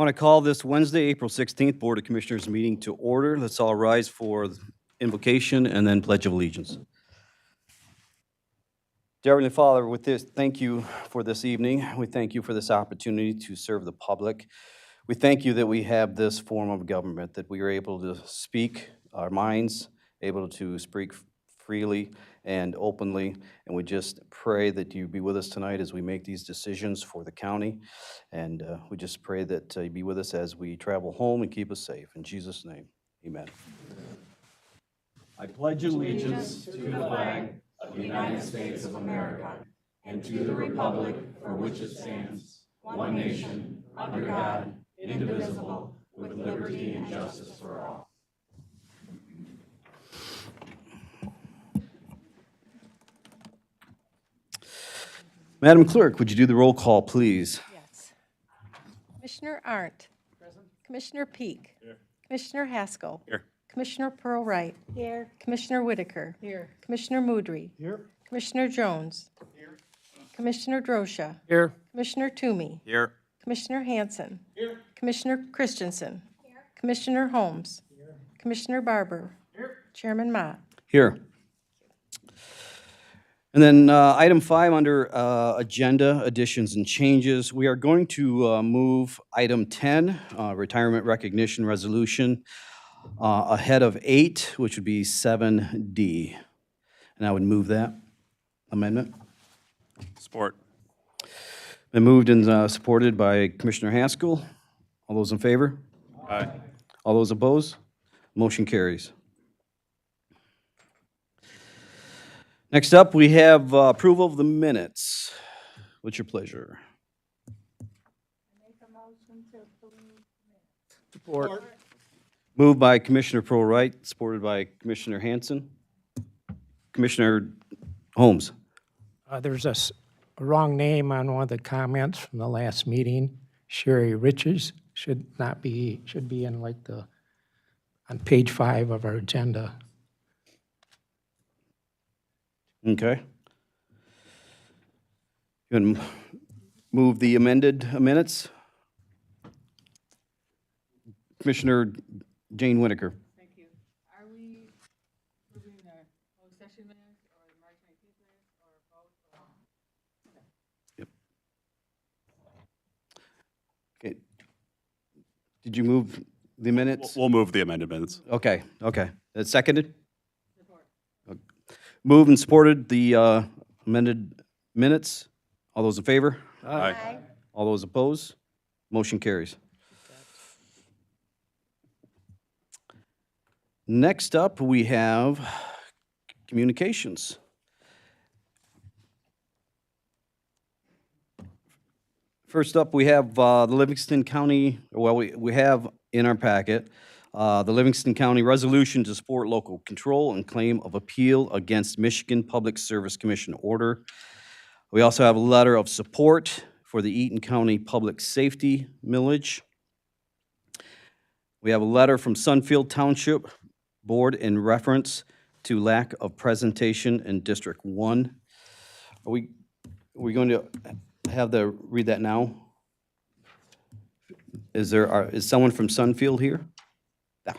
I want to call this Wednesday, April 16th, Board of Commissioners meeting to order. Let's all rise for invocation and then Pledge of Allegiance. Dear Heavenly Father, with this, thank you for this evening. We thank you for this opportunity to serve the public. We thank you that we have this form of government, that we are able to speak our minds, able to speak freely and openly, and we just pray that you be with us tonight as we make these decisions for the county, and we just pray that you be with us as we travel home and keep us safe. In Jesus' name, amen. I pledge allegiance to the flag of the United States of America and to the republic for which it stands, one nation, under God, indivisible, with liberty and justice for all. Madam Clerk, would you do the roll call, please? Yes. Commissioner Arndt. Present. Commissioner Peak. Here. Commissioner Haskell. Here. Commissioner Pearl-Wright. Here. Commissioner Whitaker. Here. Commissioner Moudry. Here. Commissioner Jones. Here. Commissioner Drosha. Here. Commissioner Toomey. Here. Commissioner Hanson. Here. Commissioner Christensen. Here. Commissioner Holmes. Here. Commissioner Barber. Here. Chairman Mott. Here. And then item 5 under agenda additions and changes, we are going to move item 10, retirement recognition resolution, ahead of 8, which would be 7D. And I would move that amendment. Support. Been moved and supported by Commissioner Haskell. All those in favor? Aye. All those opposed? Motion carries. Next up, we have approval of the minutes. What's your pleasure? Support. Moved by Commissioner Pearl-Wright, supported by Commissioner Hanson. Commissioner Holmes. There's a wrong name on one of the comments from the last meeting. Sherry Riches should be in like on page 5 of our agenda. Okay. You want to move the amended minutes? Commissioner Jane Whitaker. Thank you. Are we moving the closed session minutes or the March 19th minutes or both? Okay. Did you move the minutes? We'll move the amended minutes. Okay, okay. That's seconded? Moved and supported the amended minutes. All those in favor? Aye. All those opposed? Motion carries. Next up, we have communications. First up, we have the Livingston County, well, we have in our packet, the Livingston County resolution to support local control and claim of appeal against Michigan Public Service Commission order. We also have a letter of support for the Eaton County Public Safety millage. We have a letter from Sunfield Township Board in reference to lack of presentation in District 1. Are we going to read that now? Is someone from Sunfield here? No.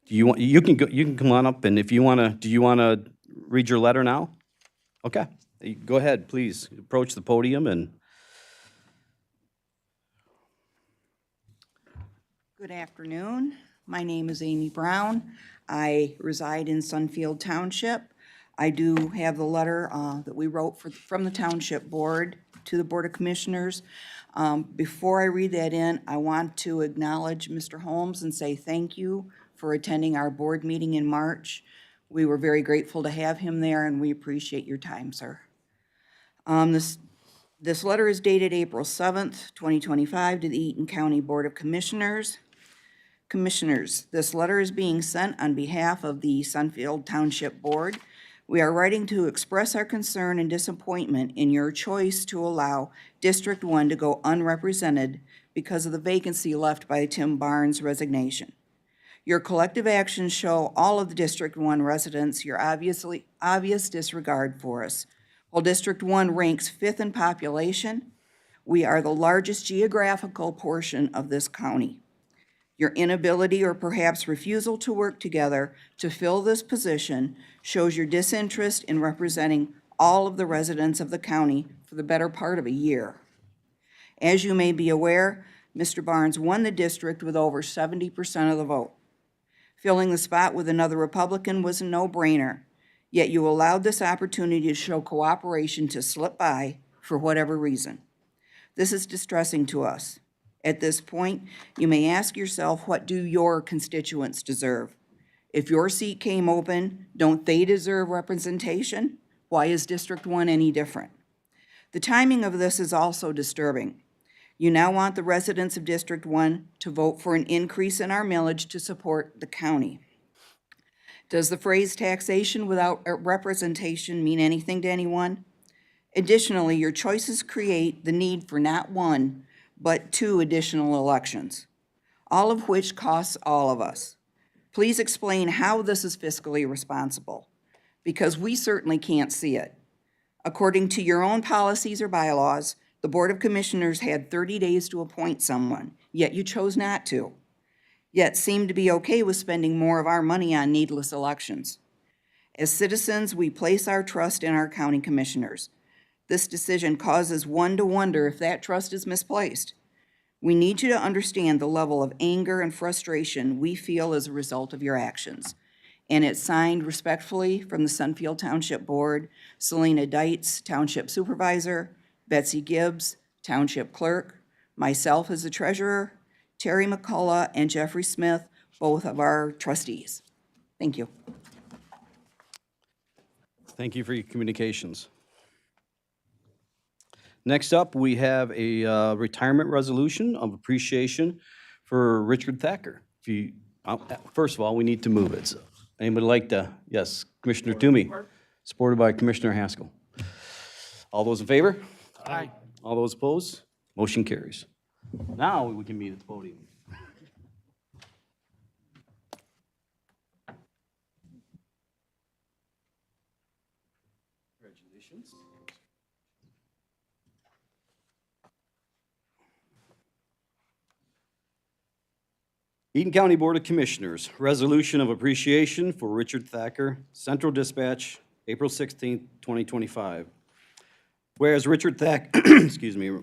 You can come on up, and if you want to, do you want to read your letter now? Okay, go ahead, please approach the podium and. Good afternoon. My name is Amy Brown. I reside in Sunfield Township. I do have the letter that we wrote from the Township Board to the Board of Commissioners. Before I read that in, I want to acknowledge Mr. Holmes and say thank you for attending our board meeting in March. We were very grateful to have him there, and we appreciate your time, sir. This letter is dated April 7th, 2025, to the Eaton County Board of Commissioners. Commissioners, this letter is being sent on behalf of the Sunfield Township Board. We are writing to express our concern and disappointment in your choice to allow District 1 to go unrepresented because of the vacancy left by Tim Barnes' resignation. Your collective actions show all of the District 1 residents your obvious disregard for us. While District 1 ranks 5th in population, We are the largest geographical portion of this county. Your inability or perhaps refusal to work together to fill this position shows your disinterest in representing all of the residents of the county for the better part of a year. As you may be aware, Mr. Barnes won the district with over 70% of the vote. Filling the spot with another Republican was a no-brainer, yet you allowed this opportunity to show cooperation to slip by for whatever reason. This is distressing to us. At this point, you may ask yourself, what do your constituents deserve? If your seat came open, don't they deserve representation? Why is District 1 any different? The timing of this is also disturbing. You now want the residents of District 1 to vote for an increase in our millage to support the county. Does the phrase taxation without representation mean anything to anyone? Additionally, your choices create the need for not one, but 2 additional elections, all of which costs all of us. Please explain how this is fiscally responsible, because we certainly can't see it. According to your own policies or bylaws, the Board of Commissioners had 30 days to appoint someone, yet you chose not to, yet seem to be okay with spending more of our money on needless elections. As citizens, we place our trust in our county commissioners. This decision causes one to wonder if that trust is misplaced. We need you to understand the level of anger and frustration we feel as a result of your actions. And it's signed respectfully from the Sunfield Township Board, Selena Deitz, Township Supervisor, Betsy Gibbs, Township Clerk, myself as the Treasurer, Terry McCullough, and Jeffrey Smith, both of our trustees. Thank you. Thank you for your communications. Next up, we have a retirement resolution of appreciation for Richard Thacker. If you, first of all, we need to move it. So anybody like to? Yes, Commissioner Toomey, supported by Commissioner Haskell. All those in favor? Aye. All those opposed? Motion carries. Now we can meet at the podium. Congratulations. Eaton County Board of Commissioners, resolution of appreciation for Richard Thacker, Central Dispatch, April 16th, 2025. Whereas Richard Thacker,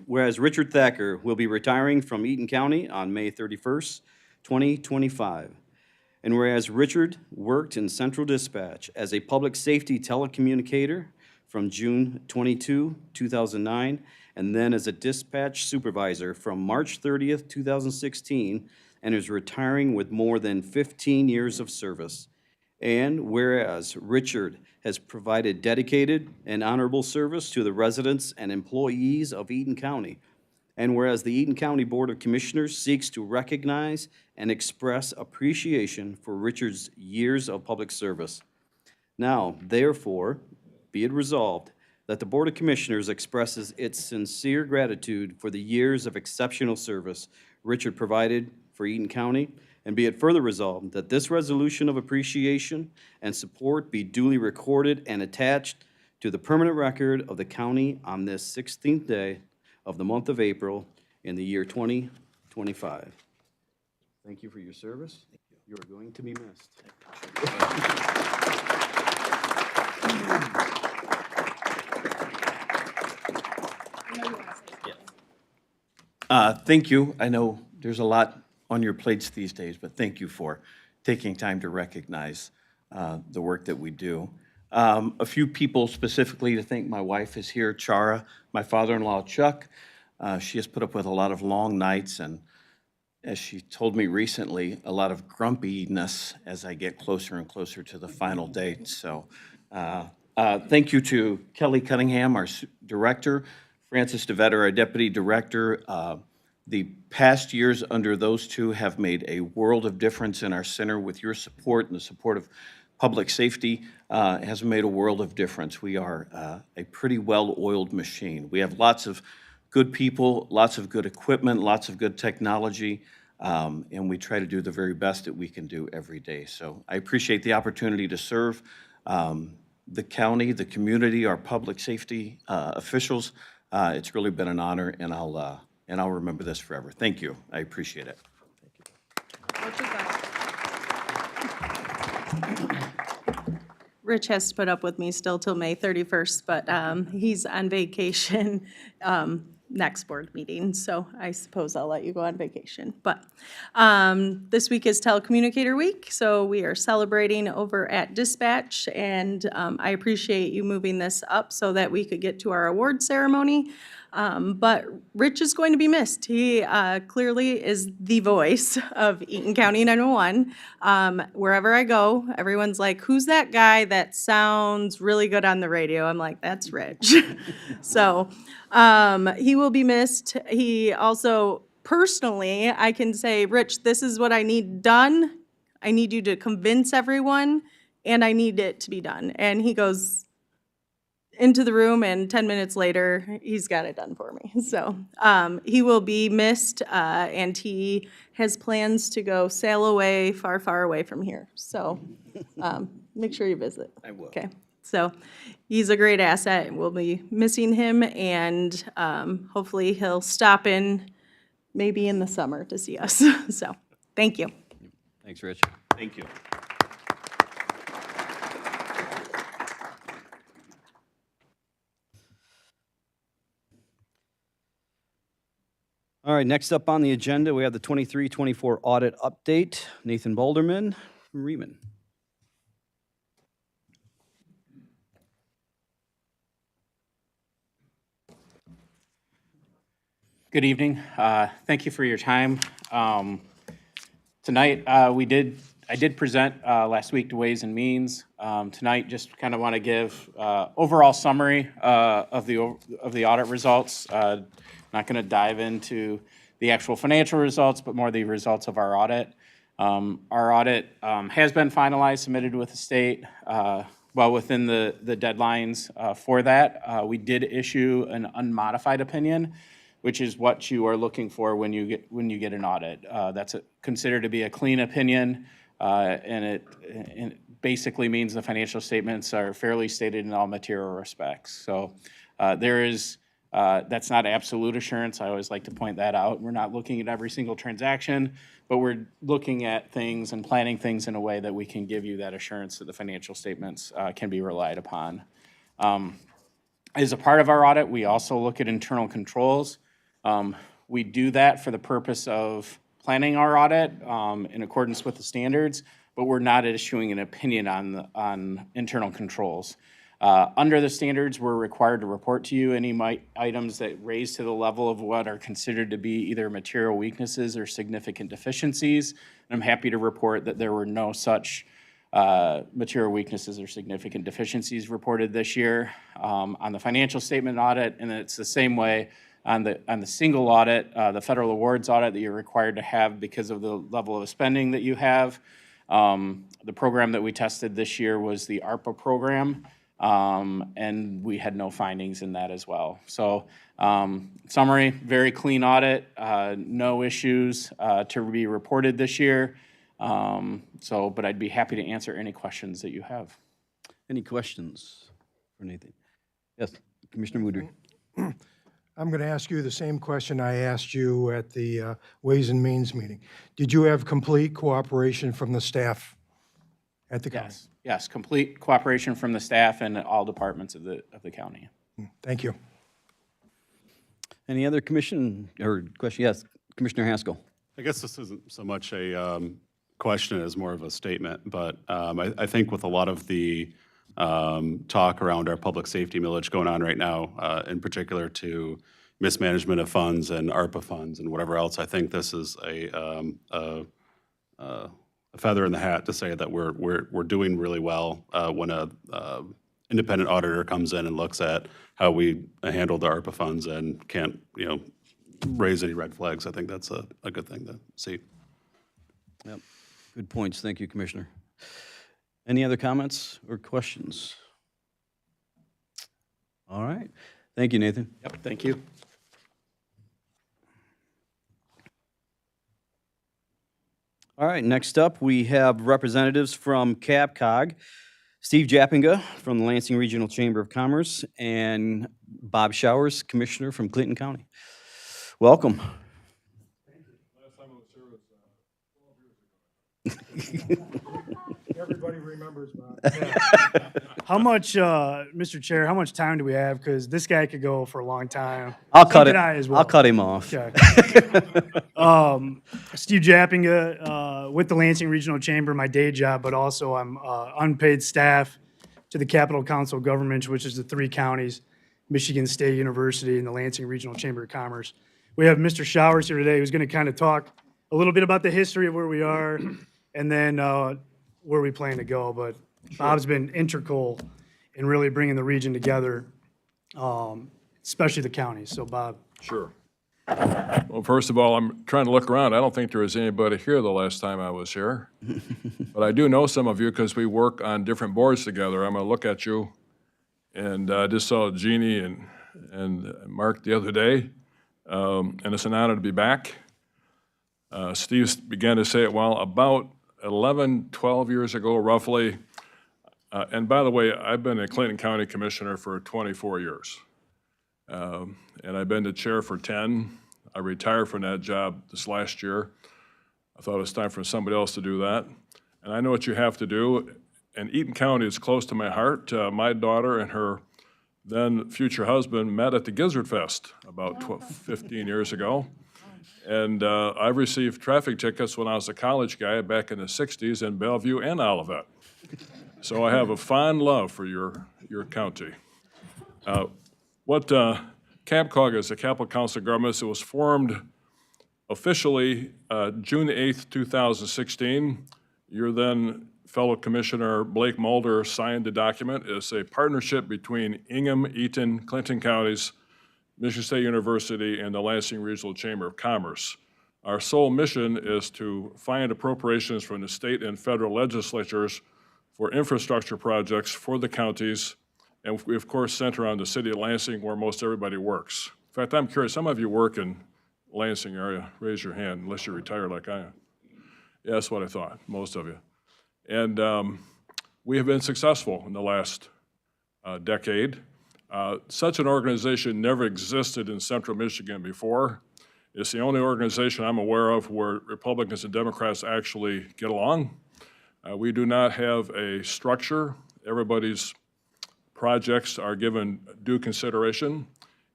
whereas Richard Thacker will be retiring from Eaton County on May 31st, 2025. And whereas Richard worked in Central Dispatch as a public safety telecommunicator from June 22, 2009, and then as a dispatch supervisor from March 30th, 2016, and is retiring with more than 15 years of service. And whereas Richard has provided dedicated and honorable service to the residents and employees of Eaton County, and whereas the Eaton County Board of Commissioners seeks to recognize and express appreciation for Richard's years of public service. Now, therefore, be it resolved that the Board of Commissioners expresses its sincere gratitude for the years of exceptional service Richard provided for Eaton County, and be it further resolved that this resolution of appreciation and support be duly recorded and attached to the permanent record of the county on this 16th day of the month of April in the year 2025. Thank you for your service. You are going to be missed. Thank you. I know there's a lot on your plates these days, but thank you for taking time to recognize the work that we do. A few people specifically to thank. My wife is here, Chara, my father-in-law, Chuck. She has put up with a lot of long nights and, as she told me recently, a lot of grumpiness as I get closer and closer to the final date. So thank you to Kelly Cunningham, our director, Francis DeVetter, our deputy director. The past years under those two have made a world of difference in our center. With your support and the support of public safety, has made a world of difference. We are a pretty well-oiled machine. We have lots of good people, lots of good equipment, lots of good technology, and we try to do the very best that we can do every day. So I appreciate the opportunity to serve the county, the community, our public safety officials. It's really been an honor, and I'll remember this forever. Thank you. I appreciate it. Rich has to put up with me still till May 31st, but he's on vacation next board meeting, so I suppose I'll let you go on vacation. But this week is Telecommunicator Week, so we are celebrating over at Dispatch, and I appreciate you moving this up so that we could get to our award ceremony. But Rich is going to be missed. He clearly is the voice of Eaton County 911. Wherever I go, everyone's like, who's that guy that sounds really good on the radio? I'm like, that's Rich. So he will be missed. He also, personally, I can say, Rich, this is what I need done. I need you to convince everyone, and I need it to be done. And he goes into the room, and 10 minutes later, he's got it done for me. So he will be missed, and he has plans to go sail away far, far away from here. So make sure you visit. I will. Okay. So he's a great asset. We'll be missing him, and hopefully he'll stop in maybe in the summer to see us. So thank you. Thanks, Rich. Thank you. All right, next up on the agenda, we have the 23-24 audit update. Nathan Boulderman from Reman. Good evening. Thank you for your time. Tonight, I did present last week to Ways and Means. Tonight, just kind of want to give overall summary of the audit results. Not going to dive into the actual financial results, but more the results of our audit. Our audit has been finalized, submitted with the state, well within the deadlines for that. We did issue an unmodified opinion, which is what you are looking for when you get an audit. That's considered to be a clean opinion, and it basically means the financial statements are fairly stated in all material respects. So that's not absolute assurance. I always like to point that out. We're not looking at every single transaction, but we're looking at things and planning things in a way that we can give you that assurance that the financial statements can be relied upon. As a part of our audit, we also look at internal controls. We do that for the purpose of planning our audit in accordance with the standards, but we're not issuing an opinion on internal controls. Under the standards, we're required to report to you any items that raise to the level of what are considered to be either material weaknesses or significant deficiencies. And I'm happy to report that there were no such material weaknesses or significant deficiencies reported this year on the financial statement audit, and it's the same way on the single audit, the federal awards audit that you're required to have because of the level of spending that you have. The program that we tested this year was the ARPA program, and we had no findings in that as well. So summary, very clean audit, no issues to be reported this year. But I'd be happy to answer any questions that you have. Any questions for Nathan? Yes, Commissioner Woodring. I'm going to ask you the same question I asked you at the Ways and Means meeting. Did you have complete cooperation from the staff at the county? Yes, complete cooperation from the staff and all departments of the county. Thank you. Any other commission or question? Yes, Commissioner Haskell. I guess this isn't so much a question as more of a statement, but I think with a lot of the talk around our public safety millage going on right now, in particular to mismanagement of funds and ARPA funds and whatever else, I think this is a feather in the hat to say that we're doing really well when a independent auditor comes in and looks at how we handle the ARPA funds and can't raise any red flags. I think that's a good thing to see. Yep, good points. Thank you, Commissioner. Any other comments or questions? All right. Thank you, Nathan. Yep, thank you. All right, next up, we have representatives from CABCOG, Steve Jappinga from the Lansing Regional Chamber of Commerce, and Bob Showers, Commissioner from Clinton County. Welcome. Everybody remembers, Bob. How much, Mr. Chair, how much time do we have? Because this guy could go for a long time. I'll So cut it. could I as well. I'll cut him off. Okay. Steve Jappinga, with the Lansing Regional Chamber, my day job, but also I'm unpaid staff to the Capital Council of Governments, which is the 3 counties, Michigan State University and the Lansing Regional Chamber of Commerce. We have Mr. Showers here today, who's going to kind of talk a little bit about the history of where we are and then where we plan to go. But Bob's been integral in really bringing the region together, especially the counties. So Bob. Sure. Well, first of all, I'm trying to look around. I don't think there was anybody here the last time I was here. But I do know some of you because we work on different boards together. I'm going to look at you. And I just saw Jeannie and Mark the other day. And it's an honor to be back. Steve began to say it well. About 11, 12 years ago, roughly. And by the way, I've been a Clinton County Commissioner for 24 years. And I've been the chair for 10. I retired from that job this last year. I thought it was time for somebody else to do that. And I know what you have to do. And Eaton County is close to my heart. My daughter and her then future husband met at the Gizzard Fest about 15 years ago. And I received traffic tickets when I was a college guy back in the 60s in Bellevue and Olivet. So I have a fond love for your county. What CAPCOG is, the Capital Council of Governments, it was formed officially June 8th, 2016. Your then fellow Commissioner Blake Mulder signed the document. It's a partnership between Ingham, Eaton, Clinton counties, Michigan State University, and the Lansing Regional Chamber of Commerce. Our sole mission is to find appropriations from the state and federal legislatures for infrastructure projects for the counties, and we, of course, center on the city of Lansing, where most everybody works. In fact, I'm curious, some of you work in Lansing area. Raise your hand, unless you're retired like I am. Yeah, that's what I thought, most of you. And we have been successful in the last decade. Such an organization never existed in central Michigan before. It's the only organization I'm aware of where Republicans and Democrats actually get along. We do not have a structure. Everybody's projects are given due consideration,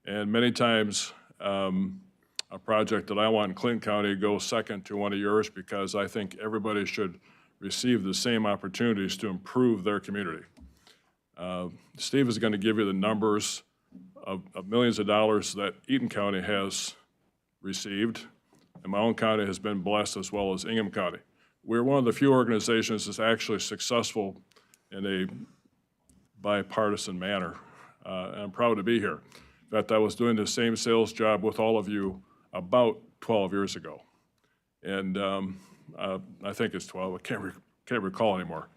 and many times a project that I want in Clinton County goes second to one of yours because I think everybody should receive the same opportunities to improve their community. Steve is going to give you the numbers of millions of dollars that Eaton County has received, and my own county has been blessed as well as Ingham County. We're one of the few organizations that's actually successful in a bipartisan manner, and I'm proud to be here. In fact, I was doing the same sales job with all of you about 12 years ago, and I think it's 12. I can't recall anymore.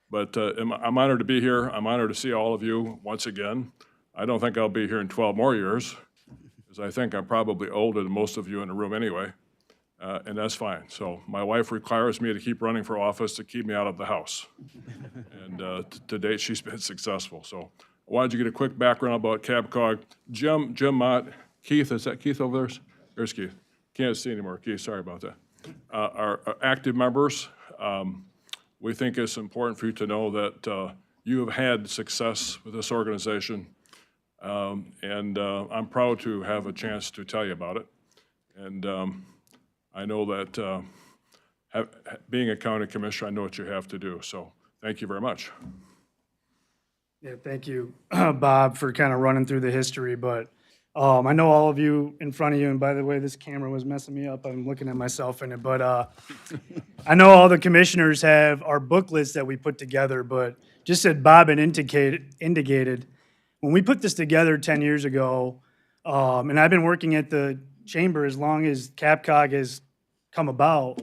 But I'm honored to be here. I'm honored to see all of you once again. I don't think I'll be here in 12 more years, because I think I'm probably older than most of you in the room anyway, and that's fine. So my wife requires me to keep running for office to keep me out of the house. And to date, she's been successful. So I wanted to get a quick background about CAPCOG. Jim Mott, Keith, is that Keith over there? There's Keith. Can't see anymore, Keith, sorry about that. Our active members, we think it's important for you to know that you have had success with this organization, and I'm proud to have a chance to tell you about it. And I know that being a county commissioner, I know what you have to do. So thank you very much. Yeah, thank you, Bob, for kind of running through the history, but I know all of you in front of you, and by the way, this camera was messing me up. I'm looking at myself in it, but I know all the commissioners have our booklets that we put together, but just as Bob had indicated, when we put this together 10 years ago, and I've been working at the chamber as long as CAPCOG has come about,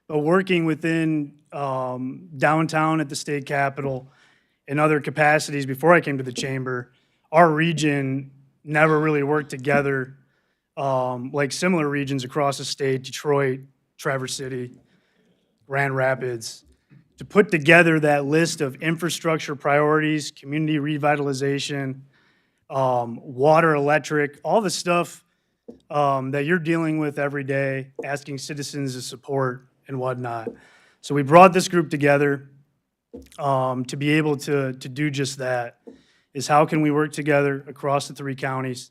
but working within downtown at the state capitol and other capacities before I came to the chamber, our region never really worked together like similar regions across the state, Detroit, Traverse City, Grand Rapids. to put together that list of infrastructure priorities, community revitalization, water, electric, all the stuff that you're dealing with every day, asking citizens to support and whatnot. So we brought this group together to be able to do just that, is how can we work together across the 3 counties,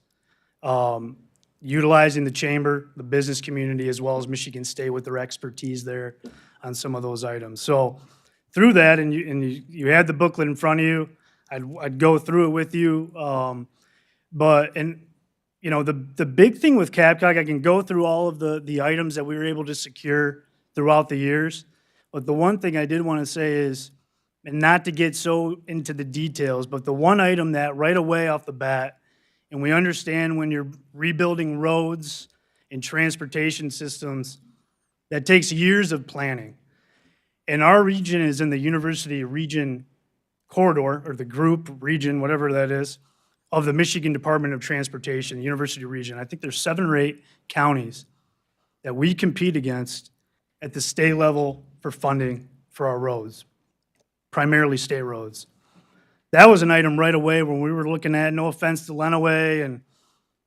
utilizing the chamber, the business community, as well as Michigan State with their expertise there on some of those items. So through that, and you had the booklet in front of you, I'd go through it with you. You know, the big thing with CAPCOG, I can go through all of the items that we were able to secure throughout the years. But the one thing I did want to say is, and not to get so into the details, but the one item that right away off the bat, and we understand when you're rebuilding roads and transportation systems, that takes years of planning. And our region is in the University Region Corridor, or the group, region, whatever that is, of the Michigan Department of Transportation, University Region. I think there's 7 or 8 counties that we compete against at the state level for funding for our roads, primarily state roads. That was an item right away when we were looking at, no offense to Lenawee and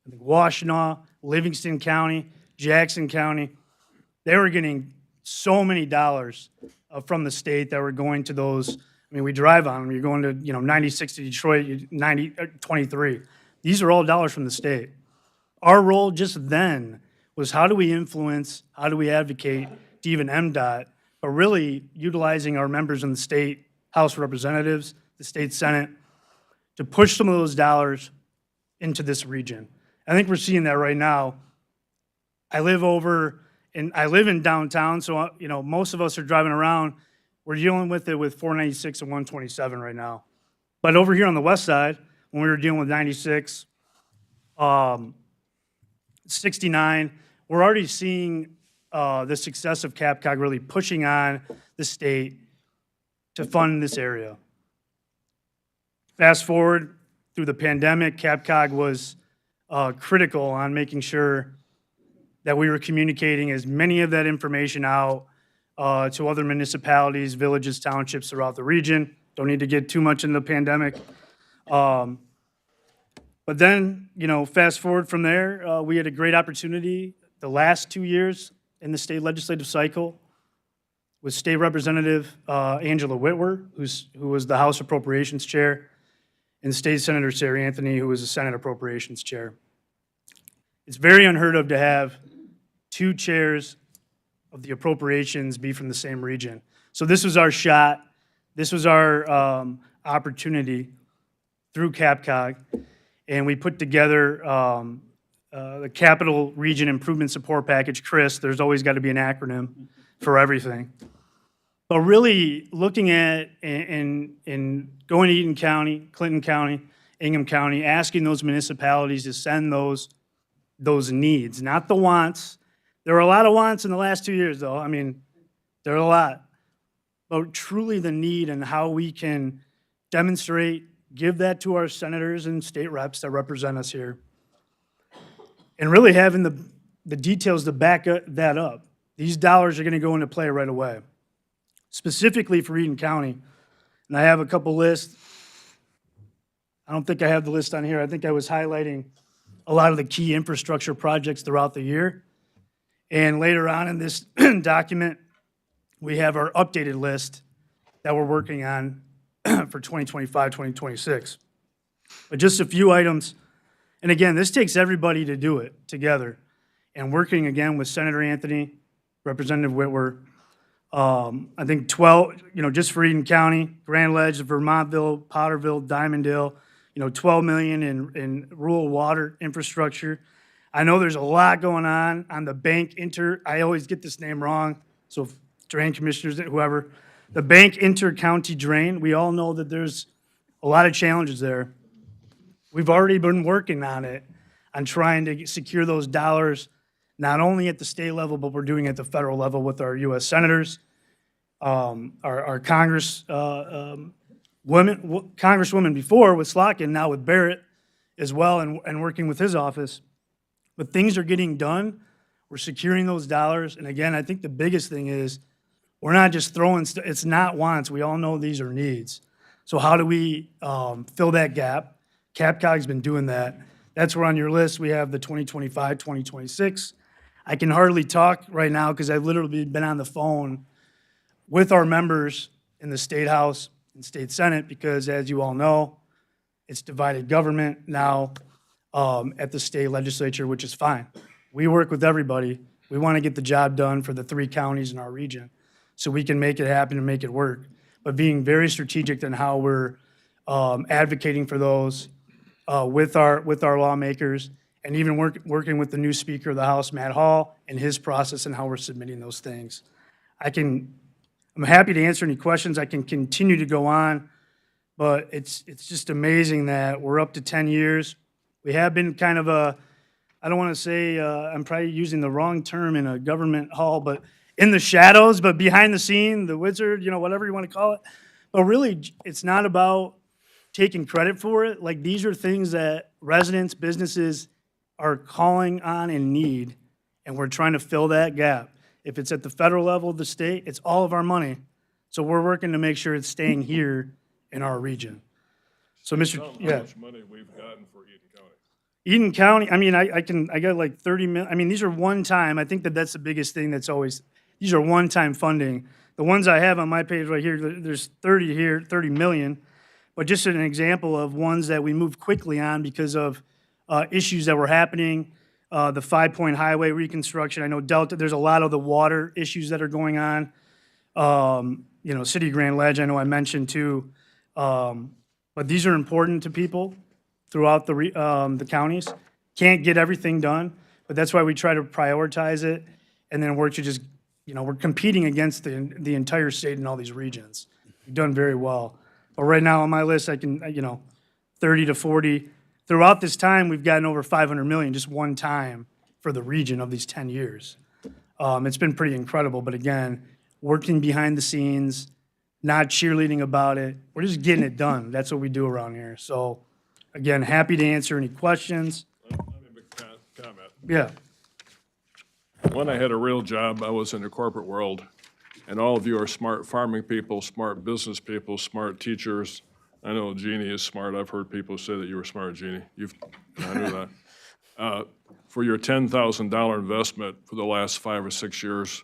I think Washtenaw, Livingston County, Jackson County. They were getting so many dollars from the state that were going to those. I mean, we drive on them. You're going to, 96 to Detroit, 23. These are all dollars from the state. Our role just then was how do we influence, how do we advocate to even MDOT, but really utilizing our members in the state House of Representatives, the state Senate, to push some of those dollars into this region. I think we're seeing that right now. I live in downtown, so most of us are driving around. We're dealing with it with 496 and 127 right now. But over here on the west side, when we were dealing with 96, 69, we're already seeing the success of CAPCOG really pushing on the state to fund this area. Fast forward through the pandemic, CAPCOG was critical on making sure that we were communicating as many of that information out to other municipalities, villages, townships throughout the region. Don't need to get too much into the pandemic. But then, fast forward from there, we had a great opportunity the last 2 years in the state legislative cycle with State Representative Angela Whitwer, who was the House Appropriations Chair, and State Senator Sarah Anthony, who was the Senate Appropriations Chair. It's very unheard of to have 2 chairs of the appropriations be from the same region. So this was our shot. This was our opportunity through CAPCOG, and we put together the Capital Region Improvement Support Package, CRIS. There's always got to be an acronym for everything. But really looking at and going to Eaton County, Clinton County, Ingham County, asking those municipalities to send those needs, not the wants. There were a lot of wants in the last 2 years, though. I mean, there are a lot. But truly the need and how we can demonstrate, give that to our senators and state reps that represent us here. And really having the details to back that up. These dollars are going to go into play right away. Specifically for Eaton County. And I have a couple lists. I don't think I have the list on here. I think I was highlighting a lot of the key infrastructure projects throughout the year. And later on in this document, we have our updated list that we're working on for 2025, 2026. But just a few items. And again, this takes everybody to do it together. And working again with Senator Anthony, Representative Whitwer, I think 12, just for Eaton County, Grand Ledge, Vermontville, Potterville, Dimondale, $12 million in rural water infrastructure. I know there's a lot going on the Bank I always get this name wrong, so drain commissioners, whoever. The Bank Inter-County Drain, we all know that there's a lot of challenges there. We've already been working on it, on trying to secure those dollars, not only at the state level, but we're doing it at the federal level with our U.S. senators, our Congresswoman before with Slotkin, now with Barrett as well, and working with his office. But things are getting done. We're securing those dollars. And again, I think the biggest thing is we're not just throwing, it's not wants. We all know these are needs. So how do we fill that gap? CapCog's been doing that. That's where on your list, we have the 2025, 2026. I can hardly talk right now because I've literally been on the phone with our members in the State House and State Senate because, as you all know, it's divided government now at the state legislature, which is fine. We work with everybody. We want to get the job done for the 3 counties in our region so we can make it happen and make it work. But being very strategic in how we're advocating for those with our lawmakers, and even working with the new Speaker of the House, Matt Hall, and his process and how we're submitting those things. I'm happy to answer any questions. I can continue to go on, but it's just amazing that we're up to 10 years. We have been kind of I don't want to say, I'm probably using the wrong term in a government hall, but in the shadows, but behind the scene, the wizard, whatever you want to call it. But really, it's not about taking credit for it. Like, these are things that residents, businesses are calling on and need, and we're trying to fill that gap. If it's at the federal level, the state, it's all of our money. So we're working to make sure it's staying here in our region. So, How yeah. much money we've gotten for Eden County? Eden County, I mean, I got like 30 million, I mean, these are one-time, I think that's the biggest thing that's always, these are one-time funding. The ones I have on my page right here, there's 30 million, but just an example of ones that we moved quickly on because of issues that were happening, the 5-point highway reconstruction. I know Delta, there's a lot of the water issues that are going on. City of Grand Ledge, I know I mentioned too. But these are important to people throughout the counties. Can't get everything done, but that's why we try to prioritize it and then work to just, we're competing against the entire state and all these regions. We've done very well. But right now on my list, I can, 30 to 40. Throughout this time, we've gotten over 500 million just one time for the region of these 10 years. It's been pretty incredible, but again, working behind the scenes, not cheerleading about it. We're just getting it done. That's what we do around here. So again, happy to answer any questions. Let me make a comment. Yeah. When I had a real job, I was in the corporate world, and all of you are smart farming people, smart business people, smart teachers. I know Jeannie is smart. I've heard people say that you were smart, Jeannie. I knew that. For your $10,000 investment for the last 5 or 6 years,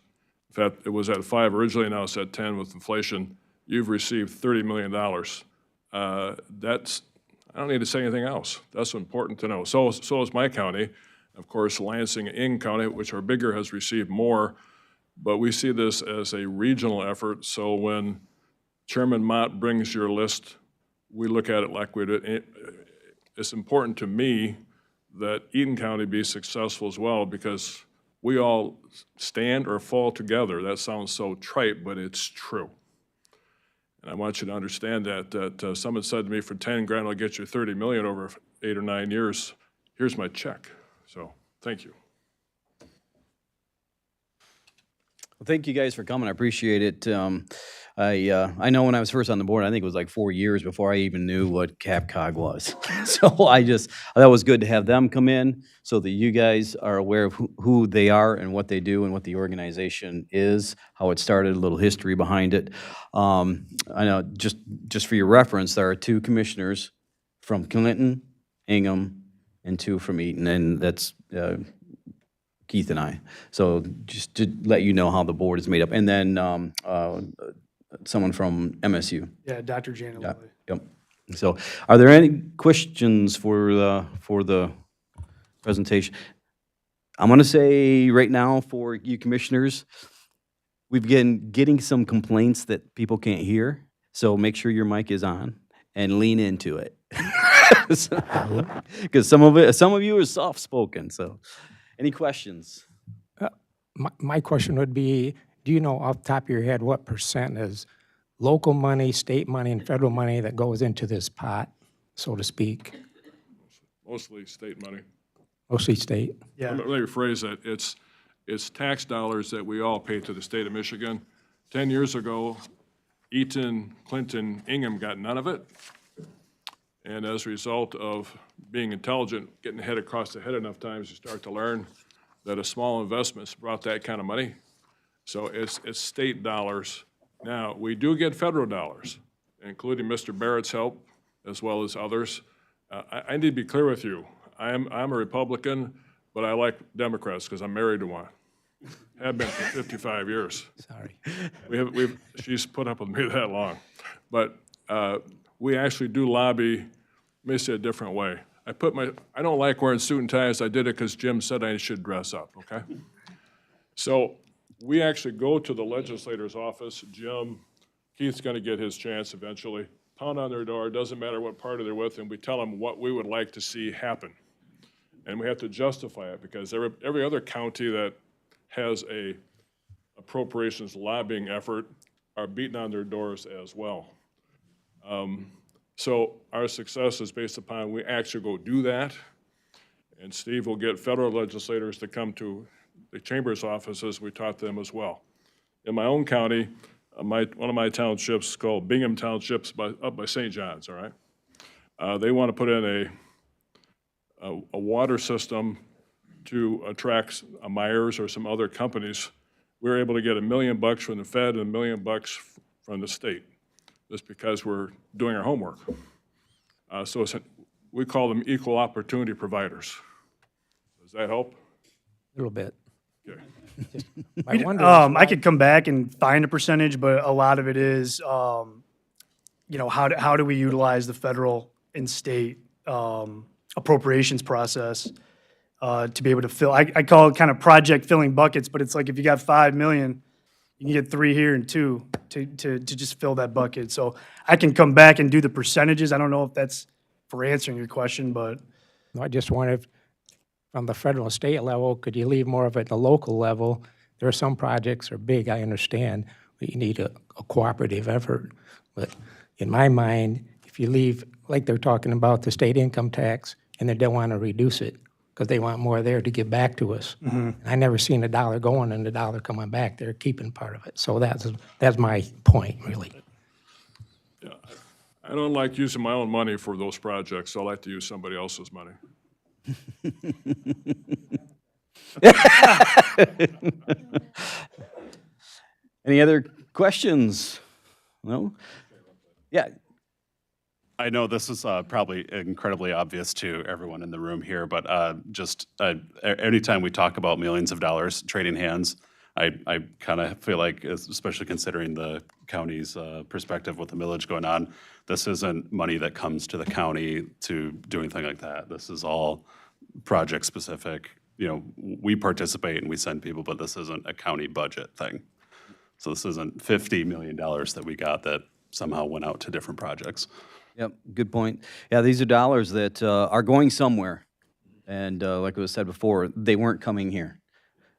in fact, it was at 5 originally, now it's at 10 with inflation, you've received $30 million. I don't need to say anything else. That's important to know. So is my county. Of course, Lansing and Ing County, which are bigger, has received more, but we see this as a regional effort. So when Chairman Mott brings your list, we look at it like we do. It's important to me that Eden County be successful as well because we all stand or fall together. That sounds so trite, but it's true. And I want you to understand that someone said to me, for 10 grand, I'll get you 30 million over 8 or 9 years. Here's my check. So, thank you. Well, thank you guys for coming. I appreciate it. I know when I was first on the board, I think it was like 4 years before I even knew what CapCog was. So that was good to have them come in so that you guys are aware of who they are and what they do and what the organization is, how it started, a little history behind it. I know, just for your reference, there are 2 commissioners from Clinton, Ingham, and 2 from Eaton, and that's Keith and I. So just to let you know how the board is made up. And then someone from MSU. Yeah, Dr. Janet Yeah, Lilly. yep. So are there any questions for the presentation? I'm going to say right now for you commissioners, we've been getting some complaints that people can't hear. So make sure your mic is on and lean into it. Because some of you are soft-spoken. So any questions? My question would be, do you know off the top of your head what percent is local money, state money, and federal money that goes into this pot, so to speak? Mostly state money. Mostly state? Yeah. Let me rephrase that. It's tax dollars that we all pay to the state of Michigan. 10 years ago, Eaton, Clinton, Ingham got none of it. And as a result of being intelligent, getting head across the head enough times, you start to learn that a small investment's brought that kind of money. So it's state dollars. Now, we do get federal dollars, including Mr. Barrett's help, as well as others. I need to be clear with you. I'm a Republican, but I like Democrats because I'm married to one. Have been for 55 years. Sorry. She's put up with me that long. But we actually do lobby, let me say it a different way. I don't like wearing suit and ties. I did it because Jim said I should dress up, okay? So we actually go to the legislator's office. Jim, Keith's going to get his chance eventually. Pound on their door, doesn't matter what party they're with, and we tell them what we would like to see happen. And we have to justify it because every other county that has a appropriations lobbying effort are beating on their doors as well. So our success is based upon we actually go do that, and Steve will get federal legislators to come to the chamber's offices. We talk to them as well. In my own county, one of my townships called Bingham Townships up by St. John's, all right? They want to put in a water system to attract a Myers or some other companies. We were able to get $1 million from the Fed and $1 million from the state, just because we're doing our homework. So we call them equal opportunity providers. Does that help? A little bit. Okay. I wonder, I could come back and find a percentage, but a lot of it is, you know, how do we utilize the federal and state appropriations process to be able to fill, I call it kind of project filling buckets, but it's like if you got 5 million, you can get 3 here and 2 to just fill that bucket. So I can come back and do the percentages. I don't know if that's for answering your question, but I just wonder if, from the federal and state level, could you leave more of it at the local level? There are some projects that are big, I understand, but you need a cooperative effort. But in my mind, if you leave, like they're talking about the state income tax, and they don't want to reduce it, because they want more there to give back to us. I never seen a dollar going and a dollar coming back. They're keeping part of it. So that's my point, really. Yeah, I don't like using my own money for those projects. I like to use somebody else's money. Any other questions? No? Yeah, I know this is probably incredibly obvious to everyone in the room here, but anytime we talk about millions of dollars trading hands, I kind of feel like, especially considering the county's perspective with the millage going on, this isn't money that comes to the county to do anything like that. This is all project specific. You know, we participate and we send people, but this isn't a county budget thing. So this isn't $50 million that we got that somehow went out to different projects. yep, good point. Yeah, these are dollars that are going somewhere. And like it was said before, they weren't coming here.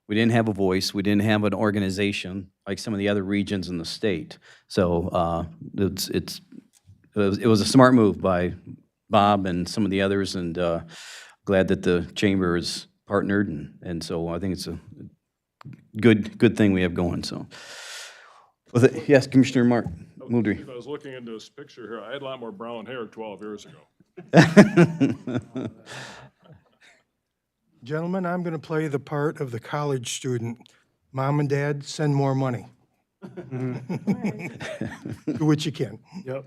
We didn't have a voice. We didn't have an organization like some of the other regions in the state. So it was a smart move by Bob and some of the others, and glad that the chamber is partnered, and so I think it's a good thing we have going. So, with it, yes, Commissioner Mark Mulder. If I was looking into this picture here, I had a lot more brown hair 12 years ago. Gentlemen, I'm going to play the part of the college student. Mom and Dad, send more money. Do what you can. yep.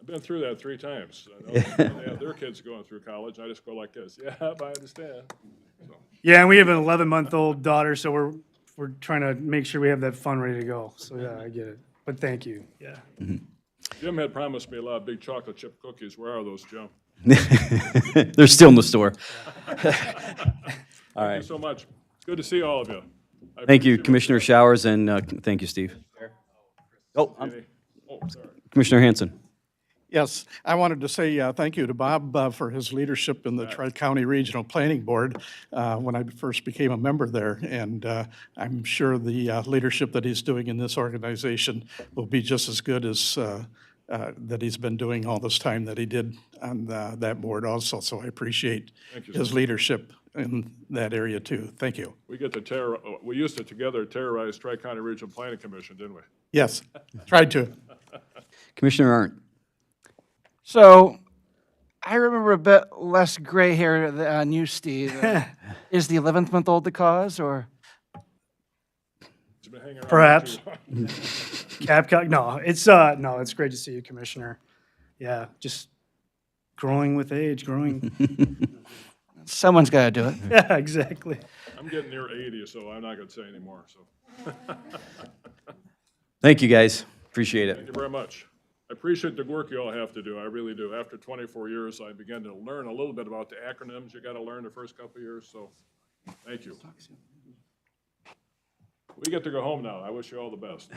I've been through that 3 times. I know they have their kids going through college. I just go like this. Yeah, I understand. So, Yeah, and we have an 11-month-old daughter, so we're trying to make sure we have that fund ready to go. So yeah, I get it. But thank you. Yeah. Jim had promised me a lot of big chocolate chip cookies. Where are those, Jim? They're still in the store. All Thank right. you so much. Good to see all of you. I Thank you, appreciate Commissioner Showers, and thank you, Steve. Oh, it. Oh, sorry. Commissioner Hanson. Yes, I wanted to say thank you to Bob for his leadership in the Tri-County Regional Planning Board when I first became a member there. And I'm sure the leadership that he's doing in this organization will be just as good as that he's been doing all this time that he did on that board also. So I appreciate his leadership in that area too. Thank you. We used to together terrorize Tri-County Regional Planning Commission, didn't we? Yes, tried to. Commissioner Arndt. So, I remember a bit less gray hair than you, Steve. Is the 11th month old the cause, or? He's been hanging around Perhaps. too. Capcom, no, it's great to see you, Commissioner. Yeah, just growing with age, growing. Someone's got to do it. Yeah, exactly. I'm getting near 80, so I'm not gonna say anymore, so. Thank you, guys. Appreciate Thank it. you very much. I appreciate the work you all have to do, I really do. After 24 years, I began to learn a little bit about the acronyms you gotta learn the first couple of years, so, thank you. We get to go home now. I wish you all the best.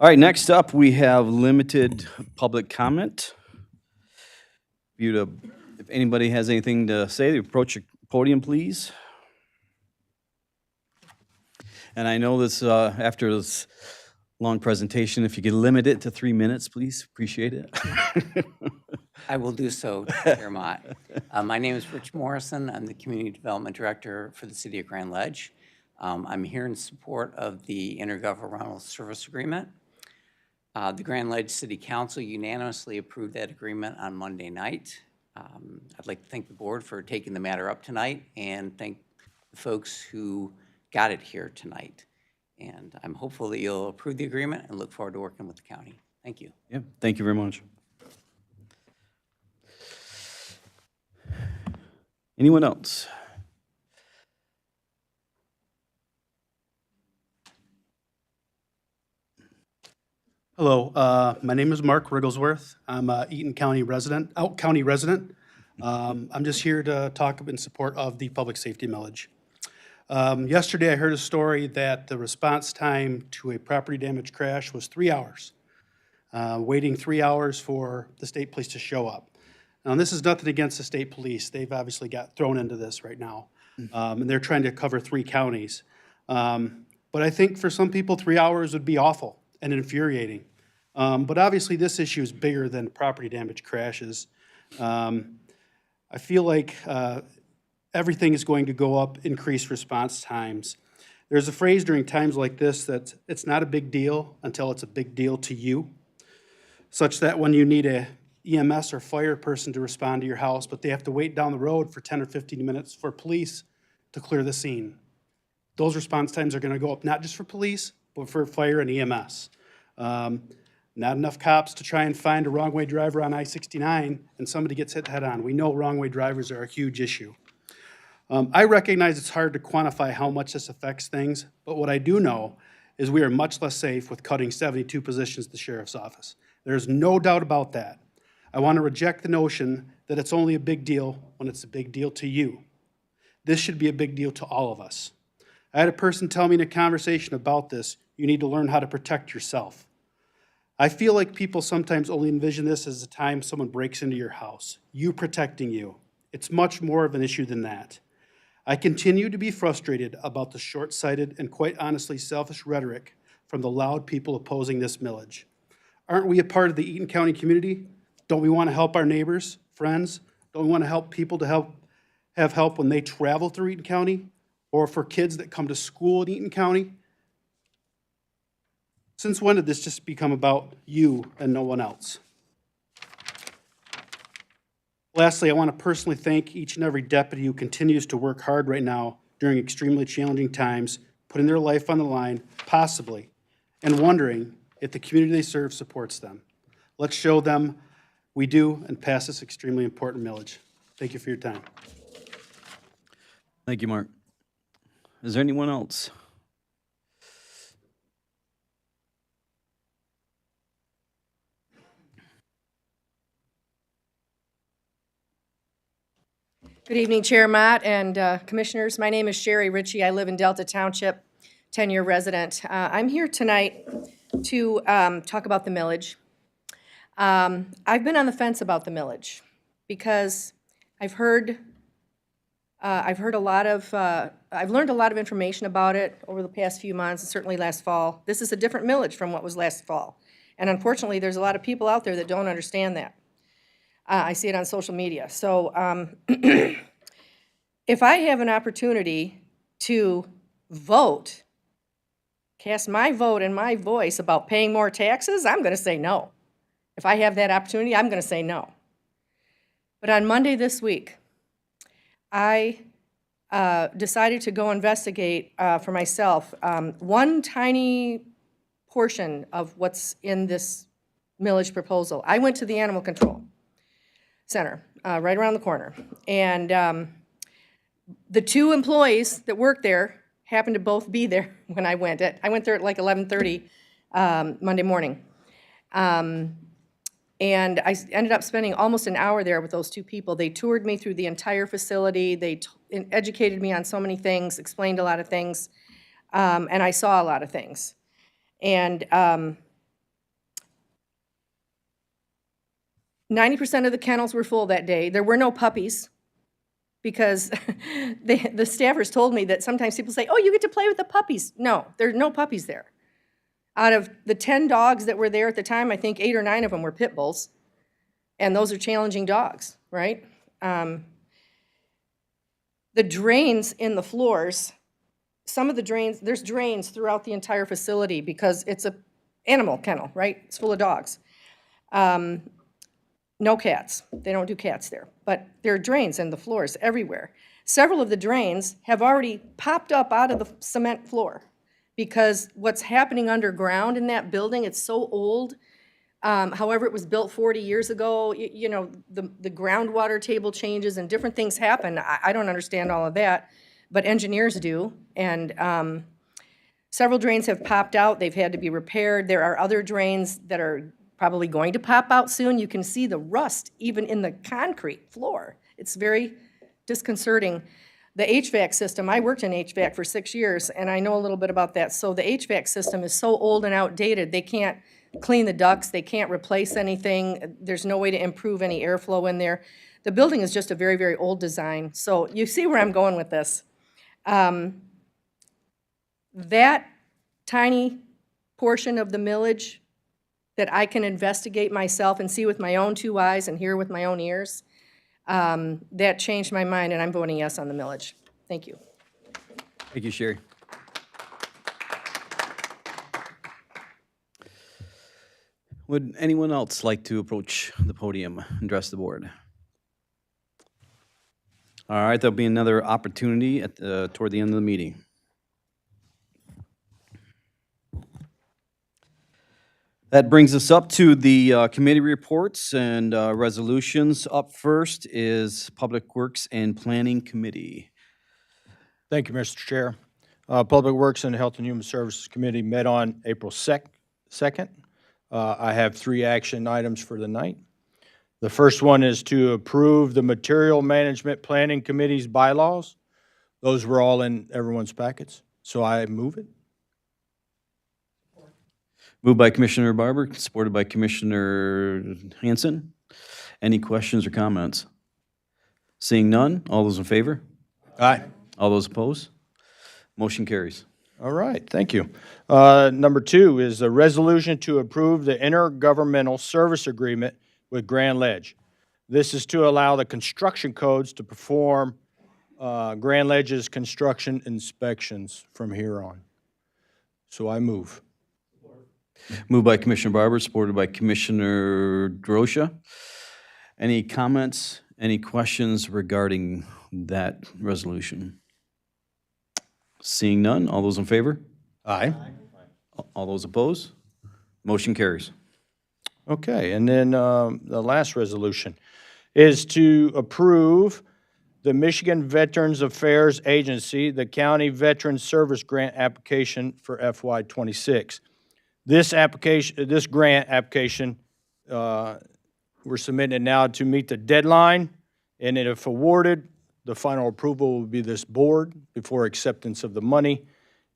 All right, next up, we have limited public comment. If anybody has anything to say, approach your podium, please. And I know this, after this long presentation, if you could limit it to 3 minutes, please, appreciate it. I will do so, Chair Mott. My name is Rich Morrison. I'm the Community Development Director for the City of Grand Ledge. I'm here in support of the Intergovernmental Service Agreement. The Grand Ledge City Council unanimously approved that agreement on Monday night. I'd like to thank the board for taking the matter up tonight and thank the folks who got it here tonight. And I'm hopeful that you'll approve the agreement and look forward to working with the county. Thank you. Yeah, thank you very much. Anyone else? Hello, my name is Mark Rigglesworth. I'm a Eaton County resident, County resident. I'm just here to talk in support of the public safety millage. Yesterday, I heard a story that the response time to a property damage crash was 3 hours, waiting 3 hours for the state police to show up. Now, this is nothing against the state police. They've obviously got thrown into this right now, and they're trying to cover 3 counties. But I think for some people, 3 hours would be awful and infuriating. But obviously, this issue is bigger than property damage crashes. I feel like everything is going to go up, increased response times. There's a phrase during times like this that it's not a big deal until it's a big deal to you, such that when you need a EMS or fire person to respond to your house, but they have to wait down the road for 10 or 15 minutes for police to clear the scene. Those response times are going to go up, not just for police, but for fire and EMS. Not enough cops to try and find a wrong-way driver on I-69 and somebody gets hit head-on. We know wrong-way drivers are a huge issue. I recognize it's hard to quantify how much this affects things, but what I do know is we are much less safe with cutting 72 positions at the sheriff's office. There's no doubt about that. I want to reject the notion that it's only a big deal when it's a big deal to you. This should be a big deal to all of us. I had a person tell me in a conversation about this, you need to learn how to protect yourself. I feel like people sometimes only envision this as a time someone breaks into your house, you protecting you. It's much more of an issue than that. I continue to be frustrated about the short-sighted and quite honestly selfish rhetoric from the loud people opposing this millage. Aren't we a part of the Eaton County community? Don't we want to help our neighbors, friends? Don't we want to help people to have help when they travel through Eaton County? Or for kids that come to school in Eaton County? Since when did this just become about you and no one else? Lastly, I want to personally thank each and every deputy who continues to work hard right now during extremely challenging times, putting their life on the line, possibly, and wondering if the community they serve supports them. Let's show them we do and pass this extremely important millage. Thank you for your time. Thank you, Mark. Is there anyone else? Good evening, Chair Mott and Commissioners. My name is Sherry Ritchie. I live in Delta Township, 10-year resident. I'm here tonight to talk about the millage. I've been on the fence about the millage because I've learned a lot of information about it over the past few months, and certainly last fall. This is a different millage from what was last fall. And unfortunately, there's a lot of people out there that don't understand that. I see it on social media. So if I have an opportunity to vote, cast my vote and my voice about paying more taxes, I'm going to say no. If I have that opportunity, I'm going to say no. But on Monday this week, I decided to go investigate for myself one tiny portion of what's in this millage proposal. I went to the Animal Control Center, right around the corner, and the two employees that work there happened to both be there when I went. I went there at like 11:30 Monday morning. And I ended up spending almost an hour there with those two people. They toured me through the entire facility. They educated me on so many things, explained a lot of things, and I saw a lot of things. And 90% of the kennels were full that day. There were no puppies because the staffers told me that sometimes people say, oh, you get to play with the puppies. No, there are no puppies there. Out of the 10 dogs that were there at the time, I think 8 or 9 of them were pit bulls. And those are challenging dogs, right? The drains in the floors, some of the drains, there's drains throughout the entire facility because it's a animal kennel, right? It's full of dogs. No cats. They don't do cats there. But there are drains in the floors everywhere. Several of the drains have already popped up out of the cement floor because what's happening underground in that building, it's so old. However, it was built 40 years ago. You know, the groundwater table changes and different things happen. I don't understand all of that, but engineers do. And several drains have popped out. They've had to be repaired. There are other drains that are probably going to pop out soon. You can see the rust even in the concrete floor. It's very disconcerting. The HVAC system, I worked in HVAC for 6 years, and I know a little bit about that. So the HVAC system is so old and outdated, they can't clean the ducts, they can't replace anything. There's no way to improve any airflow in there. The building is just a very, very old design. So you see where I'm going with this. That tiny portion of the millage that I can investigate myself and see with my own 2 eyes and hear with my own ears, that changed my mind, and I'm voting yes on the millage. Thank you. Thank you, Sherry. Would anyone else like to approach the podium and address the board? All right, there'll be another opportunity toward the end of the meeting. That brings us up to the committee reports and resolutions. Up first is Public Works and Planning Committee. Thank you, Mr. Chair. Public Works and Health and Human Services Committee met on April 2nd. I have 3 action items for the night. The first one is to approve the Material Management Planning Committee's bylaws. Those were all in everyone's packets, so I move it. Moved by Commissioner Barber, supported by Commissioner Hanson. Any questions or comments? Seeing none, all those in favor? Aye. All those opposed? Motion carries. All right, thank you. Number 2 is a resolution to approve the intergovernmental service agreement with Grand Ledge. This is to allow the construction codes to perform Grand Ledge's construction inspections from here on. So I move. Moved by Commissioner Barber, supported by Commissioner Drosha. Any comments, any questions regarding that resolution? Seeing none, all those in favor? Aye. All those opposed? Motion carries. Okay, and then the last resolution is to approve the Michigan Veterans Affairs Agency, the County Veterans Service Grant application for FY26. This grant application, we're submitting it now to meet the deadline, and if awarded, the final approval will be this board before acceptance of the money,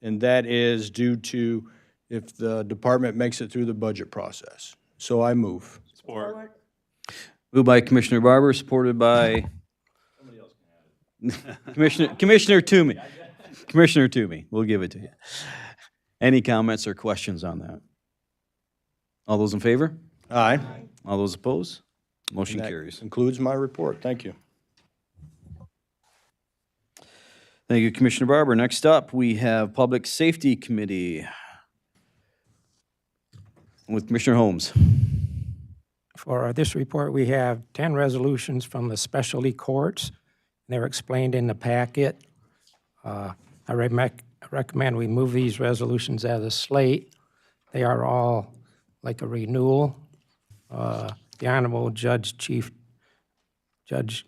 and that is due to if the department makes it through the budget process. So I move. Support. Moved by Commissioner Barber, supported by Commissioner Toomey. Commissioner Toomey, we'll give it to you. Any comments or questions on that? All those in favor? Aye. All those opposed? Motion And that carries. concludes my report. Thank you. Thank you, Commissioner Barber. Next up, we have Public Safety Committee with Commissioner Holmes. For this report, we have 10 resolutions from the specialty courts. They're explained in the packet. I recommend we move these resolutions as a slate. They are all like a renewal. The Honorable Chief Judge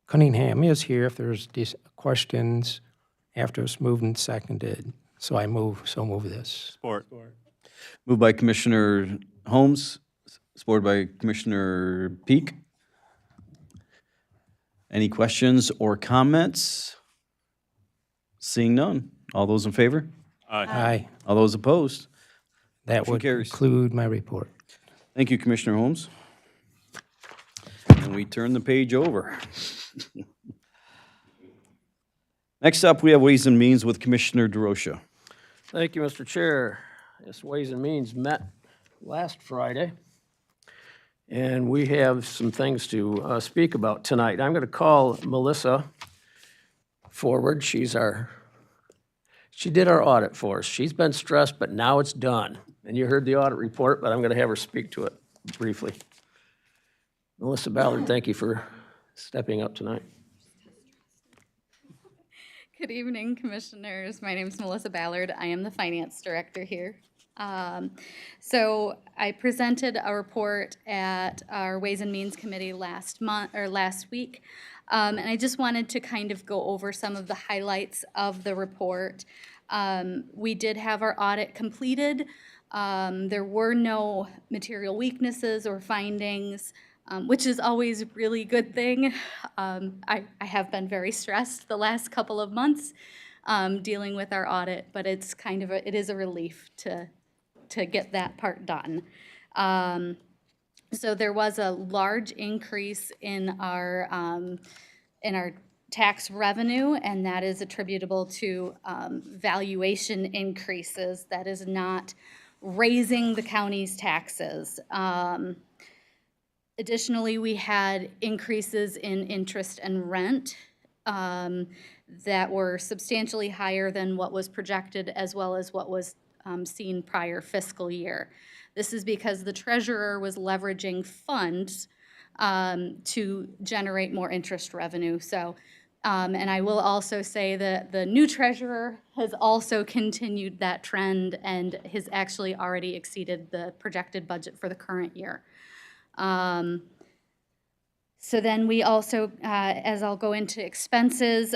Cunningham is here if there's these questions after it's moved and seconded. So move this. Support. Moved by Commissioner Holmes, supported by Commissioner Peak. Any questions or comments? Seeing none. All those in favor? Aye. All those opposed? That Motion would carries. conclude my report. Thank you, Commissioner Holmes. And we turn the page over. Next up, we have Ways and Means with Commissioner DeRosa. Thank you, Mr. Chair. This Ways and Means met last Friday, and we have some things to speak about tonight. I'm going to call Melissa forward. She did our audit for us. She's been stressed, but now it's done. And you heard the audit report, but I'm going to have her speak to it briefly. Melissa Ballard, thank you for stepping up tonight. Good evening, Commissioners. My name is Melissa Ballard. I am the Finance Director here. So I presented a report at our Ways and Means Committee last week, and I just wanted to kind of go over some of the highlights of the report. We did have our audit completed. There were no material weaknesses or findings, which is always a really good thing. I have been very stressed the last couple of months dealing with our audit, but it's kind of it is a relief to get that part done. So there was a large increase in our tax revenue, and that is attributable to valuation increases. That is not raising the county's taxes. Additionally, we had increases in interest and rent that were substantially higher than what was projected, as well as what was seen prior fiscal year. This is because the treasurer was leveraging funds to generate more interest revenue. So, and I will also say that the new treasurer has also continued that trend and has actually already exceeded the projected budget for the current year. So then we also, as I'll go into expenses,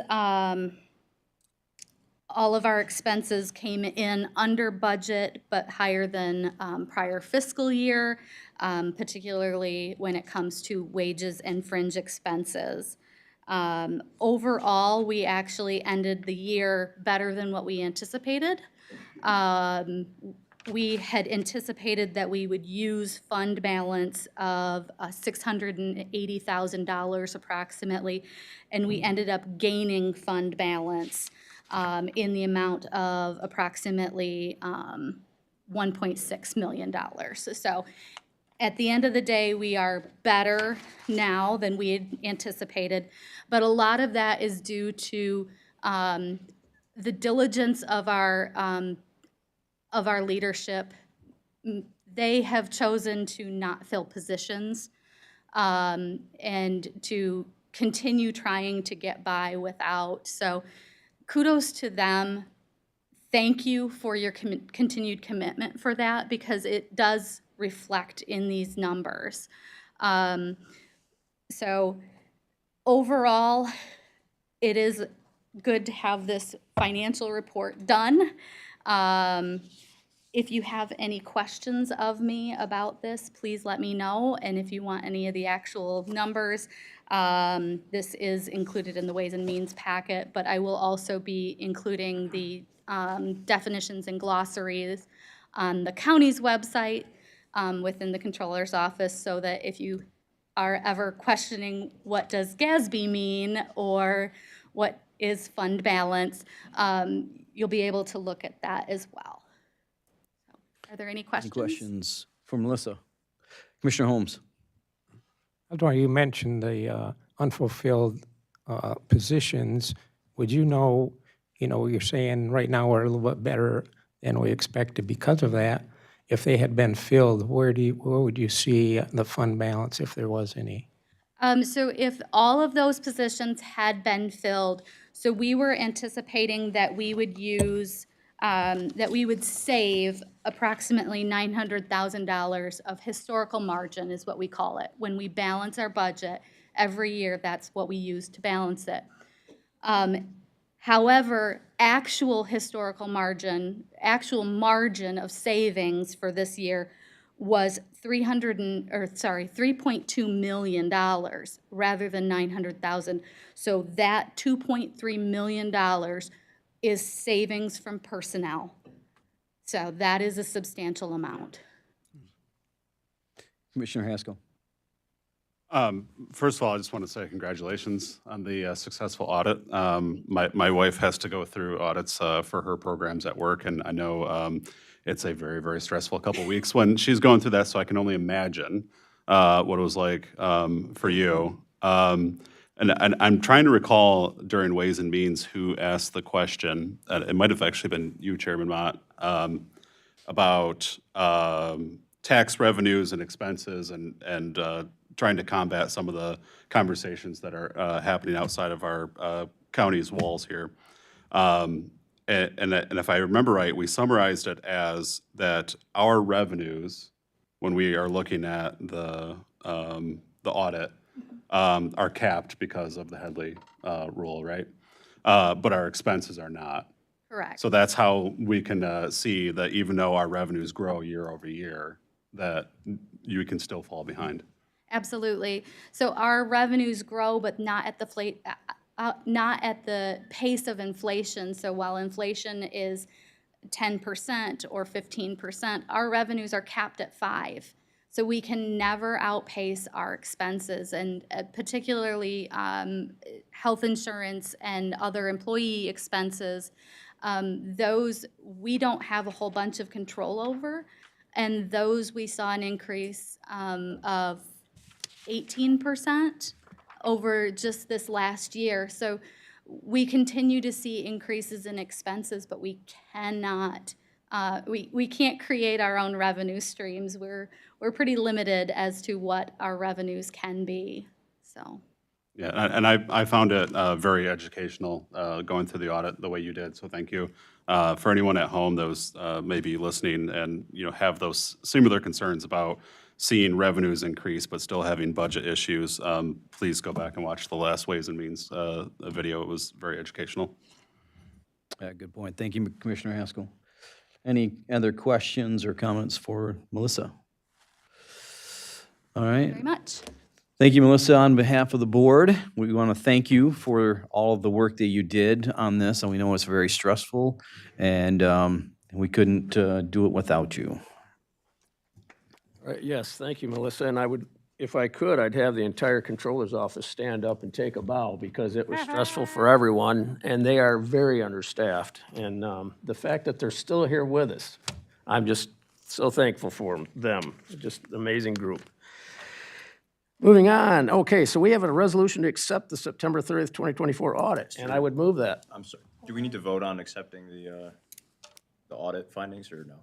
all of our expenses came in under budget, but higher than prior fiscal year, particularly when it comes to wages and fringe expenses. Overall, we actually ended the year better than what we anticipated. We had anticipated that we would use fund balance of $680,000 approximately, and we ended up gaining fund balance in the amount of approximately $1.6 million. So at the end of the day, we are better now than we had anticipated, but a lot of that is due to the diligence of our leadership. They have chosen to not fill positions and to continue trying to get by without. So kudos to them. Thank you for your continued commitment for that, because it does reflect in these numbers. So overall, it is good to have this financial report done. If you have any questions of me about this, please let me know. And if you want any of the actual numbers, this is included in the Ways and Means packet, but I will also be including the definitions and glossaries on the county's website within the Controller's office, so that if you are ever questioning what does GASB mean or what is fund balance, you'll be able to look at that as well. So, are there any questions? Any questions for Melissa? Commissioner Holmes. Although you mentioned the unfulfilled positions, would you know, you're saying right now we're a little bit better than we expected because of that. If they had been filled, where would you see the fund balance if there was any? So if all of those positions had been filled, So we were anticipating that we would use, that we would save approximately $900,000 of historical margin is what we call it. When we balance our budget every year, that's what we use to balance it. However, actual historical margin, actual margin of savings for this year was $3.2 million rather than $900,000. So that $2.3 million is savings from personnel. So that is a substantial amount. Commissioner Haskell. First of all, I just want to say congratulations on the successful audit. My wife has to go through audits for her programs at work, and I know it's a very, very stressful couple weeks when she's going through that, so I can only imagine what it was like for you. And I'm trying to recall during Ways and Means who asked the question, it might have actually been you, Chairman Mott, about tax revenues and expenses and trying to combat some of the conversations that are happening outside of our county's walls here. And if I remember right, we summarized it as that our revenues, when we are looking at the audit, are capped because of the Headley rule, right? But our expenses are not. Correct. So that's how we can see that even though our revenues grow year over year, that you can still fall behind. Absolutely. So our revenues grow, but not at the pace of inflation. So while inflation is 10% or 15%, our revenues are capped at 5%. So we can never outpace our expenses, and particularly health insurance and other employee expenses. Those we don't have a whole bunch of control over, and those we saw an increase of 18% over just this last year. So we continue to see increases in expenses, but we cannot, we can't create our own revenue streams. We're pretty limited as to what our revenues can be, so. Yeah, and I found it very educational going through the audit the way you did, so thank you. For anyone at home that was maybe listening and have those similar concerns about seeing revenues increase but still having budget issues, please go back and watch the last Ways and Means video. It was very educational. Yeah, good point. Thank you, Commissioner Haskell. Any other questions or comments for Melissa? All right. Very much. Thank you, Melissa. On behalf of the board, we want to thank you for all of the work that you did on this, and we know it's very stressful, and we couldn't do it without you. Yes, thank you, Melissa. And I would, if I could, I'd have the entire controller's office stand up and take a bow because it was stressful for everyone, and they are very understaffed. And the fact that they're still here with us, I'm just so thankful for them. Just an amazing group. Moving on. Okay, so we have a resolution to accept the September 30th, 2024 audit, and I would move that. I'm sorry. Do we need to vote on accepting the audit findings or no?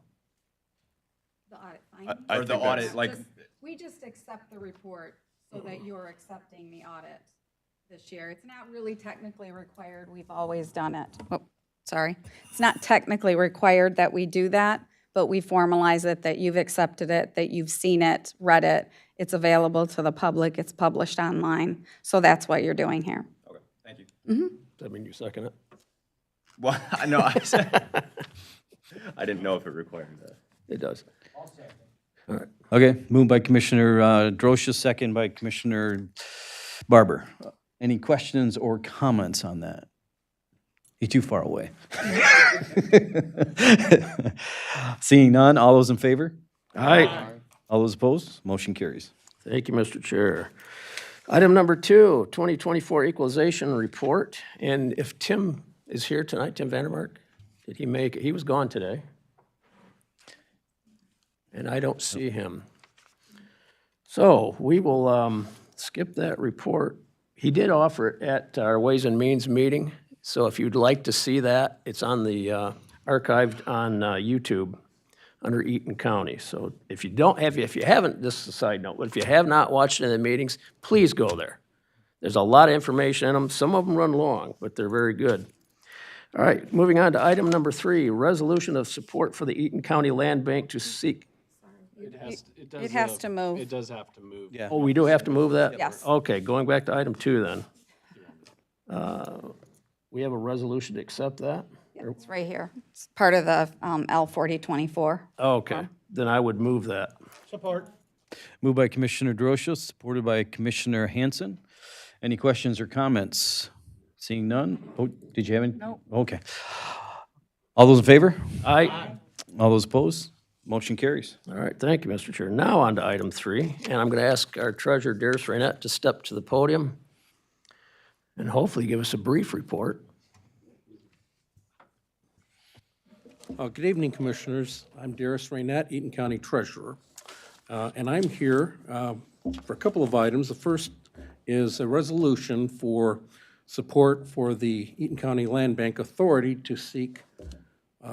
The audit findings? Or the audit, like, We just accept the report so that you're accepting the audit this year. It's not really technically required. We've always done it. Oh, sorry. It's not technically required that we do that, but we formalize it, that you've accepted it, that you've seen it, read it. It's available to the public. It's published online. So that's what you're doing here. okay, thank you. Does that mean you second it? Well, I know, I I didn't know if it required that. It does. All right. Okay, moved by Commissioner Drosha, second by Commissioner Barber. Any questions or comments on that? You're too far away. Seeing none, all those in favor? Aye. All those opposed? Motion carries. Thank you, Mr. Chair. Item number 2, 2024 Equalization Report. And if Tim is here tonight, Tim Vandermark, did he make it? He was gone today. And I don't see him. So we will skip that report. He did offer it at our Ways and Means meeting. So if you'd like to see that, it's on the archived on YouTube under Eaton County. So if you don't have, if you haven't, this is a side note, but if you have not watched any of the meetings, please go there. There's a lot of information in them. Some of them run long, but they're very good. All right, moving on to item number 3, resolution of support for the Eaton County Land Bank to seek. It has to move. It does have to move. Yeah. Oh, we do have to move that? Yes. Okay, going back to item 2 then. We have a resolution to accept that? It's right here. It's part of the L 4024. Okay, then I would move that. Support. Moved by Commissioner DeRosa, supported by Commissioner Hanson. Any questions or comments? Seeing none? Oh, did you have any? Nope. Okay. All those in favor? Aye. All those opposed? Motion carries. All right, thank you, Mr. Chair. Now on to item 3, and I'm going to ask our treasurer, Darius Rainette, to step to the podium and hopefully give us a brief report. Good evening, Commissioners. I'm Darius Rainette, Eaton County Treasurer. And I'm here for a couple of items. The first is a resolution for support for the Eaton County Land Bank Authority to seek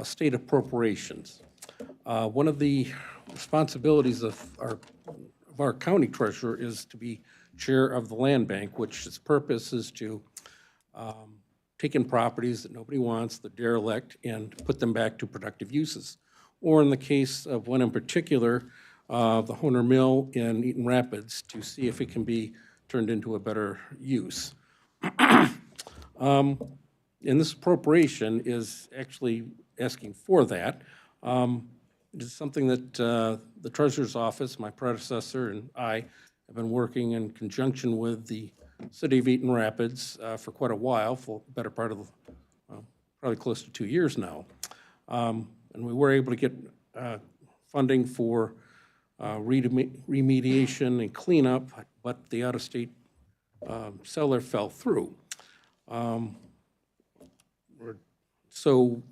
state appropriations. One of the responsibilities of our county treasurer is to be chair of the land bank, which its purpose is to take in properties that nobody wants, the derelict, and put them back to productive uses. Or in the case of one in particular, the Honer Mill in Eaton Rapids, to see if it can be turned into a better use. And this appropriation is actually asking for that. It is something that the Treasurer's Office, my predecessor, and I have been working in conjunction with the City of Eaton Rapids for quite a while, for the better part of probably close to 2 years now. And we were able to get funding for remediation and cleanup, but the out-of-state seller fell through. So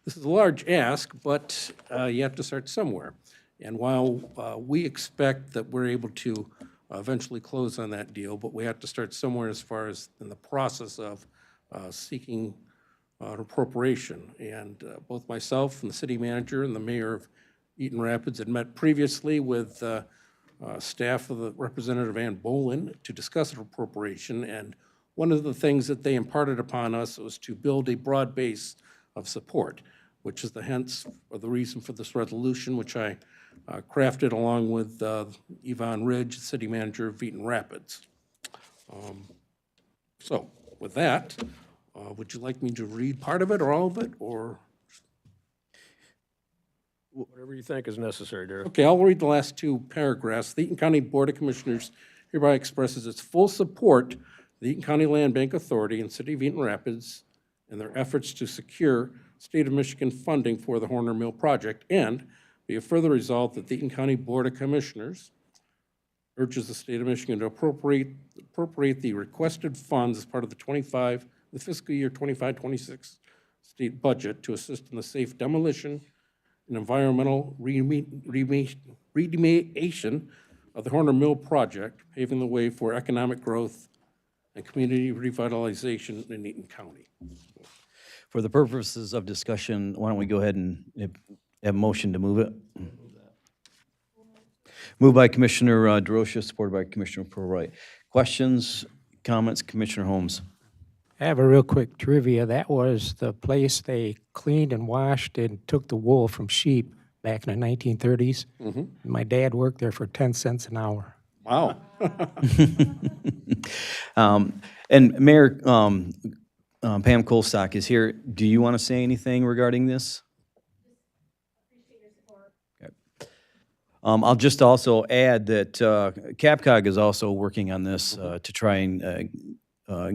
this is a large ask, but you have to start somewhere. And while we expect that we're able to eventually close on that deal, but we have to start somewhere as far as in the process of seeking an appropriation. And both myself and the city manager and the mayor of Eaton Rapids had met previously with staff of the Representative Ann Bolin to discuss an appropriation. And one of the things that they imparted upon us was to build a broad base of support, which is the hence or the reason for this resolution, which I crafted along with Yvonne Ridge, city manager of Eaton Rapids. So with that, would you like me to read part of it or all of it, or? Whatever you think is necessary, Darius. Okay, I'll read the last 2 paragraphs. The Eaton County Board of Commissioners hereby expresses its full support to the Eaton County Land Bank Authority and City of Eaton Rapids in their efforts to secure State of Michigan funding for the Horner Mill project, and be it further resolved that the Eaton County Board of Commissioners urges the State of Michigan to appropriate the requested funds as part of the fiscal year 25-26 state budget to assist in the safe demolition and environmental remediation of the Horner Mill project, paving the way for economic growth and community revitalization in Eaton County. For the purposes of discussion, why don't we go ahead and have a motion to move it? Moved by Commissioner DeRosa, supported by Commissioner Proright. Questions, comments, Commissioner Holmes? I have a real quick trivia. That was the place they cleaned and washed and took the wool from sheep back in the 1930s. My dad worked there for 10 cents an hour. Wow. And Mayor Pam Colstock is here. Do you want to say anything regarding this? Okay. I'll just also add that CAPCOG is also working on this to try and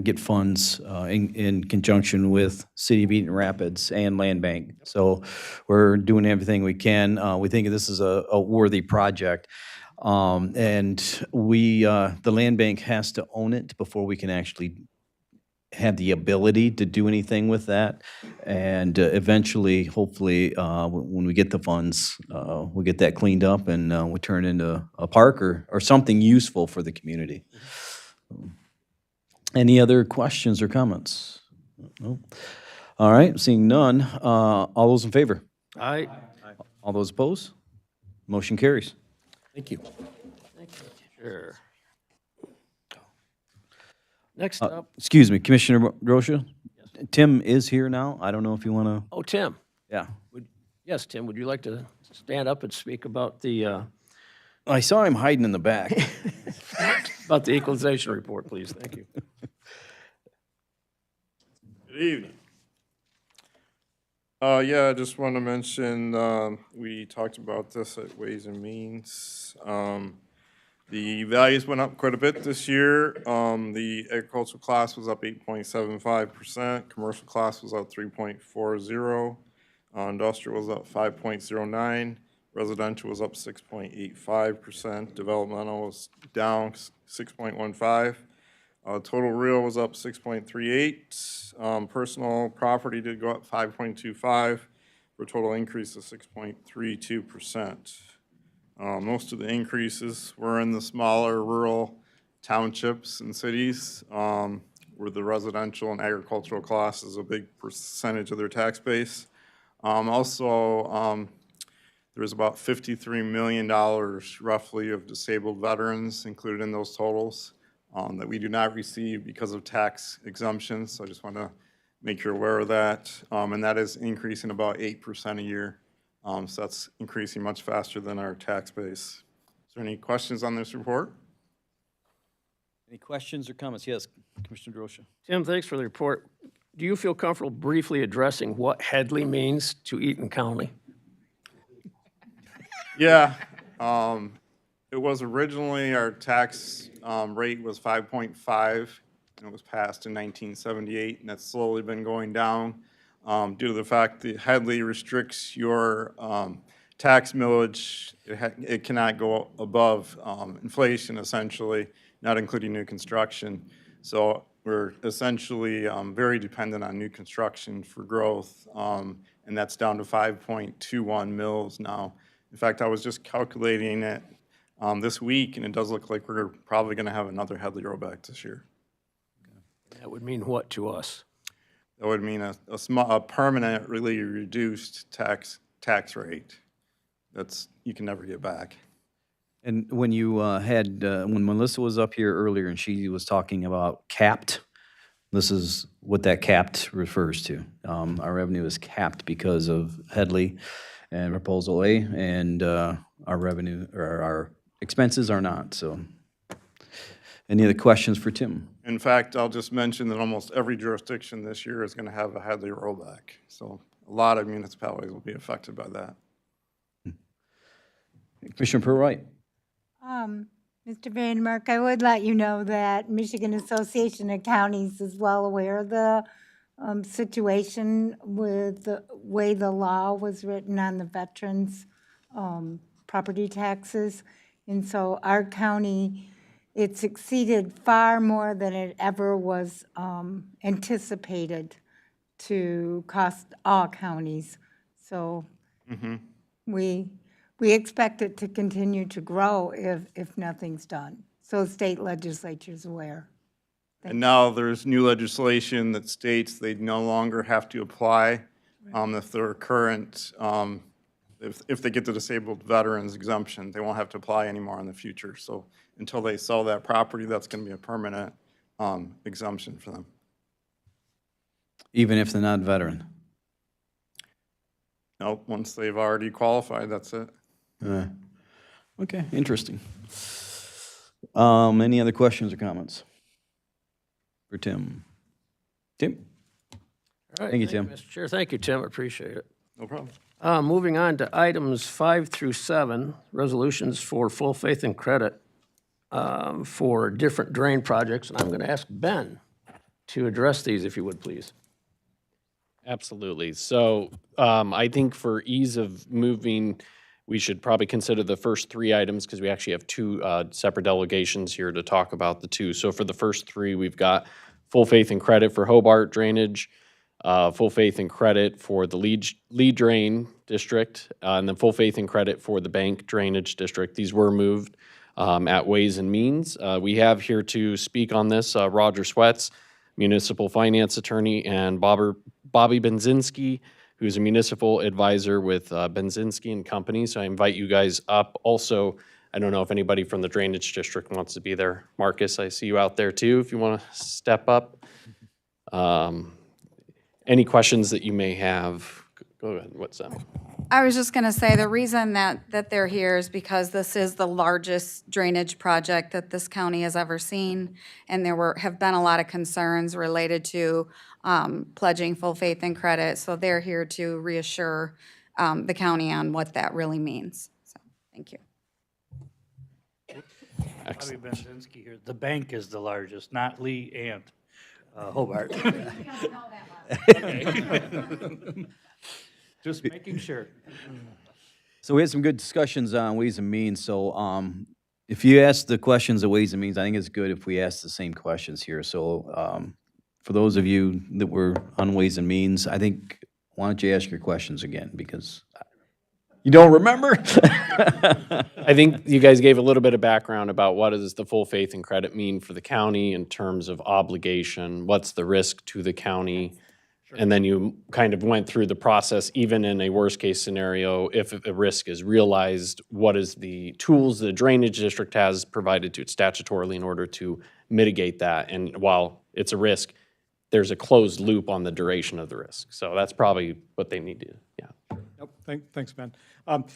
get funds in conjunction with City of Eaton Rapids and Land Bank. So we're doing everything we can. We think this is a worthy project. And the Land Bank has to own it before we can actually have the ability to do anything with that. And eventually, hopefully, when we get the funds, we'll get that cleaned up and we'll turn it into a park or something useful for the community. Any other questions or comments? No? All right, seeing none. All those in favor? Aye. All those opposed? Motion carries. Thank you. Sure. Next up, Excuse me, Commissioner Rocha? Tim is here now. I don't know if you want to, oh, Tim. yeah. Yes, Tim, would you like to stand up and speak about the, I saw him hiding in the back. about the equalization report, please? Thank you. Good evening. Yeah, I just want to mention, we talked about this at Ways and Means. The values went up quite a bit this year. The agricultural class was up 8.75%, commercial class was up 3.40%, industrial was up 5.09%, residential was up 6.85%, developmental was down 6.15%. Total real was up 6.38. Personal property did go up 5.25 for a total increase of 6.32%. Most of the increases were in the smaller rural townships and cities, where the residential and agricultural class is a big percentage of their tax base. Also, there's about $53 million roughly of disabled veterans included in those totals that we do not receive because of tax exemptions. So I just want to make you aware of that. And that is increasing about 8% a year. So that's increasing much faster than our tax base. Is there any questions on this report? Any questions or comments? Yes, Commissioner Rocha. Tim, thanks for the report. Do you feel comfortable briefly addressing what Headley means to Eaton County? Yeah. It was originally, our tax rate was 5.5, and it was passed in 1978, and that's slowly been going down due to the fact that Headley restricts your tax millage. It cannot go above inflation, essentially, not including new construction. So we're essentially very dependent on new construction for growth, and that's down to 5.21 mils now. In fact, I was just calculating it this week, and it does look like we're probably going to have another Headley rollback this year. That would mean what to us? That would mean a permanently reduced tax rate. You can never get back. And when you when Melissa was up here earlier and she was talking about capped, this is what that capped refers to. Our revenue is capped because of Headley and Proposal A, and our revenue, or our expenses are not. So any other questions for Tim? In fact, I'll just mention that almost every jurisdiction this year is going to have a Headley rollback. So a lot of municipalities will be affected by that. Commissioner Purwright. Mr. Vandermark, I would let you know that Michigan Association of Counties is well aware of the situation with the way the law was written on the veterans' property taxes. And so our county, it's exceeded far more than it ever was anticipated to cost all counties. So we expect it to continue to grow if nothing's done. So the state legislature's aware. And now there's new legislation that states they no longer have to apply if they're current, if they get the disabled veterans exemption, they won't have to apply anymore in the future. So until they sell that property, that's going to be a permanent exemption for them. Even if they're not veteran? Nope, once they've already qualified, that's it. Okay, interesting. Any other questions or comments for Tim? Tim? All right, Thank you, Tim. Mr. Chair. Thank you, Tim. I appreciate it. No problem. Moving on to items 5 through 7, resolutions for full faith and credit for different drain projects. And I'm going to ask Ben to address these, if you would, please. Absolutely. So I think for ease of moving, we should probably consider the first 3 items because we actually have 2 separate delegations here to talk about the 2. So for the first 3, we've got full faith and credit for Hobart drainage, full faith and credit for the lead drain district, and then full faith and credit for the bank drainage district. These were moved at Ways and Means. We have here to speak on this Roger Sweats, municipal finance attorney, and Bobby Benzinski, who's a municipal advisor with Benzinski and Company. So I invite you guys up. Also, I don't know if anybody from the Drainage District wants to be there. Marcus, I see you out there too, if you want to step up. Any questions that you may have? Go ahead, what's that? I was just going to say, the reason that they're here is because this is the largest drainage project that this county has ever seen, and there have been a lot of concerns related to pledging full faith and credit, so they're here to reassure the county on what that really means. So, thank you. Bobby Benzinski here. The bank is the largest, not Lee and Hobart. Just making sure. So we had some good discussions on Ways and Means, so if you ask the questions of Ways and Means, I think it's good if we ask the same questions here. So for those of you that were on Ways and Means, I think, why don't you ask your questions again, because you don't remember? I think you guys gave a little bit of background about what does the full faith and credit mean for the county in terms of obligation, what's the risk to the county, and then you kind of went through the process, even in a worst-case scenario, if a risk is realized, what is the tools the Drainage District has provided to it statutorily in order to mitigate that, and while it's a risk, there's a closed loop on the duration of the risk. So that's probably what they need to, yeah. Yep, thanks, Ben.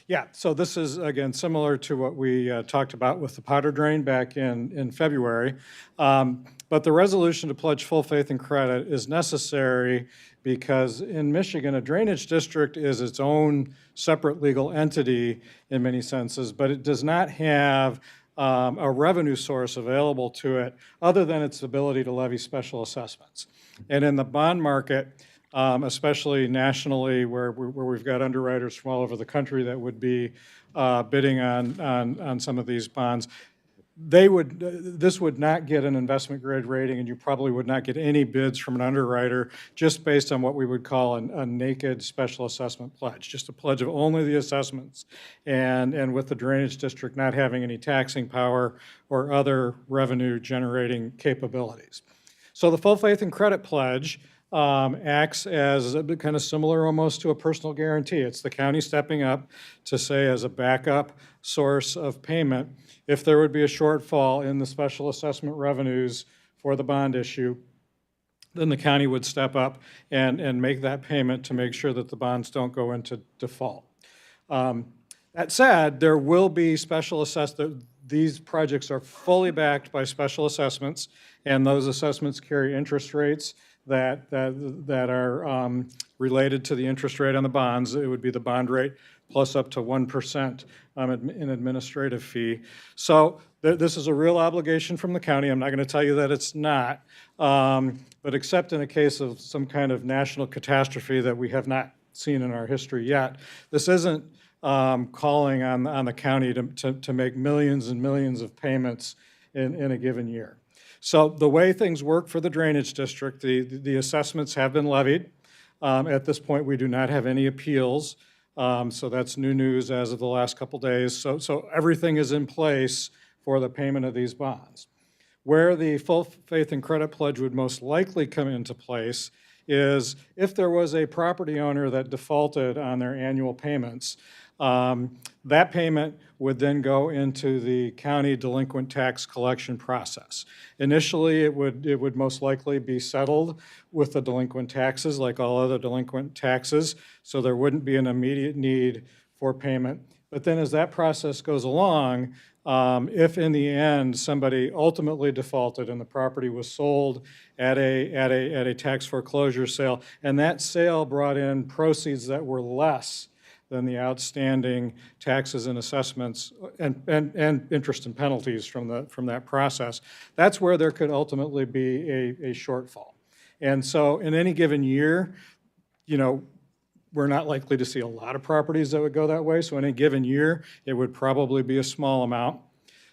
Yeah, so this is, again, similar to what we talked about with the powder drain back in February. But the resolution to pledge full faith and credit is necessary because in Michigan, a drainage district is its own separate legal entity in many senses, but it does not have a revenue source available to it other than its ability to levy special assessments. And in the bond market, especially nationally, where we've got underwriters from all over the country that would be bidding on some of these bonds, this would not get an investment grade rating, and you probably would not get any bids from an underwriter just based on what we would call a naked special assessment pledge, just a pledge of only the assessments, and with the drainage district not having any taxing power or other revenue generating capabilities. So the full faith and credit pledge acts as kind of similar almost to a personal guarantee. It's the county stepping up to say as a backup source of payment, if there would be a shortfall in the special assessment revenues for the bond issue, then the county would step up and make that payment to make sure that the bonds don't go into default. That said, there will be special assessments. These projects are fully backed by special assessments, and those assessments carry interest rates that are related to the interest rate on the bonds. It would be the bond rate plus up to 1% in administrative fee. So this is a real obligation from the county. I'm not going to tell you that it's not, but except in a case of some kind of national catastrophe that we have not seen in our history yet, this isn't calling on the county to make millions and millions of payments in a given year. So the way things work for the drainage district, the assessments have been levied. At this point, we do not have any appeals. So that's new news as of the last couple days. So everything is in place for the payment of these bonds. Where the full faith and credit pledge would most likely come into place is if there was a property owner that defaulted on their annual payments. That payment would then go into the county delinquent tax collection process. Initially, it would most likely be settled with the delinquent taxes like all other delinquent taxes, so there wouldn't be an immediate need for payment. But then as that process goes along, if in the end somebody ultimately defaulted and the property was sold at a tax foreclosure sale, and that sale brought in proceeds that were less than the outstanding taxes and assessments and interest and penalties from that process, that's where there could ultimately be a shortfall. And so in any given year, we're not likely to see a lot of properties that would go that way. So in a given year, it would probably be a small amount.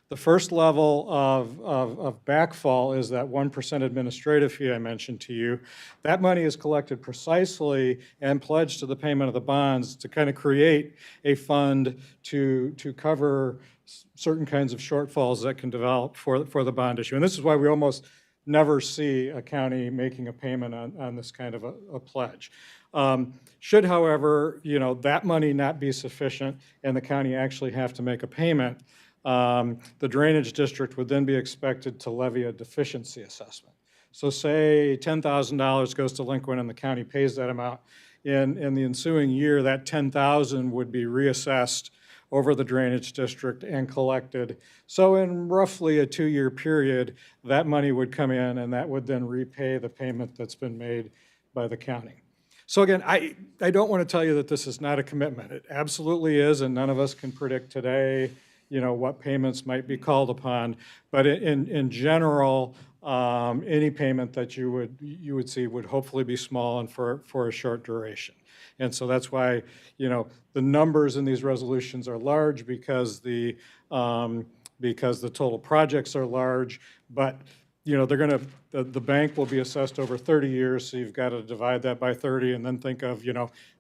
The first level of backfall is that 1% administrative fee I mentioned to you. That money is collected precisely and pledged to the payment of the bonds to kind of create a fund to cover certain kinds of shortfalls that can develop for the bond issue. And this is why we almost never see a county making a payment on this kind of a pledge. Should, however, that money not be sufficient and the county actually have to make a payment, the drainage district would then be expected to levy a deficiency assessment. So say $10,000 goes delinquent and the county pays that amount. In the ensuing year, that $10,000 would be reassessed over the drainage district and collected. So in roughly a 2-year period, that money would come in and that would then repay the payment that's been made by the county. So again, I don't want to tell you that this is not a commitment. It absolutely is, and none of us can predict today, what payments might be called upon. But in general, any payment that you would see would hopefully be small and for a short duration. And so that's why, the numbers in these resolutions are large because the total projects are large, but the bank will be assessed over 30 years, so you've got to divide that by 30 and then think of,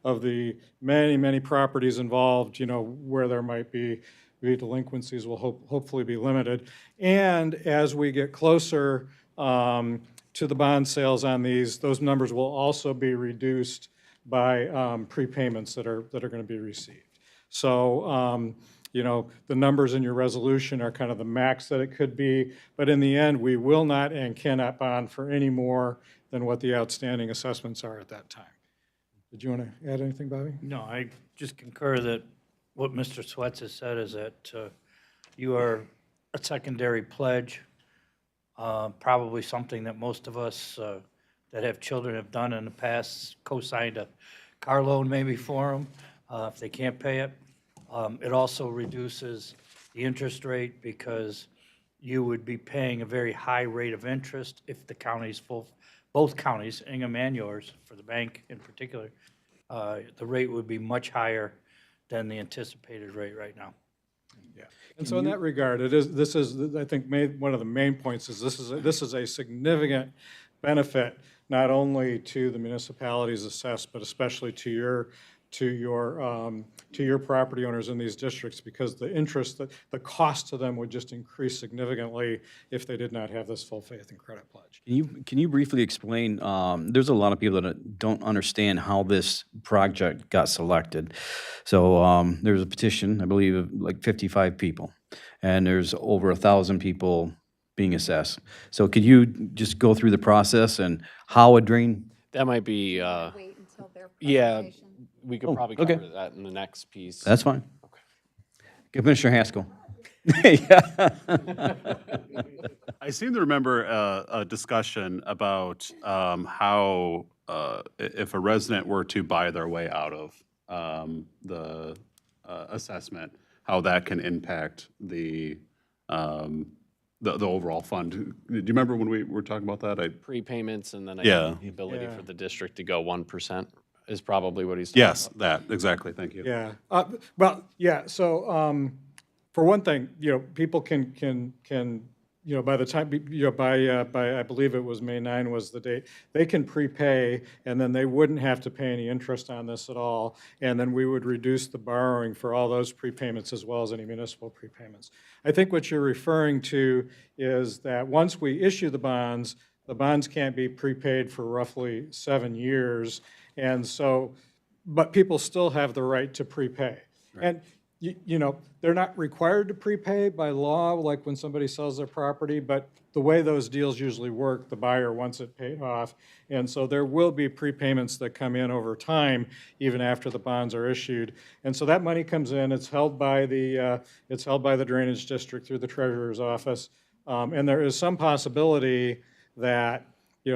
of the many, many properties involved, where there might be delinquencies will hopefully be limited. And as we get closer to the bond sales on these, those numbers will also be reduced by prepayments that are going to be received. So, the numbers in your resolution are kind of the max that it could be, but in the end, we will not and cannot bond for any more than what the outstanding assessments are at that time. Did you want to add anything, Bobby? No, I just concur that what Mr. Swets has said is that you are a secondary pledge, probably something that most of us that have children have done in the past, co-signed a car loan maybe for them if they can't pay it. It also reduces the interest rate because you would be paying a very high rate of interest if the counties, both counties, Ingham and yours, for the bank in particular, the rate would be much higher than the anticipated rate right now. Yeah, and so in that regard, this is I think one of the main points is this is a significant benefit not only to the municipalities assessed, but especially to your property owners in these districts, because the cost to them would just increase significantly if they did not have this full faith and credit pledge. Can you briefly explain, there's a lot of people that don't understand how this project got selected. So there's a petition, I believe, of like 55 people, and there's over 1,000 people being assessed. So could you just go through the process and how a drain? That might be, yeah, we could probably okay. cover that in the next piece. That's fine. Okay. Commissioner Haskell. I seem to remember a discussion about how if a resident were to buy their way out of the assessment, how that can impact the overall fund. Do you remember when we were talking about that? Prepayments and then I Yeah. think the ability for the district to go 1% is probably what he's talking Yes, about. that, exactly, thank you. Yeah. Well, yeah. So for one thing, people can by the time by I believe it was May 9 was the date, they can prepay, and then they wouldn't have to pay any interest on this at all, and then we would reduce the borrowing for all those prepayments as well as any municipal prepayments. I think what you're referring to is that once we issue the bonds can't be prepaid for roughly 7 years, and so, but people still have the right to prepay. Right. And they're not required to prepay by law, like when somebody sells their property, but the way those deals usually work, the buyer wants it paid off. And so there will be prepayments that come in over time, even after the bonds are issued. And so that money comes in, it's held by the drainage district through the treasurer's office. And there is some possibility that,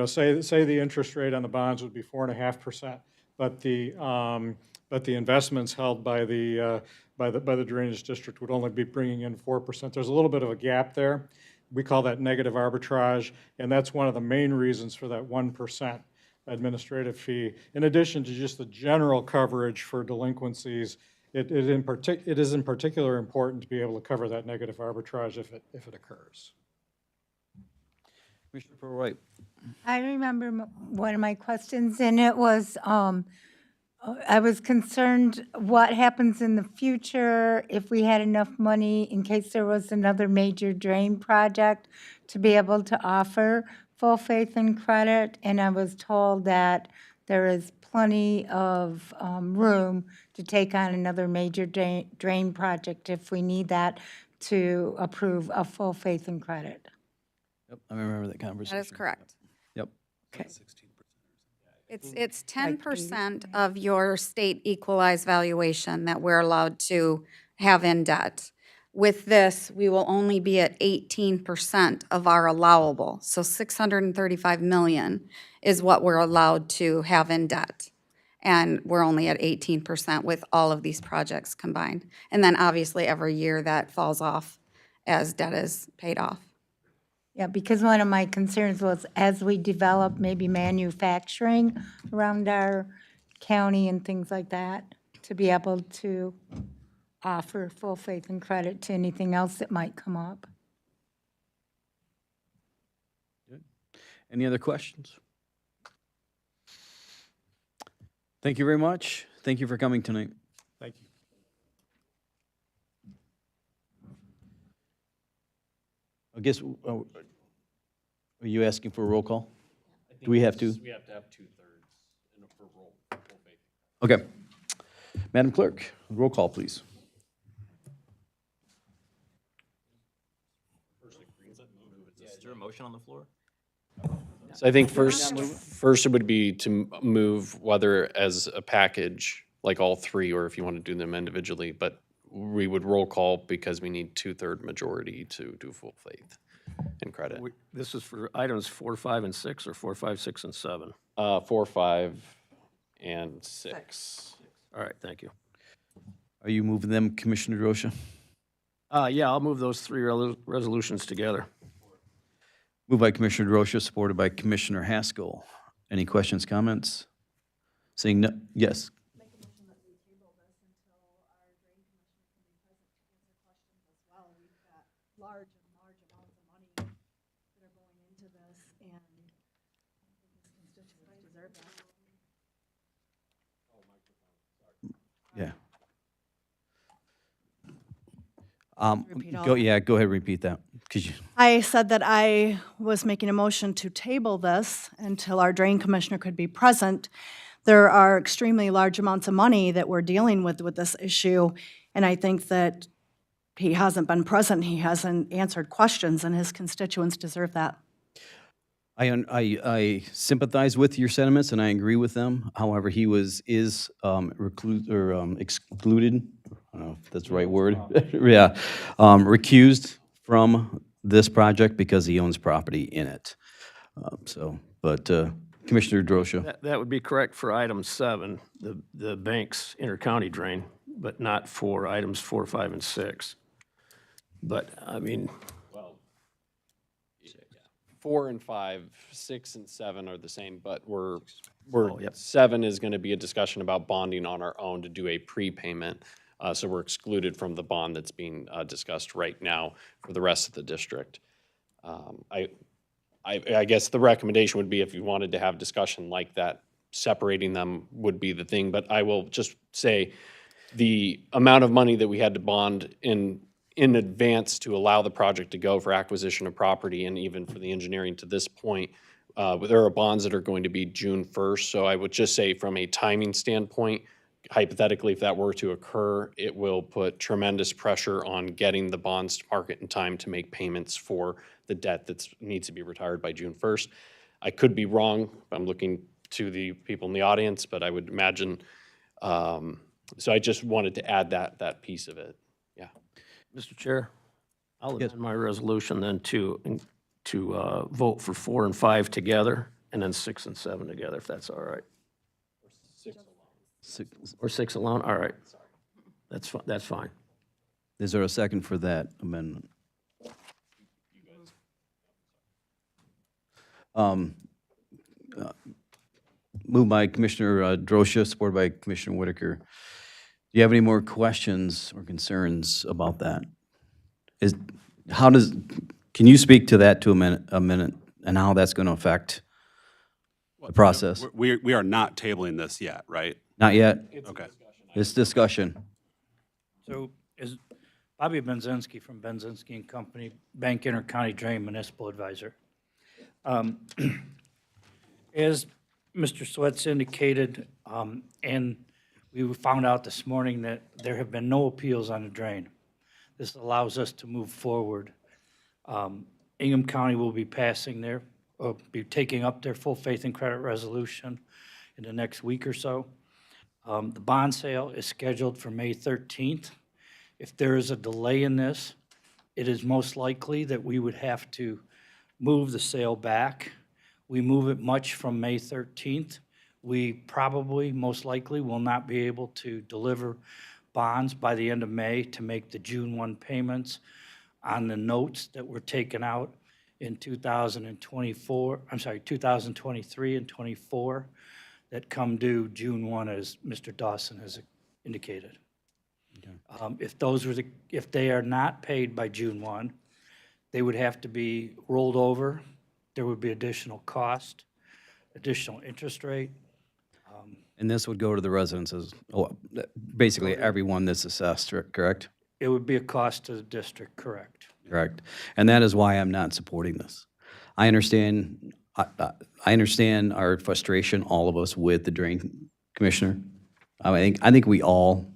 say the interest rate on the bonds would be 4.5%, but the investments held by the drainage district would only be bringing in 4%. There's a little bit of a gap there. We call that negative arbitrage, and that's one of the main reasons for that 1% administrative fee. In addition to just the general coverage for delinquencies, it is in particular important to be able to cover that negative arbitrage if it occurs. Commissioner White. I remember one of my questions, and it was, I was concerned what happens in the future if we had enough money in case there was another major drain project to be able to offer full faith and credit. And I was told that there is plenty of room to take on another major drain project if we need that. to approve a full faith and credit. Yep, I remember that conversation. That is correct. Yep. Okay. It's 10% of your state equalized valuation that we're allowed to have in debt. With this, we will only be at 18% of our allowable. So 635 million is what we're allowed to have in debt. And we're only at 18% with all of these projects combined. And then obviously every year that falls off as debt is paid off. Yeah, because one of my concerns was as we develop maybe manufacturing around our county and things like that, to be able to offer full faith and credit to anything else that might come up. Any other questions? Thank you very much. Thank you for coming tonight. Thank you. I guess, are you asking for a roll call? Do we have to? We have to have 2/3 for roll, full faith. Okay. Madam Clerk, roll call, please. Is there a motion on the floor? So I think first it would be to move whether as a package, like all three, or if you want to do them individually, but we would roll call because we need 2/3 majority to do full faith and credit. This is for items 4, 5, and 6, or 4, 5, 6, and 7? 4, 5, and 6. All right, thank you. Are you moving them, Commissioner Drosha? Yeah, I'll move those three resolutions together. Moved by Commissioner Drosha, supported by Commissioner Haskell. Any questions, comments? Seeing no, yes. Large amounts of money that are going into this, and his constituents deserve that. Yeah. Go ahead, repeat that. 'Cause you, I said that I was making a motion to table this until our drain commissioner could be present. There are extremely large amounts of money that we're dealing with this issue, and I think that he hasn't been present, he hasn't answered questions, and his constituents deserve that. I sympathize with your sentiments and I agree with them. However, he is excluded. I don't know if that's the right word. Yeah, recused from this project because he owns property in it. Commissioner Drosha. That would be correct for item 7, the bank's intercounty drain, but not for items 4, 5, and 6. But, I mean, 4 and 5, 6 and 7 are the same, but Oh, yep. 7 is going to be a discussion about bonding on our own to do a prepayment. So we're excluded from the bond that's being discussed right now for the rest of the district. I guess the recommendation would be if you wanted to have discussion like that, separating them would be the thing. But I will just say the amount of money that we had to bond in advance to allow the project to go for acquisition of property and even for the engineering to this point, there are bonds that are going to be June 1st. So I would just say from a timing standpoint, hypothetically, if that were to occur, it will put tremendous pressure on getting the bonds to market in time to make payments for the debt that needs to be retired by June 1st. I could be wrong. I'm looking to the people in the audience, but I would imagine, so I just wanted to add that piece of it. Yeah. Mr. Chair, I'll amend my resolution then to vote for 4 and 5 together, and then 6 and 7 together, if that's all right. Or 6 alone, all right. That's fine. Is there a second for that amendment? Moved by Commissioner Drosha, supported by Commissioner Whitaker. Do you have any more questions or concerns about that? Can you speak to that a minute, and how that's going to affect the process? We are not tabling this yet, right? Not yet? Okay. It's discussion. So is Bobby Benzinski from Benzinski and Company, Bank Intercounty Drain Municipal Advisor. As Mr. Swets indicated, and we found out this morning that there have been no appeals on the drain. This allows us to move forward. Ingham County will be be taking up their full faith and credit resolution in the next week or so. The bond sale is scheduled for May 13th. If there is a delay in this, it is most likely that we would have to move the sale back. We move it much from May 13th. We probably, most likely, will not be able to deliver bonds by the end of May to make the June 1 payments on the notes that were taken out in 2023 and 24 that come due June 1, as Mr. Dawson has indicated. If they are not paid by June 1, they would have to be rolled over. There would be additional cost, additional interest rate. And this would go to the residences, basically everyone that's assessed, correct? It would be a cost to the district, correct? Correct. And that is why I'm not supporting this. I understand, I understand our frustration, all of us, with the drain commissioner. I think we all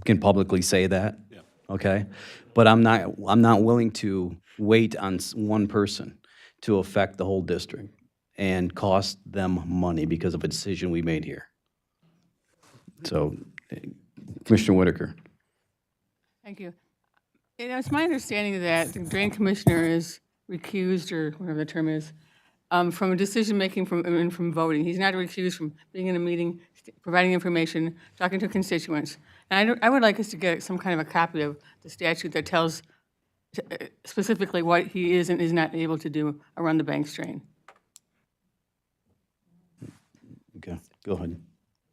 can publicly say that. Yeah. Okay? But I'm not willing to wait on one person to affect the whole district and cost them money because of a decision we made here. So, Commissioner Whitaker. Thank you. It's my understanding that the drain commissioner is recused, or whatever the term is, from decision-making from voting. He's not recused from being in a meeting, providing information, talking to constituents. And I would like us to get some kind of a copy of the statute that tells specifically what he is and is not able to do around the bank's drain. Okay, go ahead.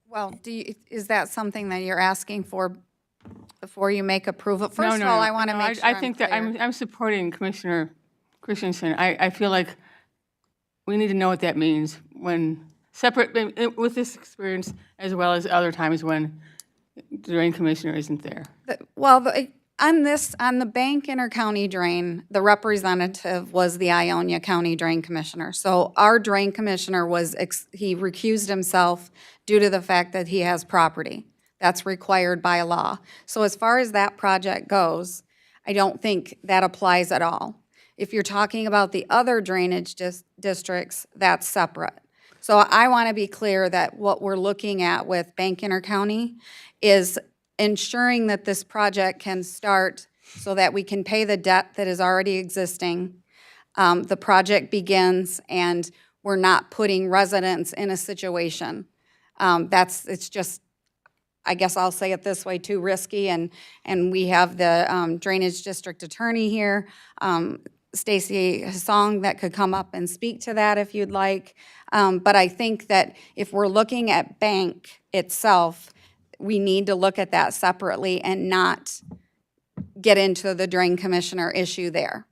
Well, is that something that you're asking for before you make approval? First No, of all, no, I want to no, make sure I think that clear. I'm supporting Commissioner Christensen. I feel like we need to know what that means when separate, with this experience as well as other times when the drain commissioner isn't there. Well, on the bank intercounty drain, the representative was the Ionia County Drain Commissioner. So our drain commissioner he recused himself due to the fact that he has property. That's required by law. So as far as that project goes, I don't think that applies at all. If you're talking about the other drainage districts, that's separate. So I want to be clear that what we're looking at with Bank Intercounty is ensuring that this project can start so that we can pay the debt that is already existing. The project begins and we're not putting residents in a situation. It's just, I guess I'll say it this way, too risky. And we have the drainage district attorney here, Stacy Hassong, that could come up and speak to that if you'd like. But I think that if we're looking at bank itself, we need to look at that separately and not get into the drain commissioner issue there.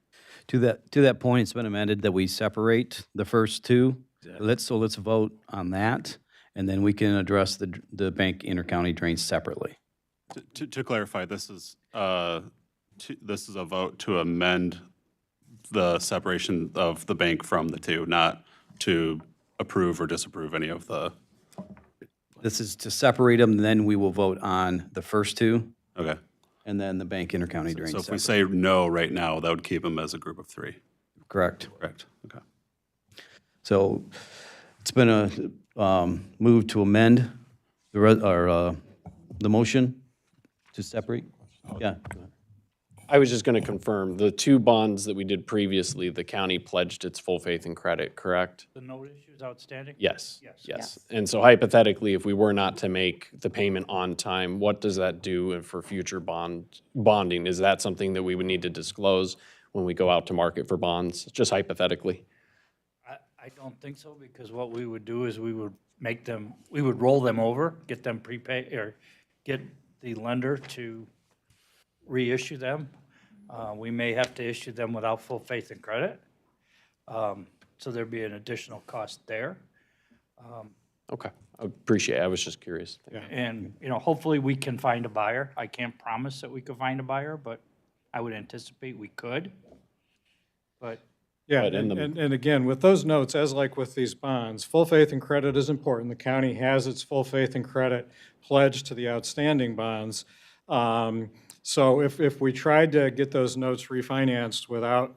To that point, it's been amended that we separate the first two. Let's vote on that, and then we can address the bank intercounty drains separately. To clarify, this is a vote to amend the separation of the bank from the two, not to approve or disapprove any of the. This is to separate them, then we will vote on the first two. Okay. And then the bank intercounty drains So if we separate. say no right now, that would keep them as a group of three. Correct. Correct. Okay. So it's been a move to amend the motion to separate. Yeah. I was just going to confirm, the two bonds that we did previously, the county pledged its full faith and credit, correct? The note issue is outstanding? Yes. Yes. Yes. And so hypothetically, if we were not to make the payment on time, what does that do for future bonding? Is that something that we would need to disclose when we go out to market for bonds, just hypothetically? I don't think so, because what we would do is we would roll them over, get them prepaid, or get the lender to reissue them. We may have to issue them without full faith and credit. So there'd be an additional cost there. Okay, I appreciate it. I was just curious. And, hopefully we can find a buyer. I can't promise that we could find a buyer, but I would anticipate we could. But Yeah, But in the- and again, with those notes, as like with these bonds, full faith and credit is important. The county has its full faith and credit pledged to the outstanding bonds. So if we tried to get those notes refinanced without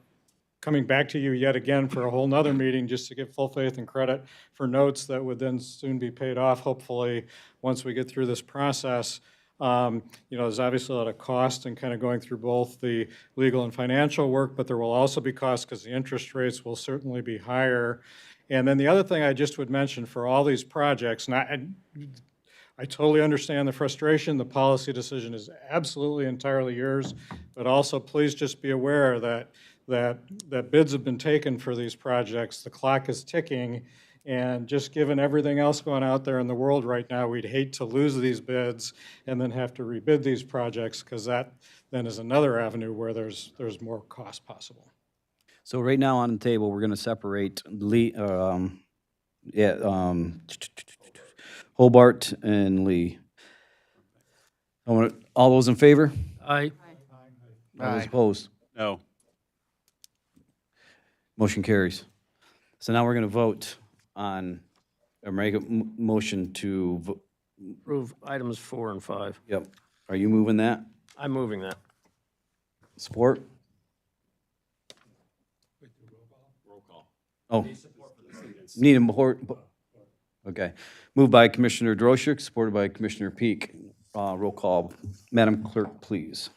coming back to you yet again for a whole nother meeting just to get full faith and credit for notes that would then soon be paid off, hopefully, once we get through this process. There's obviously a lot of cost in kind of going through both the legal and financial work, but there will also be costs because the interest rates will certainly be higher. And then the other thing I just would mention for all these projects, and I totally understand the frustration. The policy decision is absolutely entirely yours, but also please just be aware that bids have been taken for these projects. The clock is ticking, and just given everything else going out there in the world right now, we'd hate to lose these bids and then have to rebid these projects, because that then is another avenue where there's more cost possible. So right now on the table, we're going to separate Hobart and Lee. All those in favor? Aye. All those opposed? No. Motion carries. So now we're going to vote on, or make a motion to, Approve items 4 and 5. yep. Are you moving that? I'm moving that. Support? Oh. Need a more, okay. Moved by Commissioner Droshuk, supported by Commissioner Peak. Roll call. Madam Clerk, please.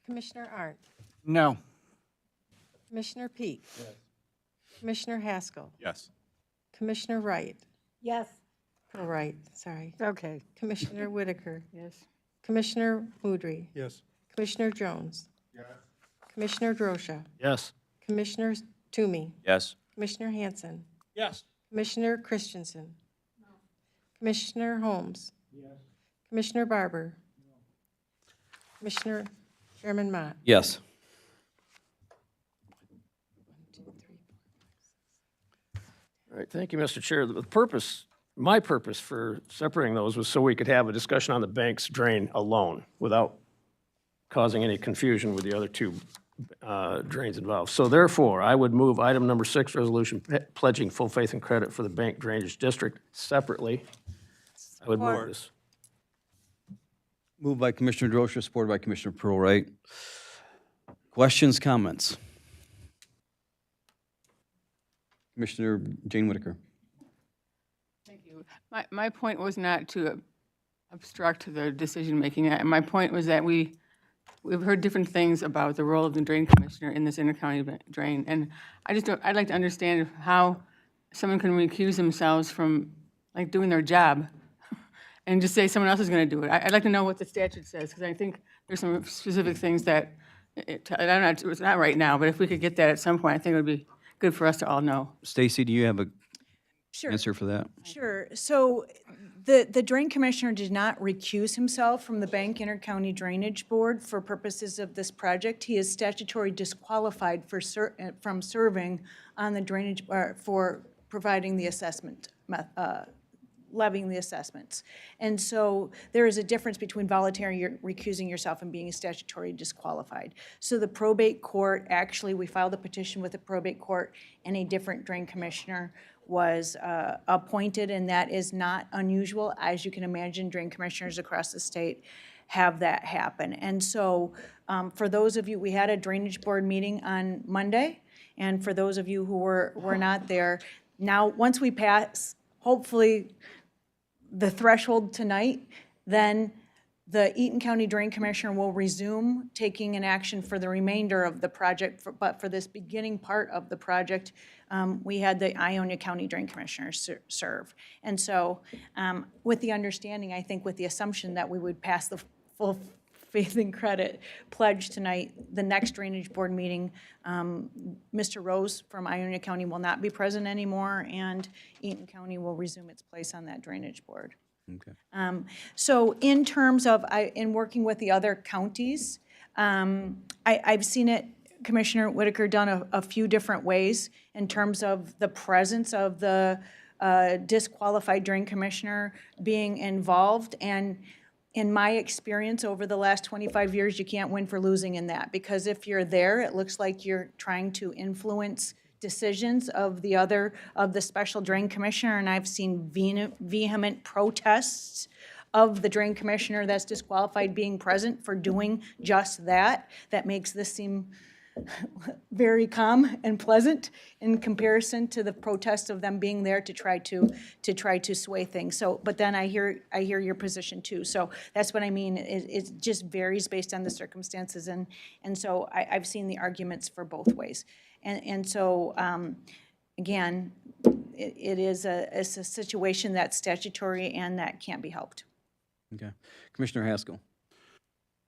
Commissioner Arndt, No. Commissioner Peak. Commissioner Haskell, Yes. Commissioner Wright, Yes. Wright, sorry, Okay. Commissioner Whitaker, Yes. Commissioner Moudry, Yes. Commissioner Jones, Commissioner Drosha, Yes. Commissioner Toomey, Yes. Commissioner Hanson, Yes. Commissioner Christensen, Commissioner Holmes, Commissioner Barber, Commissioner Chairman Mott. Yes. All right, thank you, Mr. Chair. My purpose for separating those was so we could have a discussion on the bank's drain alone without causing any confusion with the other two drains involved. So therefore, I would move item number 6, resolution pledging full faith and credit for the bank drainage district separately. I would move this. Moved by Commissioner Droshuk, supported by Commissioner Pearl-Wright. Questions, comments? Commissioner Jane Whitaker. Thank you. My point was not to obstruct the decision-making. My point was that we've heard different things about the role of the drain commissioner in this intercounty drain, and I'd like to understand how someone can recuse themselves from, like, doing their job and just say someone else is going to do it. I'd like to know what the statute says, because I think there's some specific things that, it's not right now, but if we could get that at some point, I think it would be good for us to all know. Stacy, do you have a Sure. answer for that? Sure. So the drain commissioner did not recuse himself from the Bank Intercounty Drainage Board for purposes of this project. He is statutory disqualified from serving on the drainage, for providing the assessment, levying the assessments. And so there is a difference between voluntarily recusing yourself and being statutory disqualified. So the probate court, actually, we filed a petition with the probate court, and a different drain commissioner was appointed, and that is not unusual. As you can imagine, drain commissioners across the state have that happen. And so for those of you, we had a drainage board meeting on Monday, and for those of you who were not there, now, once we pass, hopefully, the threshold tonight, then the Eaton County Drain Commissioner will resume taking an action for the remainder of the project, but for this beginning part of the project, we had the Ionia County Drain Commissioner serve. And so with the understanding, I think with the assumption that we would pass the full faith and credit pledge tonight, the next drainage board meeting, Mr. Rose from Ionia County will not be present anymore, and Eaton County will resume its place on that drainage board. Okay. So in terms of, in working with the other counties, I've seen it, Commissioner Whitaker, done a few different ways in terms of the presence of the disqualified drain commissioner being involved. And in my experience over the last 25 years, you can't win for losing in that, because if you're there, it looks like you're trying to influence decisions of the special drain commissioner, and I've seen vehement protests of the drain commissioner that's disqualified being present for doing just that. That makes this seem very calm and pleasant in comparison to the protest of them being there to try to sway things. So, but then I hear your position too. So that's what I mean. It just varies based on the circumstances, and so I've seen the arguments for both ways. And so again, it's a situation that's statutory and that can't be helped. Okay. Commissioner Haskell.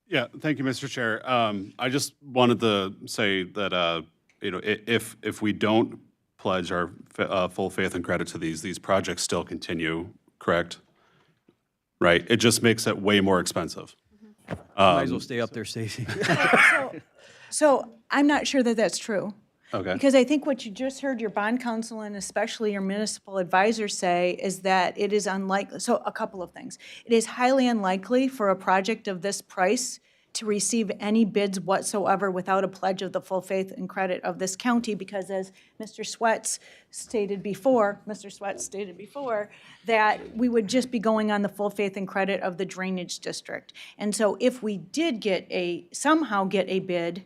Yeah, thank you, Mr. Chair. I just wanted to say that, if we don't pledge our full faith and credit to these projects still continue, correct? Right? It just makes it way more expensive. Might as well stay up there, Stacy. So I'm not sure that that's true. Okay. Because I think what you just heard your bond counsel and especially your municipal advisor say is that it is unlikely, so a couple of things. It is highly unlikely for a project of this price to receive any bids whatsoever without a pledge of the full faith and credit of this county, because as Mr. Sweats stated before, that we would just be going on the full faith and credit of the drainage district. And so if we did somehow get a bid,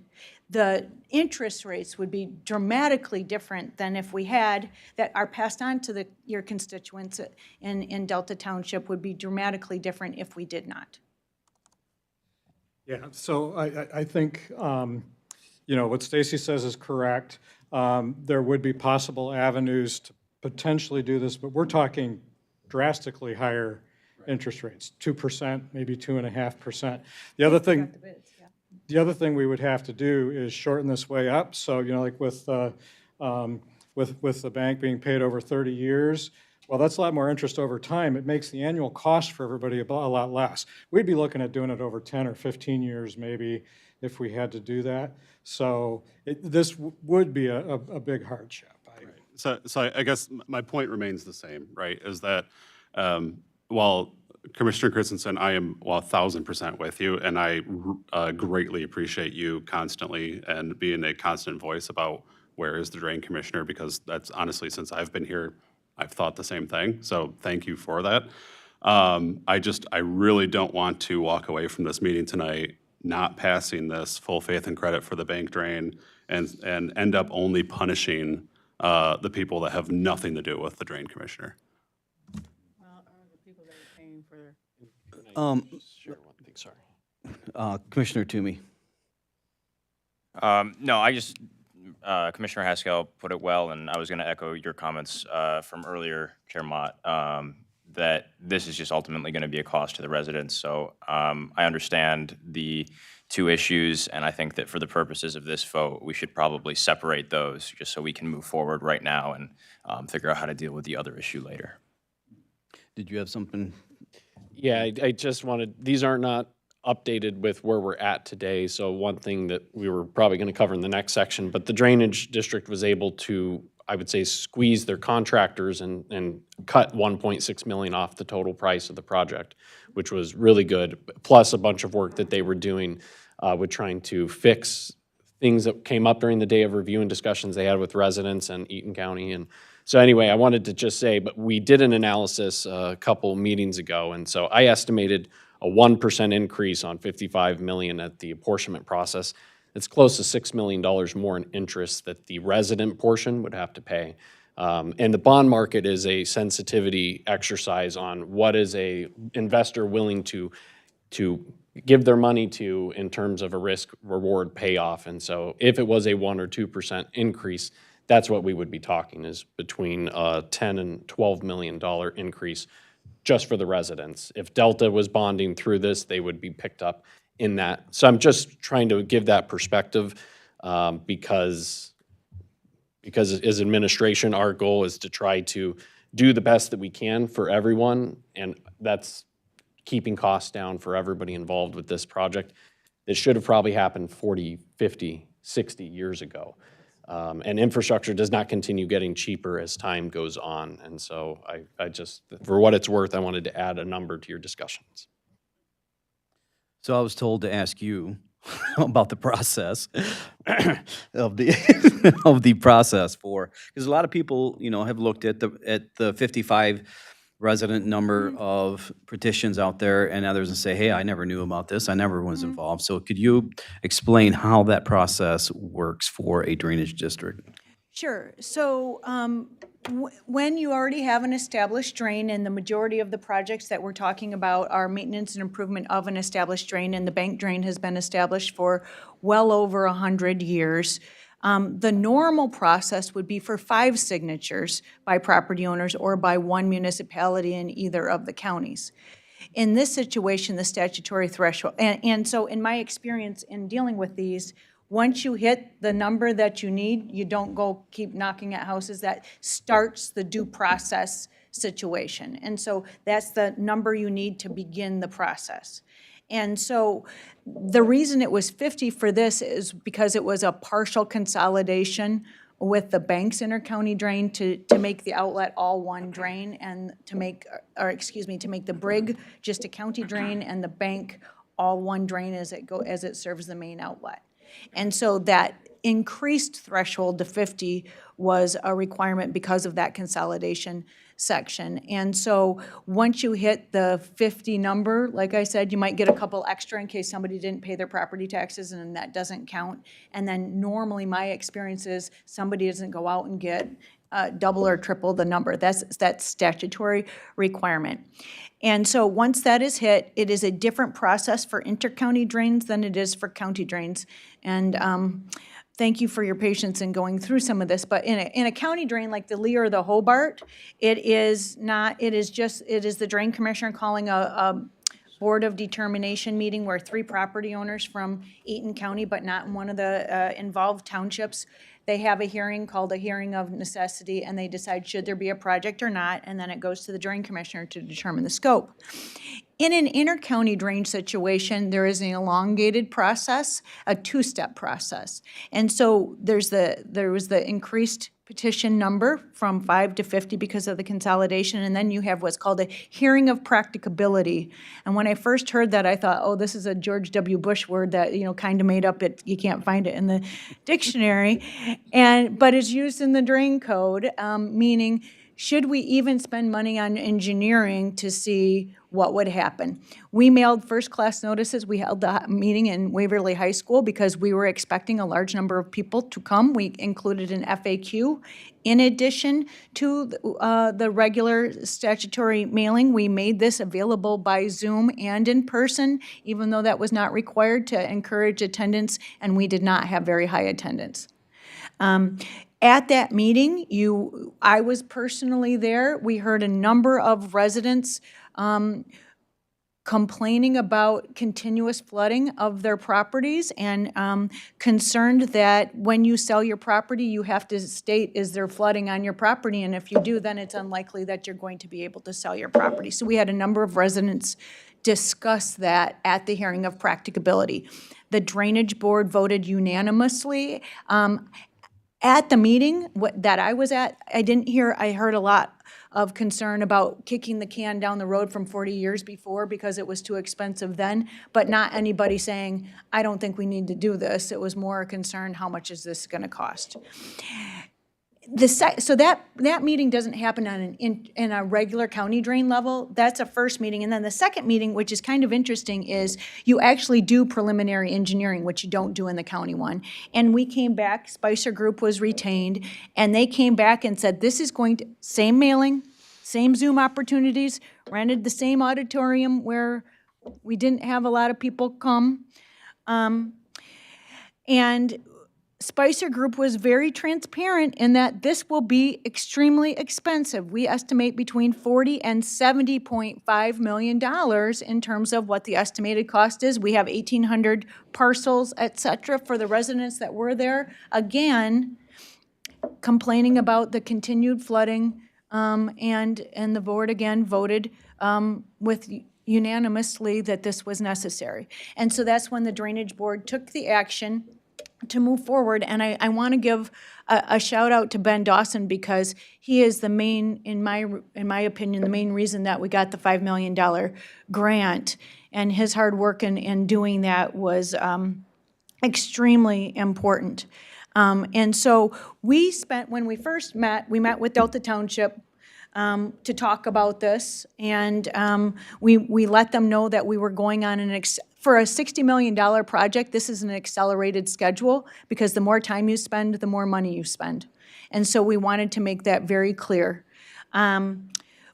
the interest rates would be dramatically different than if we had, that are passed on to your constituents in Delta Township would be dramatically different if we did not. Yeah, so I think, what Stacy says is correct. There would be possible avenues to potentially do this, but we're talking drastically higher interest rates, 2%, maybe 2.5%. The other thing we would have to do is shorten this way up. So, like with the bank being paid over 30 years, well, that's a lot more interest over time. It makes the annual cost for everybody a lot less. We'd be looking at doing it over 10 or 15 years maybe if we had to do that. So this would be a big hardship. So I guess my point remains the same, right? Is that while Commissioner Christensen, I am 1,000% with you, and I greatly appreciate you constantly and being a constant voice about where is the drain commissioner, because that's honestly, since I've been here, I've thought the same thing. So thank you for that. I really don't want to walk away from this meeting tonight not passing this full faith and credit for the bank drain and end up only punishing the people that have nothing to do with the drain commissioner. Commissioner Toomey. No, Commissioner Haskell put it well, and I was going to echo your comments from earlier, Chair Mott, that this is just ultimately going to be a cost to the residents. So I understand the two issues, and I think that for the purposes of this vote, we should probably separate those just so we can move forward right now and figure out how to deal with the other issue later. Did you have something? Yeah, I just wanted, these are not updated with where we're at today. So one thing that we were probably going to cover in the next section, but the drainage district was able to, I would say, squeeze their contractors and cut 1.6 million off the total price of the project, which was really good, plus a bunch of work that they were doing with trying to fix things that came up during the day of review and discussions they had with residents and Eaton County. And so anyway, I wanted to just say, but we did an analysis a couple meetings ago, and so I estimated a 1% increase on 55 million at the apportionment process. It's close to $6 million more in interest that the resident portion would have to pay. And the bond market is a sensitivity exercise on what is a investor willing to give their money to in terms of a risk reward payoff. And so if it was a 1 or 2% increase, that's what we would be talking, is between $10 and $12 million increase just for the residents. If Delta was bonding through this, they would be picked up in that. So I'm just trying to give that perspective because as administration, our goal is to try to do the best that we can for everyone, and that's keeping costs down for everybody involved with this project. It should have probably happened 40, 50, 60 years ago. And infrastructure does not continue getting cheaper as time goes on. And so I just, for what it's worth, I wanted to add a number to your discussions. So I was told to ask you about the process of the of the process for, because a lot of people, have looked at the 55 resident number of petitions out there, and others and say, hey, I never knew about this, I never was involved. So could you explain how that process works for a drainage district? Sure. So when you already have an established drain, and the majority of the projects that we're talking about are maintenance and improvement of an established drain, and the bank drain has been established for well over 100 years, the normal process would be for 5 signatures by property owners or by one municipality in either of the counties. In this situation, the statutory threshold, and so in my experience in dealing with these, once you hit the number that you need, you don't go keep knocking at houses. That starts the due process situation. And so that's the number you need to begin the process. And so the reason it was 50 for this is because it was a partial consolidation with the bank's intercounty drain to make the outlet all one drain, and to make the Brig just a county drain, and the bank all one drain as it serves the main outlet. And so that increased threshold to 50 was a requirement because of that consolidation section. And so once you hit the 50 number, like I said, you might get a couple extra in case somebody didn't pay their property taxes, and that doesn't count. And then normally my experience is somebody doesn't go out and get double or triple the number. That's statutory requirement. And so once that is hit, it is a different process for intercounty drains than it is for county drains. And thank you for your patience in going through some of this. But in a county drain like the Lee or the Hobart, it is the drain commissioner calling a Board of Determination meeting where 3 property owners from Eaton County, but not in one of the involved townships, they have a hearing called a hearing of necessity, and they decide should there be a project or not, and then it goes to the drain commissioner to determine the scope. In an intercounty drain situation, there is an elongated process, a 2-step process. And so there was the increased petition number from 5 to 50 because of the consolidation, and then you have what's called a hearing of practicability. And when I first heard that, I thought, oh, this is a George W. Bush word that, kind of made up. You can't find it in the dictionary, but it's used in the drain code, meaning should we even spend money on engineering to see what would happen? We mailed first-class notices. We held the meeting in Waverly High School because we were expecting a large number of people to come. We included an FAQ. In addition to the regular statutory mailing, we made this available by Zoom and in person, even though that was not required, to encourage attendance, and we did not have very high attendance. At that meeting, I was personally there. We heard a number of residents complaining about continuous flooding of their properties, and concerned that when you sell your property, you have to state, is there flooding on your property? And if you do, then it's unlikely that you're going to be able to sell your property. So we had a number of residents discuss that at the hearing of practicability. The Drainage Board voted unanimously. At the meeting that I was at, I heard a lot of concern about kicking the can down the road from 40 years before because it was too expensive then, but not anybody saying, I don't think we need to do this. It was more a concern, how much is this going to cost? So that meeting doesn't happen in a regular county drain level. That's a first meeting. And then the second meeting, which is kind of interesting, is you actually do preliminary engineering, which you don't do in the county one. And we came back, Spicer Group was retained, and they came back and said, this is going to, same mailing, same Zoom opportunities, rented the same auditorium where we didn't have a lot of people come. And Spicer Group was very transparent in that this will be extremely expensive. We estimate between $40 and $70.5 million in terms of what the estimated cost is. We have 1,800 parcels, et cetera, for the residents that were there. Again, complaining about the continued flooding, and the board again voted with unanimously that this was necessary. And so that's when the Drainage Board took the action to move forward. And I want to give a shout out to Ben Dawson because he is the main, in my opinion, the main reason that we got the $5 million grant. And his hard work in doing that was extremely important. And so when we first met, we met with Delta Township to talk about this, and we let them know that we were going on for a $60 million project, this is an accelerated schedule, because the more time you spend, the more money you spend. And so we wanted to make that very clear.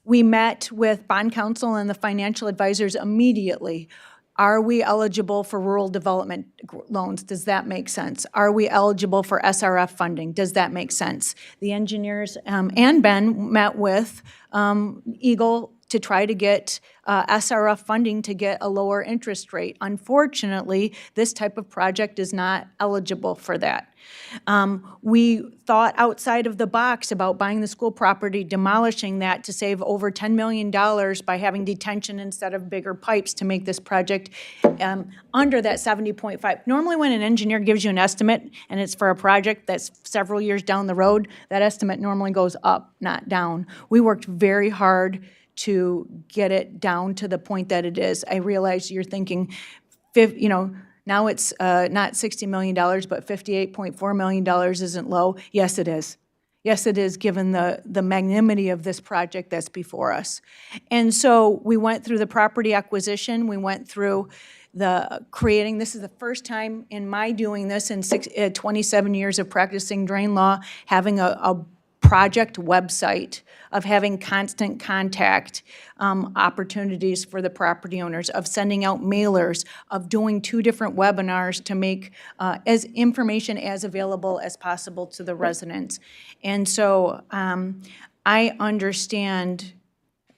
We met with bond counsel and the financial advisors immediately. Are we eligible for rural development loans? Does that make sense? Are we eligible for SRF funding? Does that make sense? The engineers and Ben met with Eagle to try to get SRF funding to get a lower interest rate. Unfortunately, this type of project is not eligible for that. We thought outside of the box about buying the school property, demolishing that to save over $10 million by having detention instead of bigger pipes to make this project under that 70.5. Normally when an engineer gives you an estimate and it's for a project that's several years down the road, that estimate normally goes up, not down. We worked very hard to get it down to the point that it is. I realize you're thinking, now it's not $60 million, but $58.4 million isn't low. Yes, it is. Yes, it is, given the magnanimity of this project that's before us. And so we went through the property acquisition. We went through the creating. This is the first time in my doing this in 27 years of practicing drain law, having a project website, of having constant contact opportunities for the property owners, of sending out mailers, of doing 2 different webinars to make as information as available as possible to the residents. And so I understand,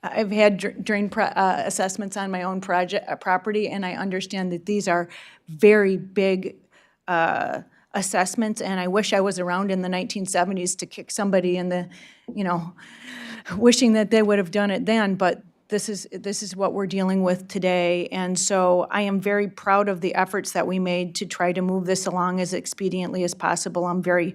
I've had drain assessments on my own property, and I understand that these are very big assessments, and I wish I was around in the 1970s to kick somebody in the, wishing that they would have done it then, but this is what we're dealing with today. And so I am very proud of the efforts that we made to try to move this along as expediently as possible. I'm very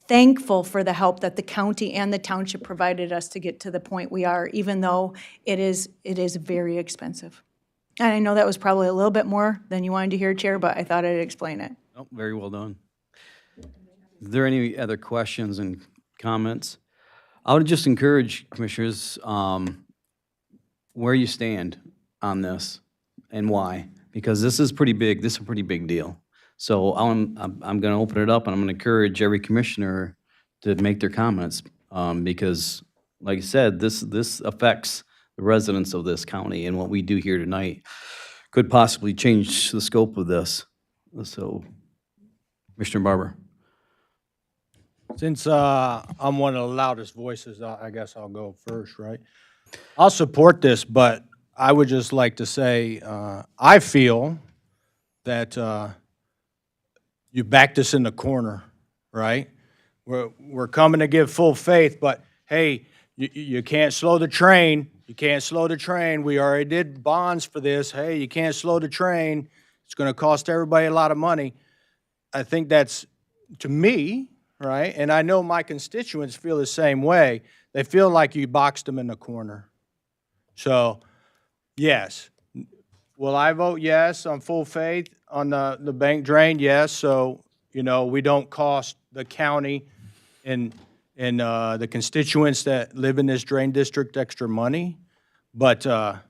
thankful for the help that the county and the township provided us to get to the point we are, even though it is very expensive. And I know that was probably a little bit more than you wanted to hear, Chair, but I thought I'd explain it. Oh, very well done. Is there any other questions and comments? I would just encourage commissioners where you stand on this and why, because this is pretty big. This is a pretty big deal. So I'm going to open it up, and I'm going to encourage every commissioner to make their comments because, like I said, this affects the residents of this county, and what we do here tonight could possibly change the scope of this. So, Commissioner Barber. Since I'm one of the loudest voices, I guess I'll go first, right? I'll support this, but I would just like to say I feel that you backed us in the corner, right? We're coming to give full faith, but hey, you can't slow the train. You can't slow the train. We already did bonds for this. Hey, you can't slow the train. It's going to cost everybody a lot of money. I think that's, to me, right, and I know my constituents feel the same way. They feel like you boxed them in the corner. So, yes. Will I vote yes on full faith on the bank drain? Yes. So, we don't cost the county and the constituents that live in this drain district extra money. But I'm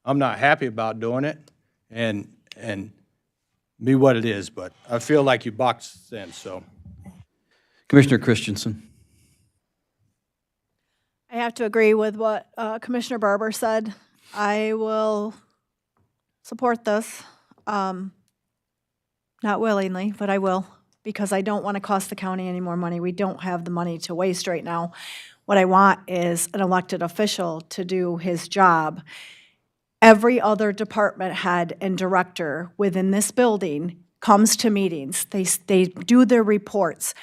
not happy about doing it and be what it is. But I feel like you boxed us in, so. Commissioner Christensen. I have to agree with what Commissioner Barber said. I will support this, not willingly, but I will, because I don't want to cost the county any more money. We don't have the money to waste right now. What I want is an elected official to do his job. Every other department head and director within this building comes to meetings. They do their reports.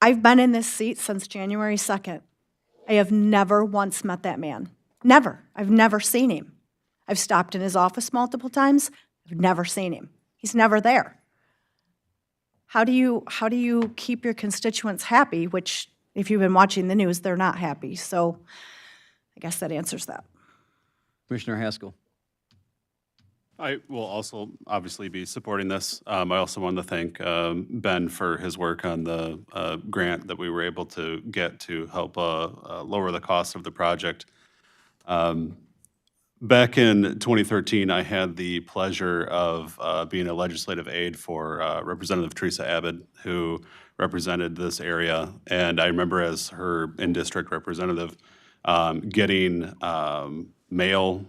I've been in this seat since January 2nd. I have never once met that man. Never. I've never seen him. I've stopped in his office multiple times. I've never seen him. He's never there. How do you keep your constituents happy, which, if you've been watching the news, they're not happy. So I guess that answers that. Commissioner Haskell. I will also obviously be supporting this. I also want to thank Ben for his work on the grant that we were able to get to help lower the cost of the project. Back in 2013, I had the pleasure of being a legislative aide for Representative Teresa Abbott, who represented this area. And I remember as her in-district representative, getting mail,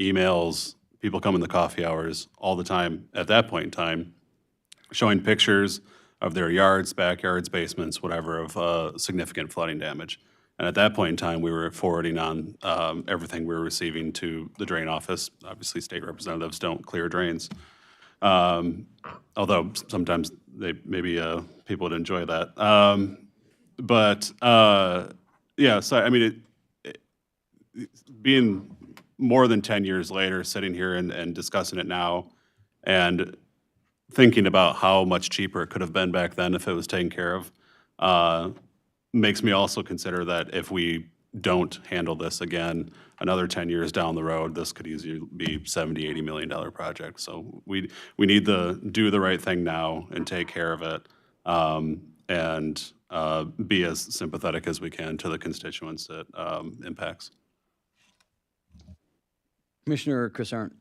emails, people come in the coffee hours all the time at that point in time, showing pictures of their yards, backyards, basements, whatever, of significant flooding damage. And at that point in time, we were forwarding on everything we were receiving to the drain office. Obviously, state representatives don't clear drains. Although sometimes maybe people would enjoy that. Yeah, so I mean, being more than 10 years later, sitting here and discussing it now, and thinking about how much cheaper it could have been back then if it was taken care of, makes me also consider that if we don't handle this again, another 10 years down the road, this could easily be $70, $80 million project. So we need to do the right thing now and take care of it, and be as sympathetic as we can to the constituents it impacts. Commissioner Chris Arndt.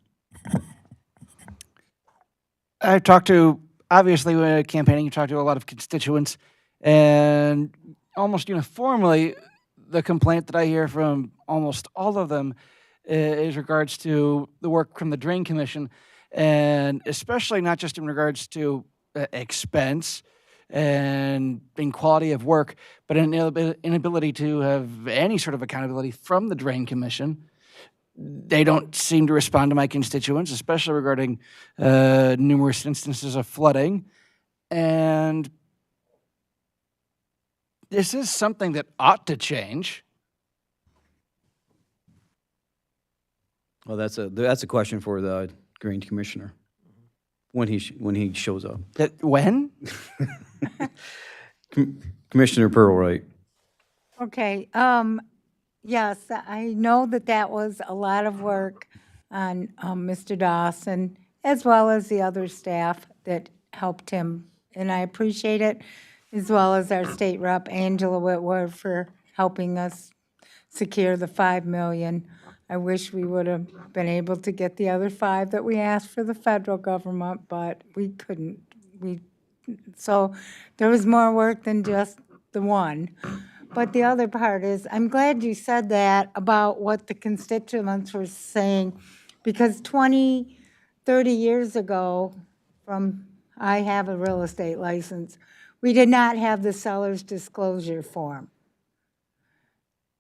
I've talked to, obviously, when campaigning, you talk to a lot of constituents, and almost uniformly, the complaint that I hear from almost all of them is regards to the work from the Drain Commission, and especially not just in regards to expense and in quality of work, but an inability to have any sort of accountability from the Drain Commission. They don't seem to respond to my constituents, especially regarding numerous instances of flooding. And this is something that ought to change. Well, that's a question for the Drain Commissioner when he shows up. When? Commissioner Pearlwright. Okay, yes, I know that was a lot of work on Mr. Dawson, as well as the other staff that helped him, and I appreciate it, as well as our state rep, Angela Whitworth, for helping us secure the $5 million. I wish we would have been able to get the other 5 that we asked for the federal government, but we couldn't. So there was more work than just the one. But the other part is, I'm glad you said that about what the constituents were saying, because 20, 30 years ago, I have a real estate license, we did not have the seller's disclosure form.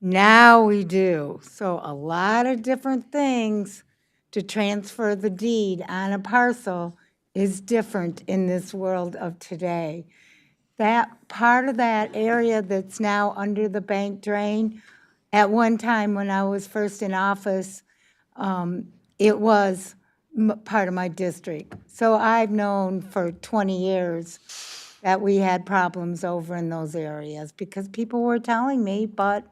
Now we do. So a lot of different things to transfer the deed on a parcel is different in this world of today. That part of that area that's now under the bank drain, at one time when I was first in office, it was part of my district. So I've known for 20 years that we had problems over in those areas because people were telling me, but,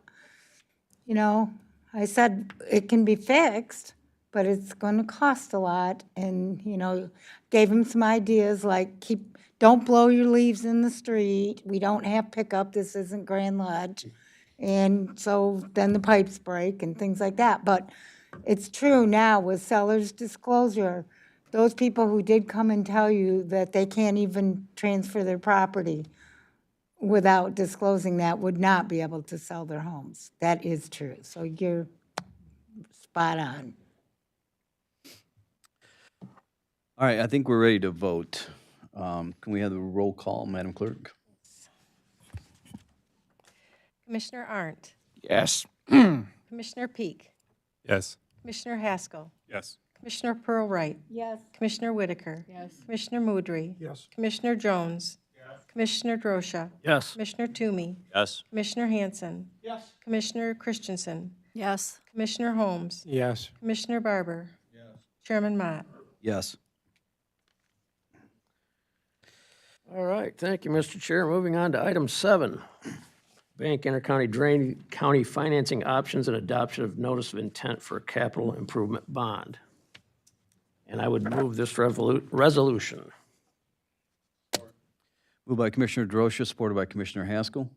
you know, I said it can be fixed, but it's going to cost a lot. And, you know, gave them some ideas like don't blow your leaves in the street. We don't have pickup. This isn't Grand Ledge. And so then the pipes break and things like that. But it's true now with seller's disclosure, those people who did come and tell you that they can't even transfer their property without disclosing that would not be able to sell their homes. That is true. So you're spot on. All right, I think we're ready to vote. Can we have the roll call, Madam Clerk? Commissioner Arndt. Yes. Commissioner Peak. Yes. Commissioner Haskell. Yes. Commissioner Pearlwright. Yes. Commissioner Whitaker. Yes. Commissioner Moudry. Yes. Commissioner Jones. Commissioner Drosha. Yes. Commissioner Toomey. Yes. Commissioner Hanson. Yes. Commissioner Christensen. Yes. Commissioner Holmes. Yes. Commissioner Barber. Chairman Mott. Yes. All right, thank you, Mr. Chair. Moving on to item 7, Bank Intercounty Drain County Financing Options and Adoption of Notice of Intent for a Capital Improvement Bond. And I would move this resolution. Moved by Commissioner DeRosa, supported by Commissioner Haskell.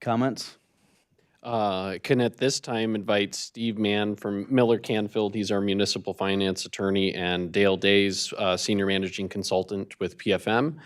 Comments? Can at this time invite Steve Mann from Miller Canfield, he's our municipal finance attorney, and Dale Days, senior managing consultant with PFM.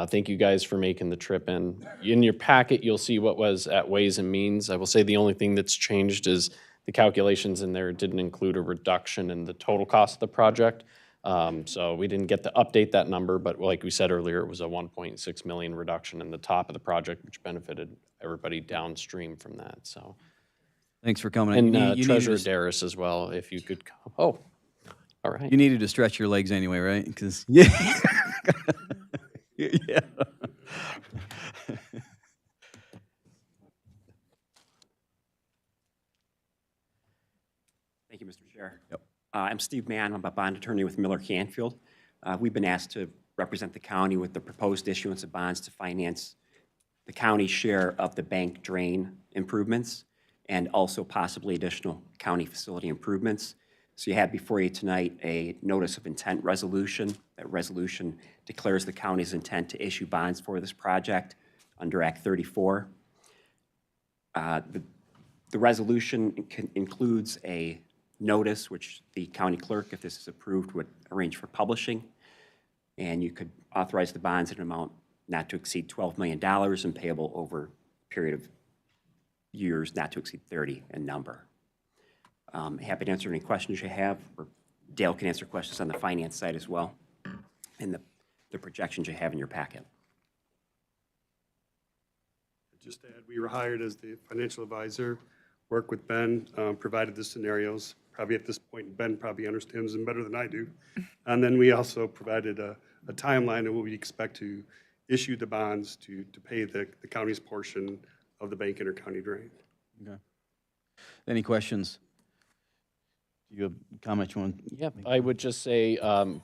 Thank you guys for making the trip in. In your packet, you'll see what was at Ways and Means. I will say the only thing that's changed is the calculations in there didn't include a reduction in the total cost of the project. So we didn't get to update that number, but like we said earlier, it was a 1.6 million reduction in the top of the project, which benefited everybody downstream from that, so. Thanks for coming. And You needed Treasurer to- Darris as well, if you could come. Oh, all right. You needed to stretch your legs anyway, right? Because, yeah. Yeah. Thank you, Mr. Chair. Yep. I'm Steve Mann. I'm a bond attorney with Miller Canfield. We've been asked to represent the county with the proposed issuance of bonds to finance the county's share of the bank drain improvements and also possibly additional county facility improvements. So you have before you tonight a notice of intent resolution. That resolution declares the county's intent to issue bonds for this project under Act 34. The resolution includes a notice, which the county clerk, if this is approved, would arrange for publishing. And you could authorize the bonds in an amount not to exceed $12 million and payable over a period of years not to exceed 30 in number. Happy to answer any questions you have, or Dale can answer questions on the finance side as well, and the projections you have in your packet. Just to add, we were hired as the financial advisor, worked with Ben, provided the scenarios. Probably at this point, Ben probably understands them better than I do. And then we also provided a timeline of what we expect to issue the bonds to pay the county's portion of the bank intercounty drain. Okay. Any questions? Do you have a comment you want? Yep, I would just say,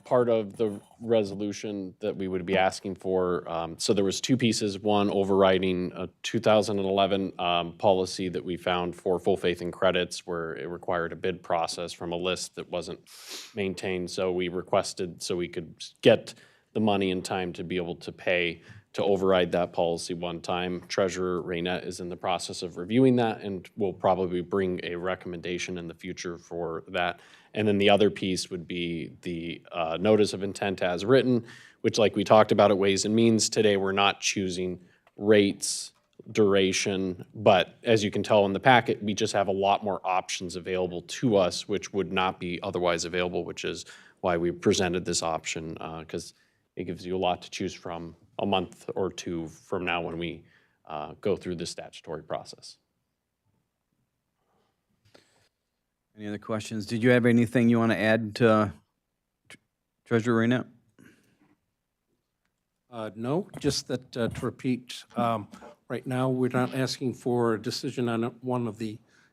part of the resolution that we would be asking for, so there was two pieces. One, overriding a 2011 policy that we found for full faith and credits, where it required a bid process from a list that wasn't maintained. So we requested, so we could get the money in time to be able to pay, to override that policy one time. Treasurer Raynette is in the process of reviewing that and will probably bring a recommendation in the future for that. And then the other piece would be the notice of intent as written, which, like we talked about at Ways and Means today, we're not choosing rates, duration, but as you can tell in the packet, we just have a lot more options available to us, which would not be otherwise available, which is why we presented this option, because it gives you a lot to choose from a month or two from now when we go through the statutory process. Any other questions? Did you have anything you want to add to Treasurer Raynette? No, just that, to repeat, right now, we're not asking for a decision on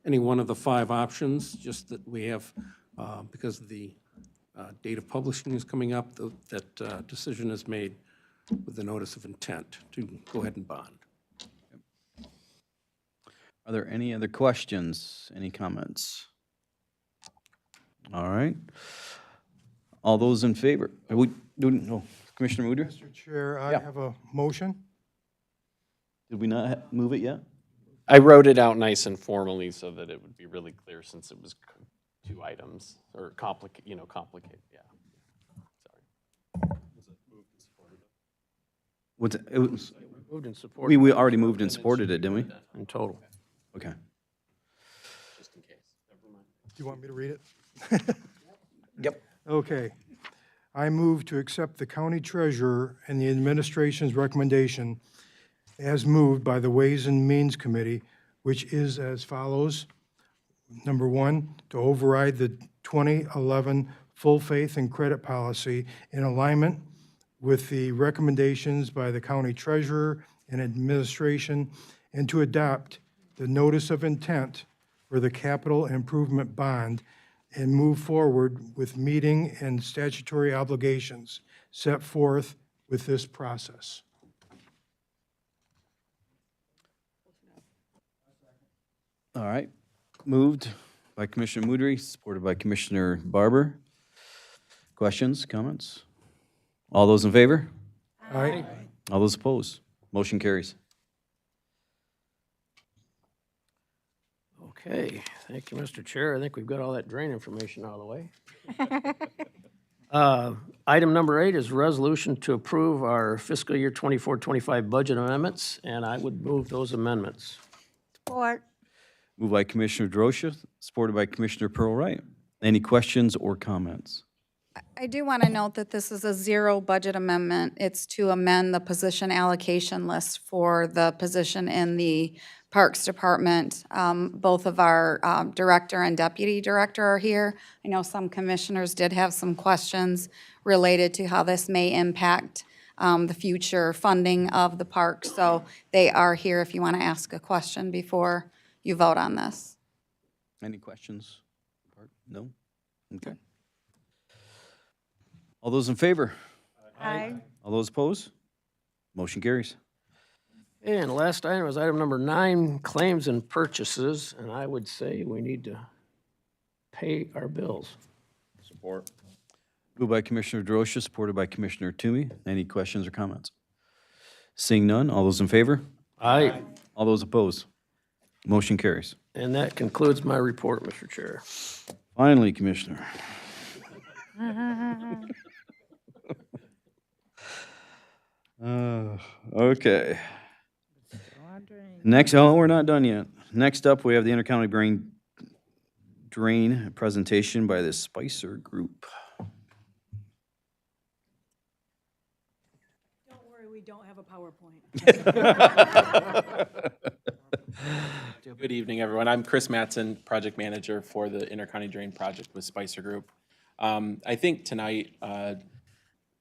any one of the 5 options, just that we have, because the date of publishing is coming up, that decision is made with the notice of intent to go ahead and bond. Are there any other questions, any comments? All right. All those in favor? Are we doing, no, Commissioner Muder? Mr. Chair, I Yeah. have a motion. Did we not move it yet? I wrote it out nice and formally so that it would be really clear, since it was 2 items, or complicated, yeah. What's it was, Moved and supported. we already moved and supported it, didn't we? In total. Okay. Just in case. Never mind. Do you want me to read it? Yep. Okay. I move to accept the county treasurer and the administration's recommendation as moved by the Ways and Means Committee, which is as follows. Number 1, to override the 2011 full faith and credit policy in alignment with the recommendations by the county treasurer and administration, and to adopt the notice of intent for the capital improvement bond and move forward with meeting and statutory obligations set forth with this process. All right. Moved by Commissioner Moudry, supported by Commissioner Barber. Questions, comments? All those in favor? Aye. All those opposed? Motion carries. Okay, thank you, Mr. Chair. I think we've got all that drain information out of the way. Item number 8 is resolution to approve our fiscal year 24-25 budget amendments, and I would move those amendments. Support. Moved by Commissioner Drosha, supported by Commissioner Pearl Wright. Any questions or comments? I do want to note that this is a zero budget amendment. It's to amend the position allocation list for the position in the Parks Department. Both of our director and deputy director are here. I know some commissioners did have some questions related to how this may impact the future funding of the park. So they are here if you want to ask a question before you vote on this. Any questions? No? Okay. All those in favor? Aye. All those opposed? Motion carries. And the last item is item number 9, claims and purchases, and I would say we need to pay our bills. Support. Moved by Commissioner Drosha, supported by Commissioner Toomey. Any questions or comments? Seeing none, all those in favor? Aye. All those opposed? Motion carries. And that concludes my report, Mr. Chair. Finally, Commissioner. Okay. Next, oh, we're not done yet. Next up, we have the intercounty drain presentation by the Spicer Group. Don't worry, we don't have a PowerPoint. Good evening, everyone. I'm Chris Mattson, project manager for the Intercounty Drain Project with Spicer Group. I think tonight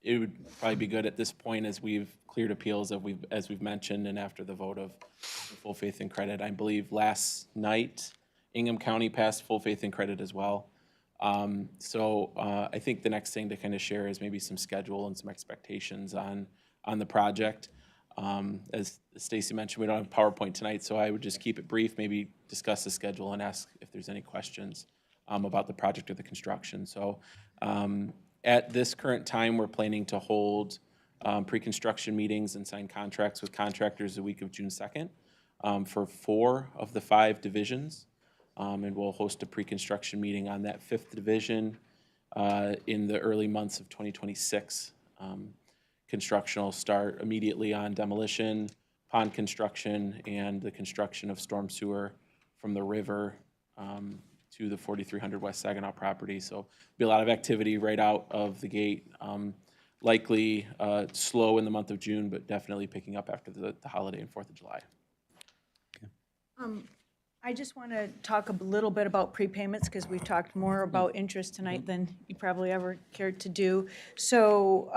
it would probably be good at this point, as we've cleared appeals, as we've mentioned, and after the vote of full faith and credit. I believe last night Ingham County passed full faith and credit as well. So I think the next thing to kind of share is maybe some schedule and some expectations on the project. As Stacy mentioned, we don't have PowerPoint tonight, so I would just keep it brief, maybe discuss the schedule and ask if there's any questions about the project or the construction. So at this current time, we're planning to hold pre-construction meetings and sign contracts with contractors the week of June 2nd for 4 of the 5 divisions. And we'll host a pre-construction meeting on that 5th division in the early months of 2026. Construction will start immediately on demolition, pond construction, and the construction of storm sewer from the river to the 4300 West Saginaw property. So be a lot of activity right out of the gate. Likely slow in the month of June, but definitely picking up after the holiday and 4th of July. I just want to talk a little bit about prepayments, because we've talked more about interest tonight than you probably ever cared to do. So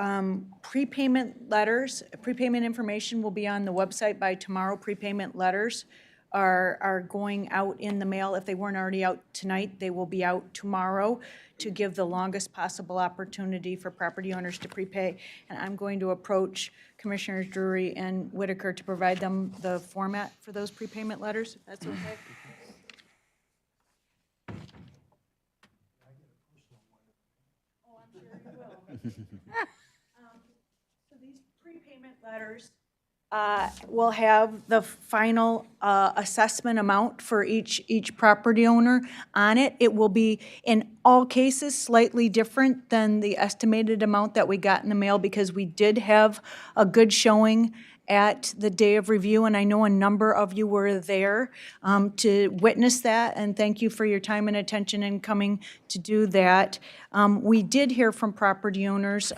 prepayment letters, prepayment information will be on the website by tomorrow. Prepayment letters are going out in the mail. If they weren't already out tonight, they will be out tomorrow to give the longest possible opportunity for property owners to prepay. And I'm going to approach Commissioners Drury and Whitaker to provide them the format for those prepayment letters, if that's okay. Oh, I'm sure you will. So these prepayment letters will have the final assessment amount for each property owner on it. It will be, in all cases, slightly different than the estimated amount that we got in the mail, because we did have a good showing at the day of review, and I know a number of you were there to witness that, and thank you for your time and attention in coming to do that. We did hear from property owners.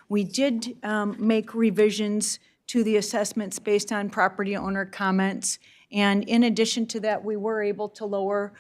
We did make revisions to the assessments based on property owner comments. And in addition to that, we were able to lower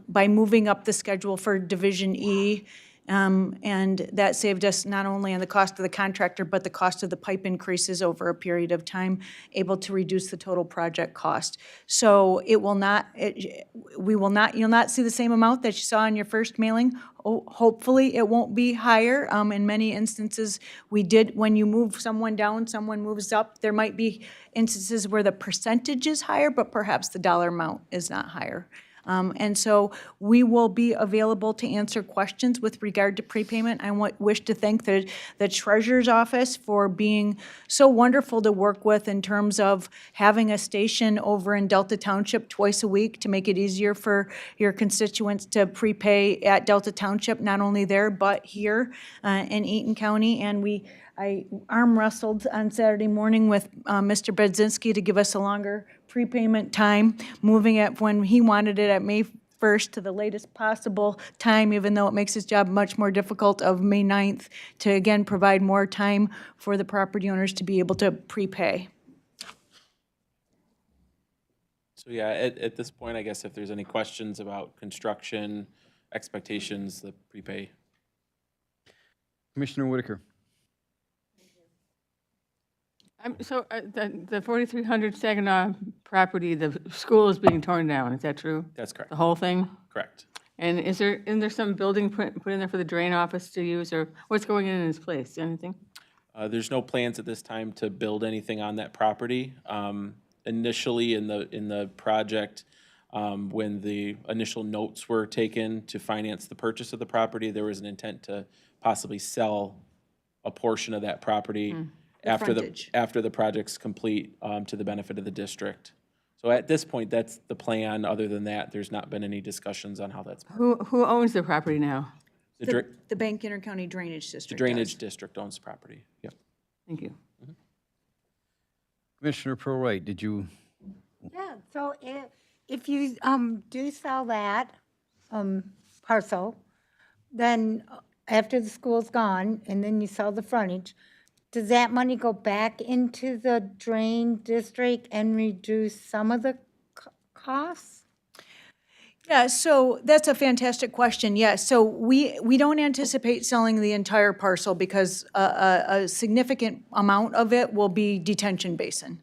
by moving up the schedule for Division E. And that saved us not only on the cost of the contractor, but the cost of the pipe increases over a period of time, able to reduce the total project cost. So it will not, you'll not see the same amount that you saw in your first mailing. Hopefully, it won't be higher. In many instances, when you move someone down, someone moves up. There might be instances where the percentage is higher, but perhaps the dollar amount is not higher. And so we will be available to answer questions with regard to prepayment. I wish to thank the Treasurer's Office for being so wonderful to work with in terms of having a station over in Delta Township twice a week to make it easier for your constituents to prepay at Delta Township, not only there, but here in Eaton County. And I arm wrestled on Saturday morning with Mr. Bedzinski to give us a longer prepayment time, moving it when he wanted it at May 1st to the latest possible time, even though it makes his job much more difficult, of May 9th, to again provide more time for the property owners to be able to prepay. So yeah, at this point, I guess if there's any questions about construction expectations, the prepay. Commissioner Whitaker. So the 4300 Saginaw property, the school is being torn down, is that true? That's correct. The whole thing? Correct. And isn't there some building put in there for the drain office to use, or what's going in its place, anything? There's no plans at this time to build anything on that property. Initially in the project, when the initial notes were taken to finance the purchase of the property, there was an intent to possibly sell a portion of that property after the project's complete, to the benefit of the district. So at this point, that's the plan. Other than that, there's not been any discussions on how that's. Who owns the property now? The Bank Intercounty Drainage The District drainage does. district owns the property. Yep. Thank you. Commissioner Prorite, did you? Yeah, so if you do sell that parcel, then after the school's gone, and then you sell the frontage, does that money go back into the drain district and reduce some of the costs? Yeah, so that's a fantastic question. Yes, so we don't anticipate selling the entire parcel because a significant amount of it will be detention basin.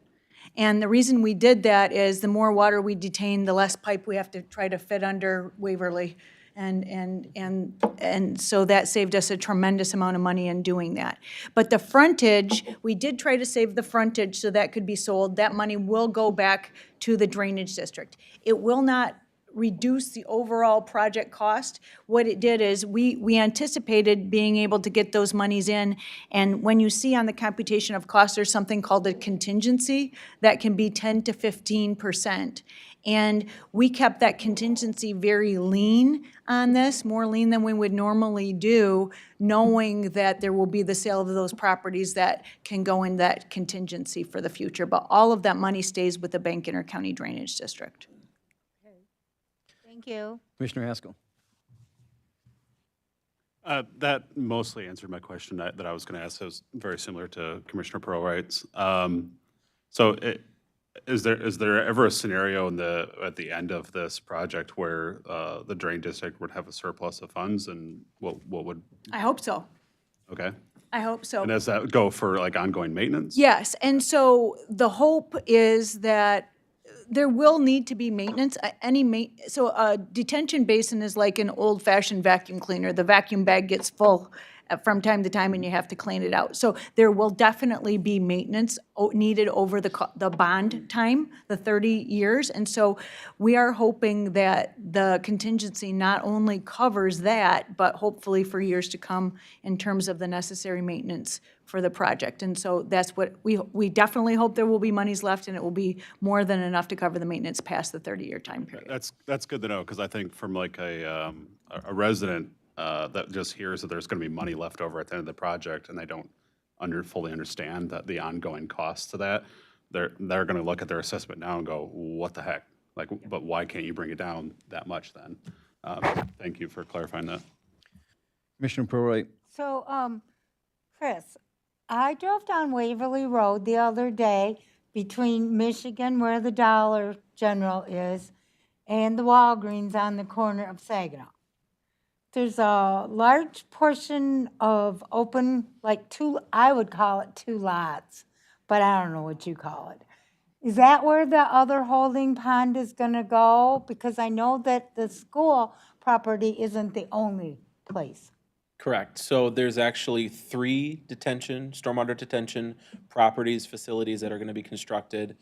And the reason we did that is the more water we detain, the less pipe we have to try to fit under Waverly. And so that saved us a tremendous amount of money in doing that. But the frontage, we did try to save the frontage so that could be sold. That money will go back to the drainage district. It will not reduce the overall project cost. What it did is we anticipated being able to get those monies in, and when you see on the computation of costs, there's something called a contingency that can be 10 to 15%. And we kept that contingency very lean on this, more lean than we would normally do, knowing that there will be the sale of those properties that can go in that contingency for the future. But all of that money stays with the Bank Intercounty Drainage District. Thank you. Commissioner Haskell. That mostly answered my question that I was going to ask. It was very similar to Commissioner Prorite's. So is there ever a scenario at the end of this project where the drain district would have a surplus of funds, and what would? I hope so. Okay. I hope so. And does that go for like ongoing maintenance? Yes, and so the hope is that there will need to be maintenance. So a detention basin is like an old-fashioned vacuum cleaner. The vacuum bag gets full from time to time, and you have to clean it out. So there will definitely be maintenance needed over the bond time, the 30 years. And so we are hoping that the contingency not only covers that, but hopefully for years to come in terms of the necessary maintenance for the project. And so that's what we definitely hope there will be monies left, and it will be more than enough to cover the maintenance past the 30-year time period. That's good to know, because I think from like a resident that just hears that there's going to be money left over at the end of the project, and they don't fully understand that the ongoing costs to that, they're going to look at their assessment now and go, what the heck? Like, but why can't you bring it down that much then? Thank you for clarifying that. Commissioner Prorite. So, Chris, I drove down Waverly Road the other day between Michigan, where the Dollar General is, and the Walgreens on the corner of Saginaw. There's a large portion of open, I would call it two lots, but I don't know what you call it. Is that where the other holding pond is going to go? Because I know that the school property isn't the only place. Correct. So there's actually 3 stormwater detention properties, facilities that are going to be constructed.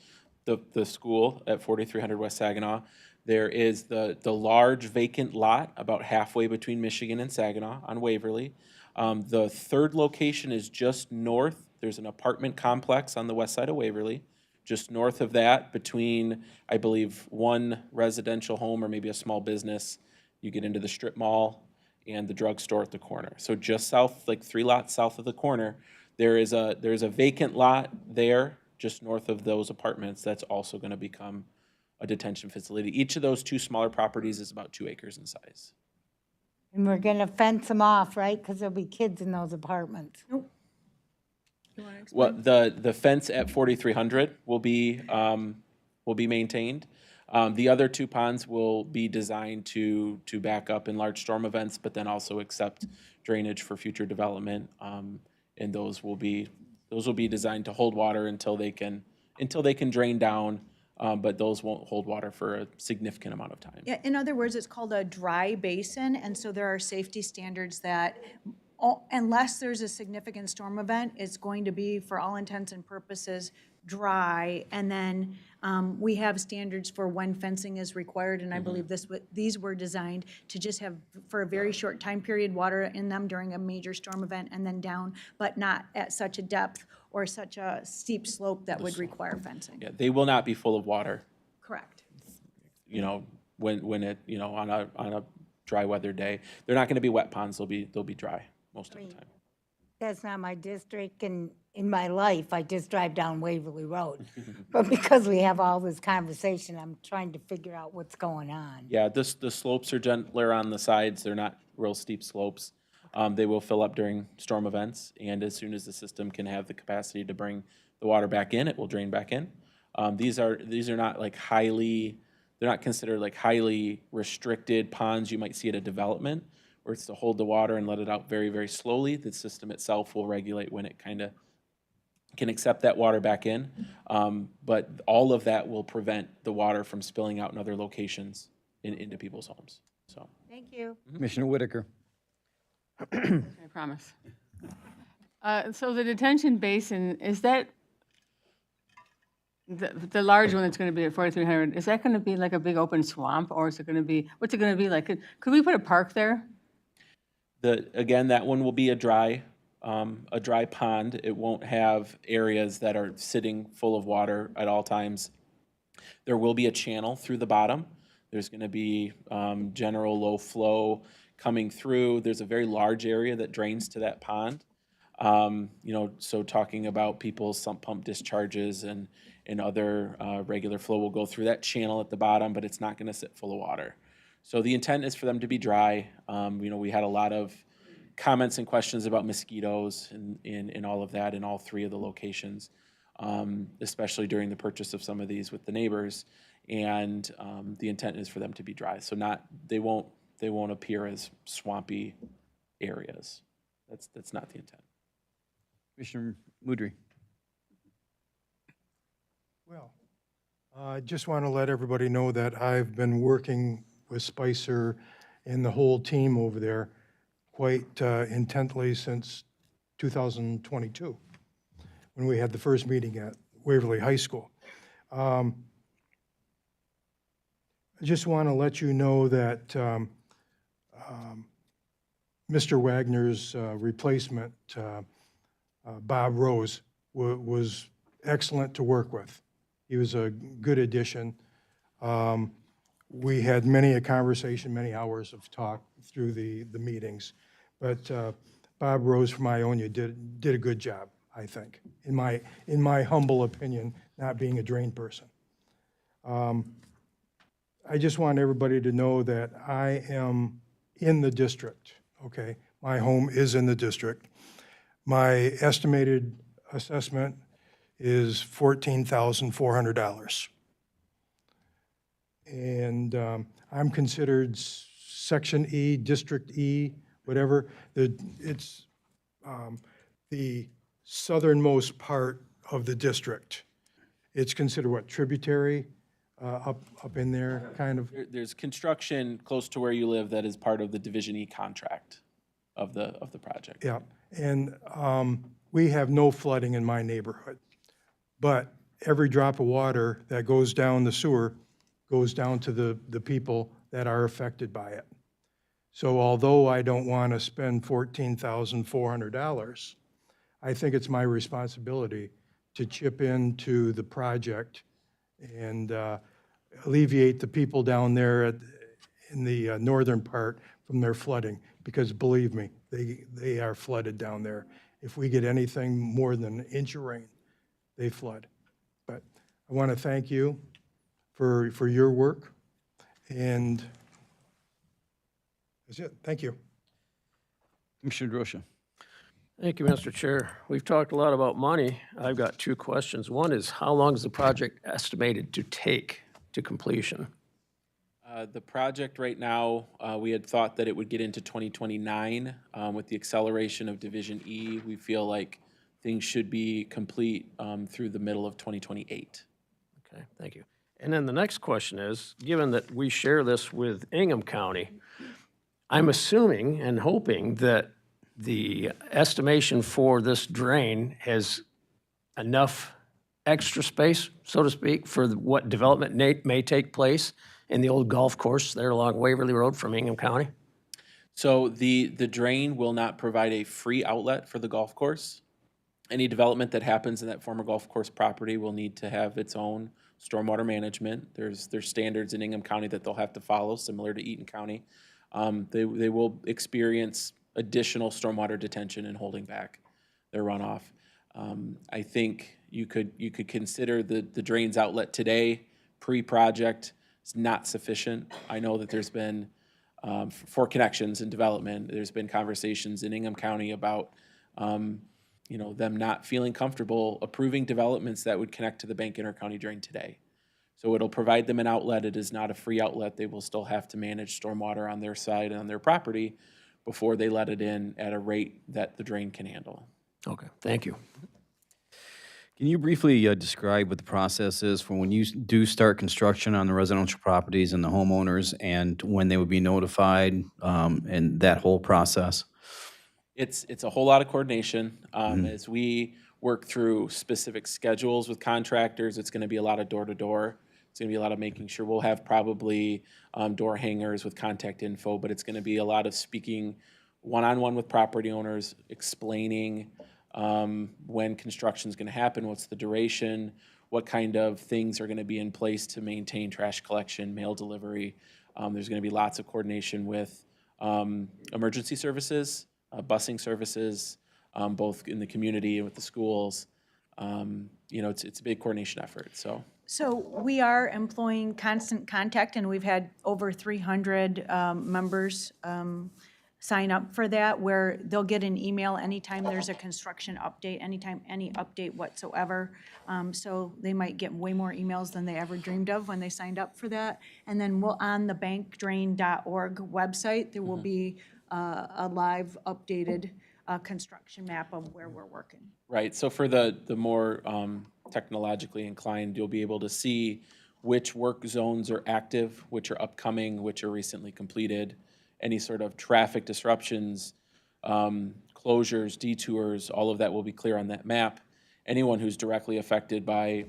the school at 4300 West Saginaw. There is the large vacant lot about halfway between Michigan and Saginaw on Waverly. The third location is just north. There's an apartment complex on the west side of Waverly. Just north of that, between, I believe, one residential home or maybe a small business, you get into the strip mall and the drugstore at the corner. So just south, like 3 lots south of the corner, there's a vacant lot there, just north of those apartments, that's also gonna become a detention facility. Each of those 2 smaller properties is about 2 acres in size. And we're going to fence them off, right? Because there'll be kids in those apartments. Well, the fence at 4300 will be maintained. The other 2 ponds will be designed to back up in large storm events, but then also accept drainage for future development. And those will be designed to hold water until they can drain down. But those won't hold water for a significant amount of time. Yeah, in other words, it's called a dry basin, and so there are safety standards that, unless there's a significant storm event, it's going to be, for all intents and purposes, dry. And then we have standards for when fencing is required, and I believe these were designed to just have, for a very short time period, water in them during a major storm event and then down, but not at such a depth or such a steep slope that would require fencing. Yeah, they will not be full of water, Correct. you know, when it, you know, on a dry weather day. They're not gonna be wet ponds, they'll be dry most of the time. That's not my district, and in my life, I just drive down Waverly Road. But because we have all this conversation, I'm trying to figure out what's going on. Yeah, the slopes are gentler on the sides, they're not real steep slopes. They will fill up during storm events, and as soon as the system can have the capacity to bring the water back in, it will drain back in. These are not like they're not considered like highly restricted ponds you might see at a development, where it's to hold the water and let it out very, very slowly. The system itself will regulate when it kind of can accept that water back in. But all of that will prevent the water from spilling out in other locations into people's homes, so. Thank you. Commissioner Whitaker. I promise. So the detention basin, is that the large one that's going to be at 4300, is that going to be like a big open swamp, or is it going to be, what's it going to be like? Could we put a park there? Again, that one will be a dry pond. It won't have areas that are sitting full of water at all times. There will be a channel through the bottom. There's going to be general low flow coming through. There's a very large area that drains to that pond. You know, so talking about people's sump pump discharges and other regular flow will go through that channel at the bottom, but it's not going to sit full of water. So the intent is for them to be dry. You know, we had a lot of comments and questions about mosquitoes and all of that in all 3 of the locations, especially during the purchase of some of these with the neighbors. And the intent is for them to be dry. So they won't appear as swampy areas. That's not the intent. Commissioner Mudry. Well, I just want to let everybody know that I've been working with Spicer and the whole team over there quite intently since 2022, when we had the first meeting at Waverly High School. I just want to let you know that Mr. Wagner's replacement, Bob Rose, was excellent to work with. He was a good addition. We had many a conversation, many hours of talk through the meetings. But Bob Rose from Ionia did a good job, I think, in my humble opinion, not being a drain person. I just want everybody to know that I am in the district, okay? My home is in the district. My estimated assessment is $14,400. And I'm considered Section E, District E, whatever. It's the southernmost part of the district. It's considered what, tributary, up in there, kind of? There's construction close to where you live that is part of the Division E contract of the project. Yeah, and we have no flooding in my neighborhood. But every drop of water that goes down the sewer goes down to the people that are affected by it. So although I don't want to spend $14,400, I think it's my responsibility to chip into the project and alleviate the people down there in the northern part from their flooding, because believe me, they are flooded down there. If we get anything more than an inch of rain, they flood. But I want to thank you for your work, and that's it. Thank you. Commissioner Drosha. Thank you, Mr. Chair. We've talked a lot about money. I've got two questions. One is, how long is the project estimated to take to completion? The project right now, we had thought that it would get into 2029. With the acceleration of Division E, we feel like things should be complete through the middle of 2028. Okay, thank you. And then the next question is, given that we share this with Ingham County, I'm assuming and hoping that the estimation for this drain has enough extra space, so to speak, for what development may take place in the old golf course there along Waverly Road from Ingham County? So the drain will not provide a free outlet for the golf course. Any development that happens in that former golf course property will need to have its own stormwater management. There's standards in Ingham County that they'll have to follow, similar to Eaton County. They will experience additional stormwater detention and holding back their runoff. I think you could consider the drains outlet today, pre-project, is not sufficient. I know that there's been, for connections and development, there's been conversations in Ingham County about them not feeling comfortable approving developments that would connect to the Bank Intercounty Drain today. So it'll provide them an outlet. It is not a free outlet. They will still have to manage stormwater on their side and on their property before they let it in at a rate that the drain can handle. Okay, thank you. Can you briefly describe what the process is for when you do start construction on the residential properties and the homeowners, and when they would be notified, and that whole process? It's a whole lot of coordination. As we work through specific schedules with contractors, it's going to be a lot of door-to-door. It's going to be a lot of making sure we'll have probably door hangers with contact info, but it's going to be a lot of speaking one-on-one with property owners, explaining when construction is going to happen, what's the duration, what kind of things are going to be in place to maintain trash collection, mail delivery. There's going to be lots of coordination with emergency services, busing services, both in the community and with the schools. It's a big coordination effort, so. So we are employing constant contact, and we've had over 300 members sign up for that, where they'll get an email anytime there's a construction update, anytime any update whatsoever. So they might get way more emails than they ever dreamed of when they signed up for that. And then on the bankdrain.org website, there will be a live updated construction map of where we're working. Right, so for the more technologically inclined, you'll be able to see which work zones are active, which are upcoming, which are recently completed, any sort of traffic disruptions, closures, detours, all of that will be clear on that map. Anyone who's directly affected by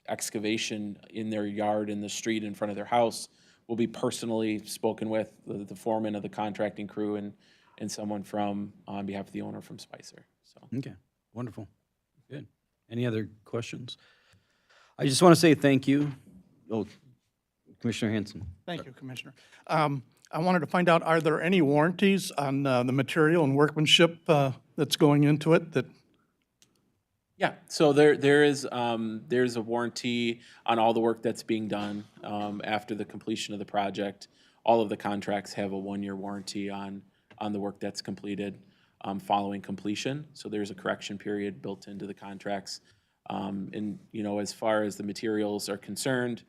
excavation in their yard, in the street, in front of their house, will be personally spoken with, the foreman of the contracting crew and someone on behalf of the owner from Spicer. So. Okay, wonderful. Good. Any other questions? I just want to say thank you. Oh, Commissioner Hanson. Thank you, Commissioner. I wanted to find out, are there any warranties on the material and workmanship that's going into it? Yeah, so there's a warranty on all the work that's being done after the completion of the project. All of the contracts have a 1-year warranty on the work that's completed following completion. So there's a correction period built into the contracts. And as far as the materials are concerned,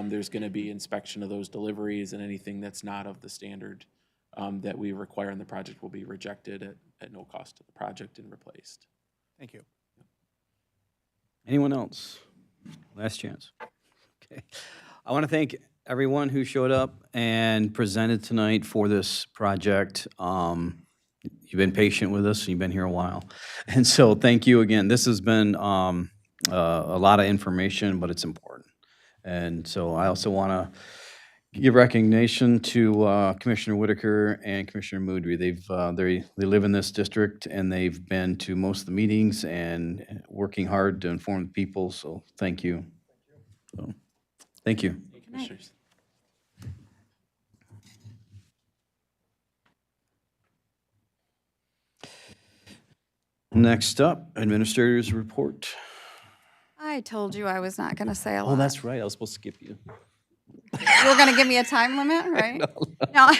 there's going to be inspection of those deliveries, and anything that's not of the standard that we require in the project will be rejected at no cost to the project and replaced. Thank you. Anyone else? Last chance. Okay. I want to thank everyone who showed up and presented tonight for this project. You've been patient with us. You've been here a while. And so thank you again. This has been a lot of information, but it's important. And so I also want to give recognition to Commissioner Whitaker and Commissioner Moodry. They live in this district, and they've been to most of the meetings and working hard to inform the people, so thank you. So, thank you. Commissioners. Next up, Administrator's Report. I told you I was not going to say a lot. Oh, that's right, I was supposed to skip you. You were going to give me a time limit, right? No.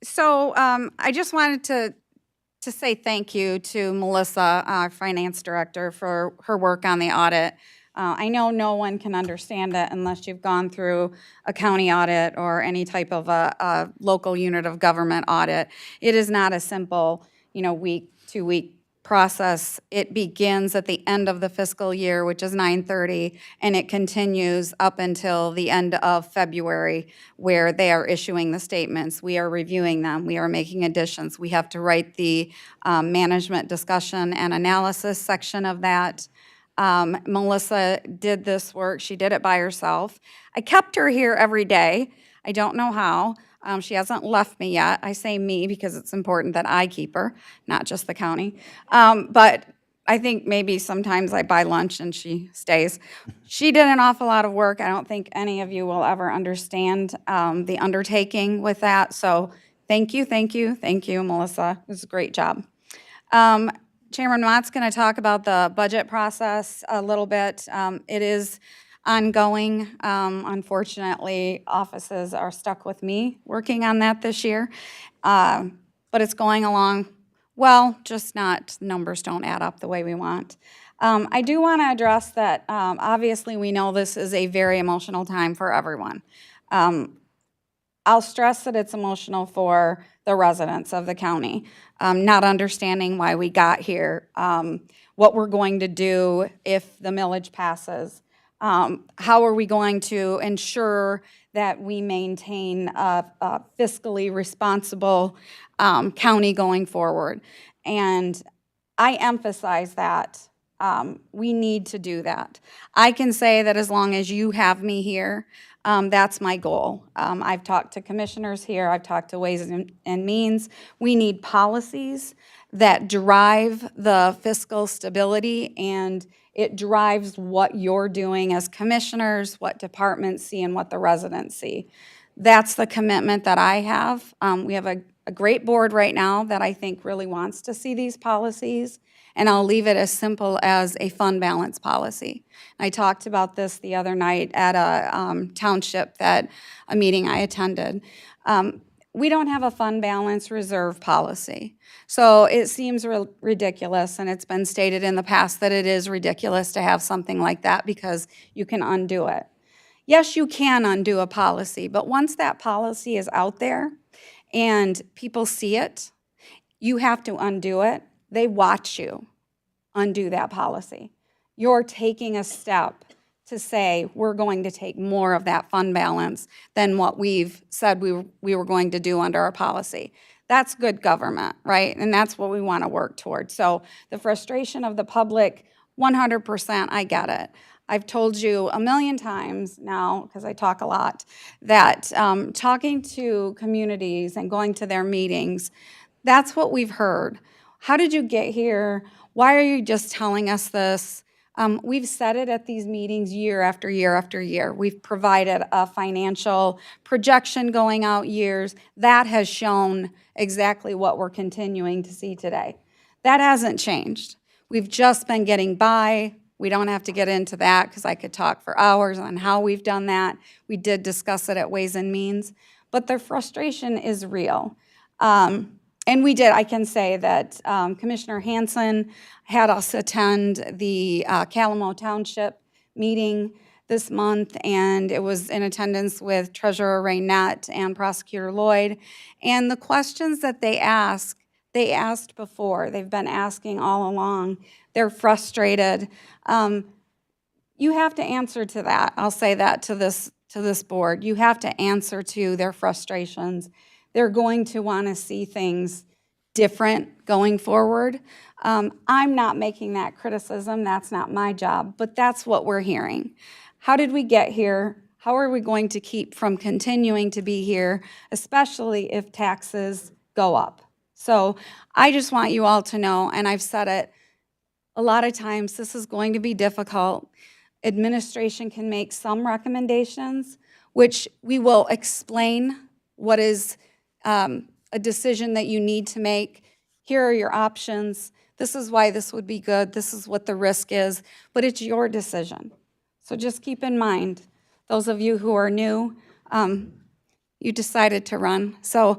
So I just wanted to say thank you to Melissa, our Finance Director, for her work on the audit. I know no one can understand it unless you've gone through a county audit or any type of a local unit of government audit. It is not a simple, week, 2-week process. It begins at the end of the fiscal year, which is 9/30, and it continues up until the end of February, where they are issuing the statements. We are reviewing them. We are making additions. We have to write the management discussion and analysis section of that. Melissa did this work. She did it by herself. I kept her here every day. I don't know how. She hasn't left me yet. I say me because it's important that I keep her, not just the county. But I think maybe sometimes I buy lunch and she stays. She did an awful lot of work. I don't think any of you will ever understand the undertaking with that. So thank you, Melissa. It was a great job. Chairman Mott's going to talk about the budget process a little bit. It is ongoing. Unfortunately, offices are stuck with me working on that this year. But it's going along well, just not, numbers don't add up the way we want. I do want to address that obviously we know this is a very emotional time for everyone. I'll stress that it's emotional for the residents of the county, not understanding why we got here, what we're going to do if the millage passes. How are we going to ensure that we maintain a fiscally responsible county going forward? And I emphasize that we need to do that. I can say that as long as you have me here, that's my goal. I've talked to commissioners here. I've talked to Ways and Means. We need policies that drive the fiscal stability, and it drives what you're doing as commissioners, what departments see, and what the residents see. That's the commitment that I have. We have a great board right now that I think really wants to see these policies, and I'll leave it as simple as a fund balance policy. I talked about this the other night at a township a meeting I attended. We don't have a fund balance reserve policy. So it seems ridiculous, and it's been stated in the past that it is ridiculous to have something like that because you can undo it. Yes, you can undo a policy, but once that policy is out there and people see it, you have to undo it. They watch you undo that policy. You're taking a step to say we're going to take more of that fund balance than what we've said we were going to do under our policy. That's good government, right? And that's what we want to work towards. So the frustration of the public, 100%, I get it. I've told you a million times now, because I talk a lot, that talking to communities and going to their meetings, that's what we've heard. How did you get here? Why are you just telling us this? We've said it at these meetings year after year after year. We've provided a financial projection going out years. That has shown exactly what we're continuing to see today. That hasn't changed. We've just been getting by. We don't have to get into that because I could talk for hours on how we've done that. We did discuss it at Ways and Means, but the frustration is real. And we did, I can say that Commissioner Hanson had us attend the Calamo Township meeting this month, and it was in attendance with Treasurer Raynette and Prosecutor Lloyd. And the questions that they asked before. They've been asking all along. They're frustrated. You have to answer to that. I'll say that to this board. You have to answer to their frustrations. They're going to want to see things different going forward. I'm not making that criticism. That's not my job, but that's what we're hearing. How did we get here? How are we going to keep from continuing to be here, especially if taxes go up? So I just want you all to know, and I've said it a lot of times, this is going to be difficult. Administration can make some recommendations, which we will explain what is a decision that you need to make. Here are your options. This is why this would be good. This is what the risk is, but it's your decision. So just keep in mind, those of you who are new, you decided to run. So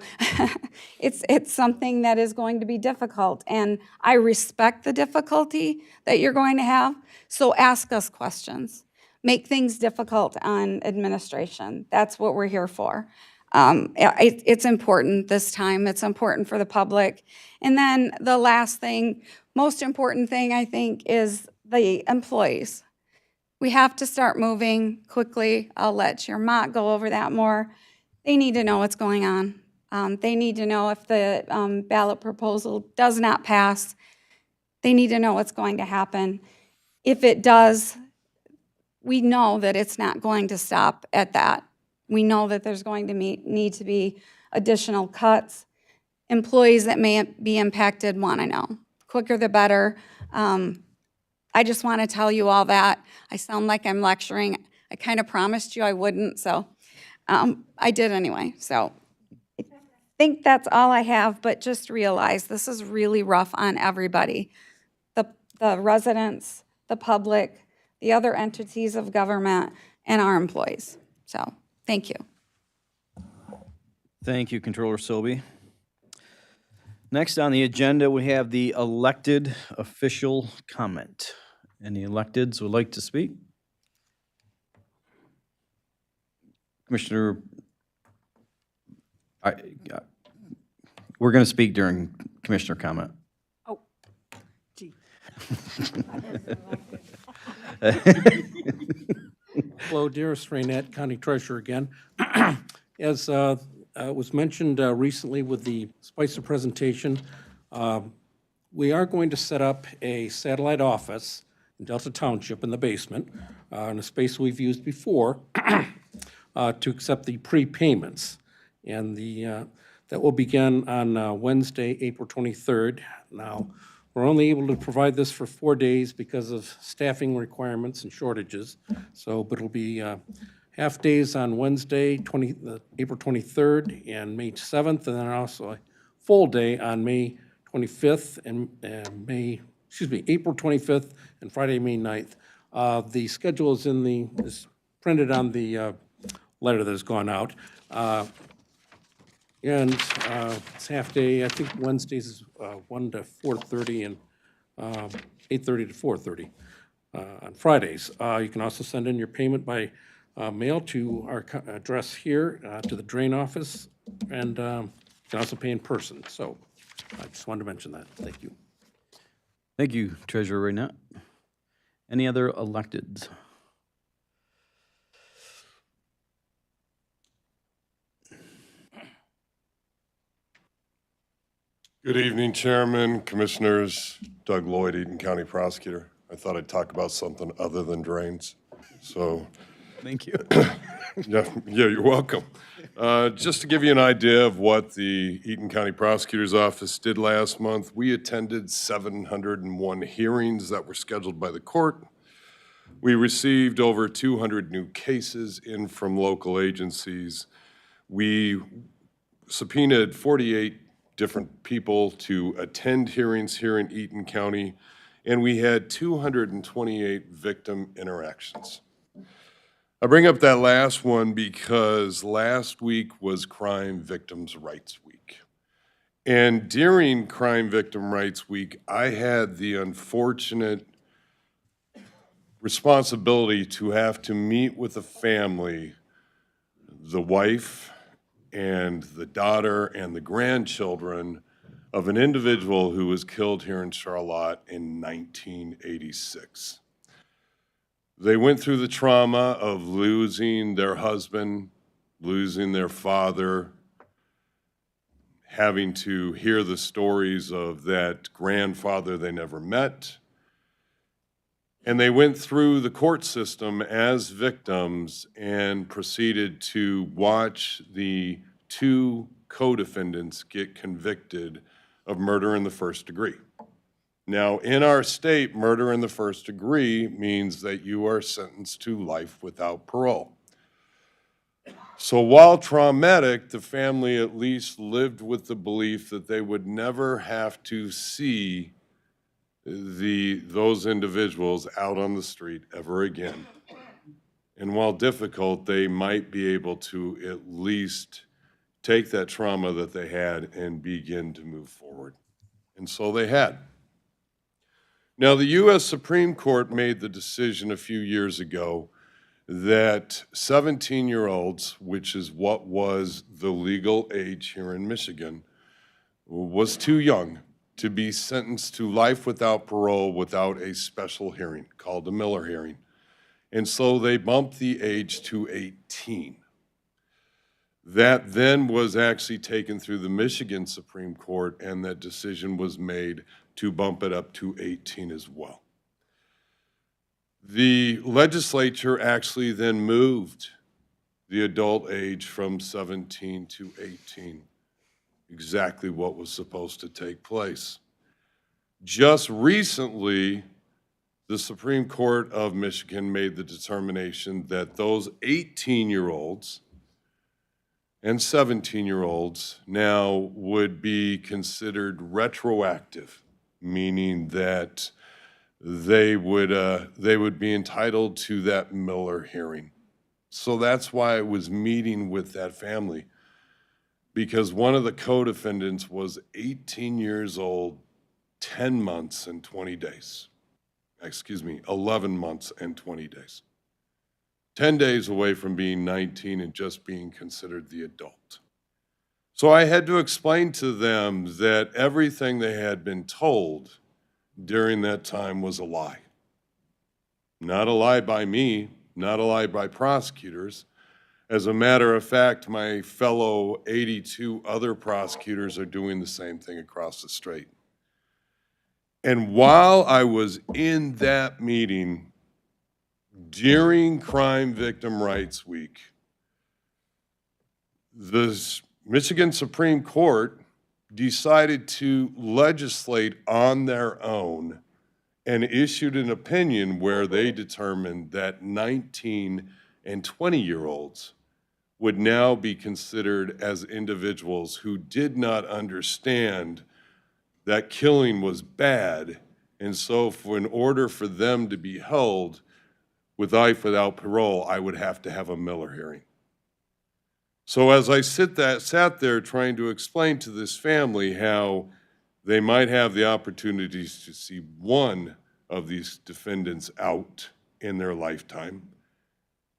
it's something that is going to be difficult. And I respect the difficulty that you're going to have. So ask us questions. Make things difficult on administration. That's what we're here for. It's important this time. It's important for the public. And then the last thing, most important thing, I think, is the employees. We have to start moving quickly. I'll let Chair Mott go over that more. They need to know what's going on. They need to know if the ballot proposal does not pass. They need to know what's going to happen. If it does, we know that it's not going to stop at that. We know that there's going to need to be additional cuts. Employees that may be impacted want to know. Quicker the better. I just want to tell you all that. I sound like I'm lecturing. I kind of promised you I wouldn't, so I did anyway. So I think that's all I have, but just realize this is really rough on everybody. The residents, the public, the other entities of government, and our employees. So, thank you. Thank you, Controller Selby. Next on the agenda, we have the elected official comment. Any electeds would like to speak? Commissioner, we're going to speak during Commissioner comment. Oh, gee. Hello, dearest Rainette, County Treasurer again. As was mentioned recently with the Spicer presentation, we are going to set up a satellite office in Delta Township in the basement, in a space we've used before, to accept the prepayments. And that will begin on Wednesday, April 23rd. Now, we're only able to provide this for 4 days because of staffing requirements and shortages. So, but it'll be half days on Wednesday, April 23rd and May 7th, and then also a full day on May 25th and April 25th and Friday, May 9th. The schedule is printed on the letter that has gone out. And it's half day. I think Wednesdays is 1 to 4:30 and 8:30 to 4:30 on Fridays. You can also send in your payment by mail to our address here, to the drain office, and you can also pay in person. So I just wanted to mention that. Thank you. Thank you, Treasurer Rainette. Any other electeds? Good evening, Chairman, Commissioners. Doug Lloyd, Eaton County Prosecutor. I thought I'd talk about something other than drains. So, thank you. yeah, you're welcome. Just to give you an idea of what the Eaton County Prosecutor's Office did last month, we attended 701 hearings that were scheduled by the court. We received over 200 new cases in from local agencies. We subpoenaed 48 different people to attend hearings here in Eaton County, and we had 228 victim interactions. I bring up that last one because last week was Crime Victims' Rights Week. And during Crime Victim Rights Week, I had the unfortunate responsibility to have to meet with the family, the wife, and the daughter and the grandchildren of an individual who was killed here in Charlotte in 1986. They went through the trauma of losing their husband, losing their father, having to hear the stories of that grandfather they never met. And they went through the court system as victims and proceeded to watch the two co-defendants get convicted of murder in the first degree. Now, in our state, murder in the first degree means that you are sentenced to life without parole. So while traumatic, the family at least lived with the belief that they would never have to see those individuals out on the street ever again. And while difficult, they might be able to at least take that trauma that they had and begin to move forward. And so they had. Now, the U.S. Supreme Court made the decision a few years ago that 17-year-olds, which is what was the legal age here in Michigan, was too young to be sentenced to life without parole without a special hearing called a Miller hearing. And so they bumped the age to 18. That then was actually taken through the Michigan Supreme Court, and that decision was made to bump it up to 18 as well. The legislature actually then moved the adult age from 17 to 18, exactly what was supposed to take place. Just recently, the Supreme Court of Michigan made the determination that those 18-year-olds and 17-year-olds now would be considered retroactive, meaning that they would be entitled to that Miller hearing. So that's why I was meeting with that family, because one of the co-defendants was 18 years old, 10 months and 20 days. 11 months and 20 days. 10 days away from being 19 and just being considered the adult. So I had to explain to them that everything they had been told during that time was a lie. Not a lie by me, not a lie by prosecutors. As a matter of fact, my fellow 82 other prosecutors are doing the same thing across the state. And while I was in that meeting during Crime Victim Rights Week, the Michigan Supreme Court decided to legislate on their own and issued an opinion where they determined that 19 and 20-year-olds would now be considered as individuals who did not understand that killing was bad, and so in order for them to be held with life without parole, I would have to have a Miller hearing. So as I sat there trying to explain to this family how they might have the opportunities to see one of these defendants out in their lifetime,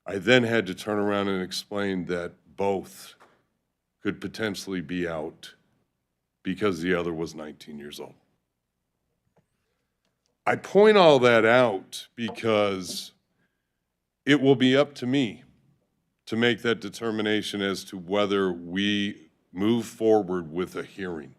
I then had to turn around and explain that both could potentially be out because the other was 19 years old. I point all that out because it will be up to me to make that determination as to whether we move forward with a hearing.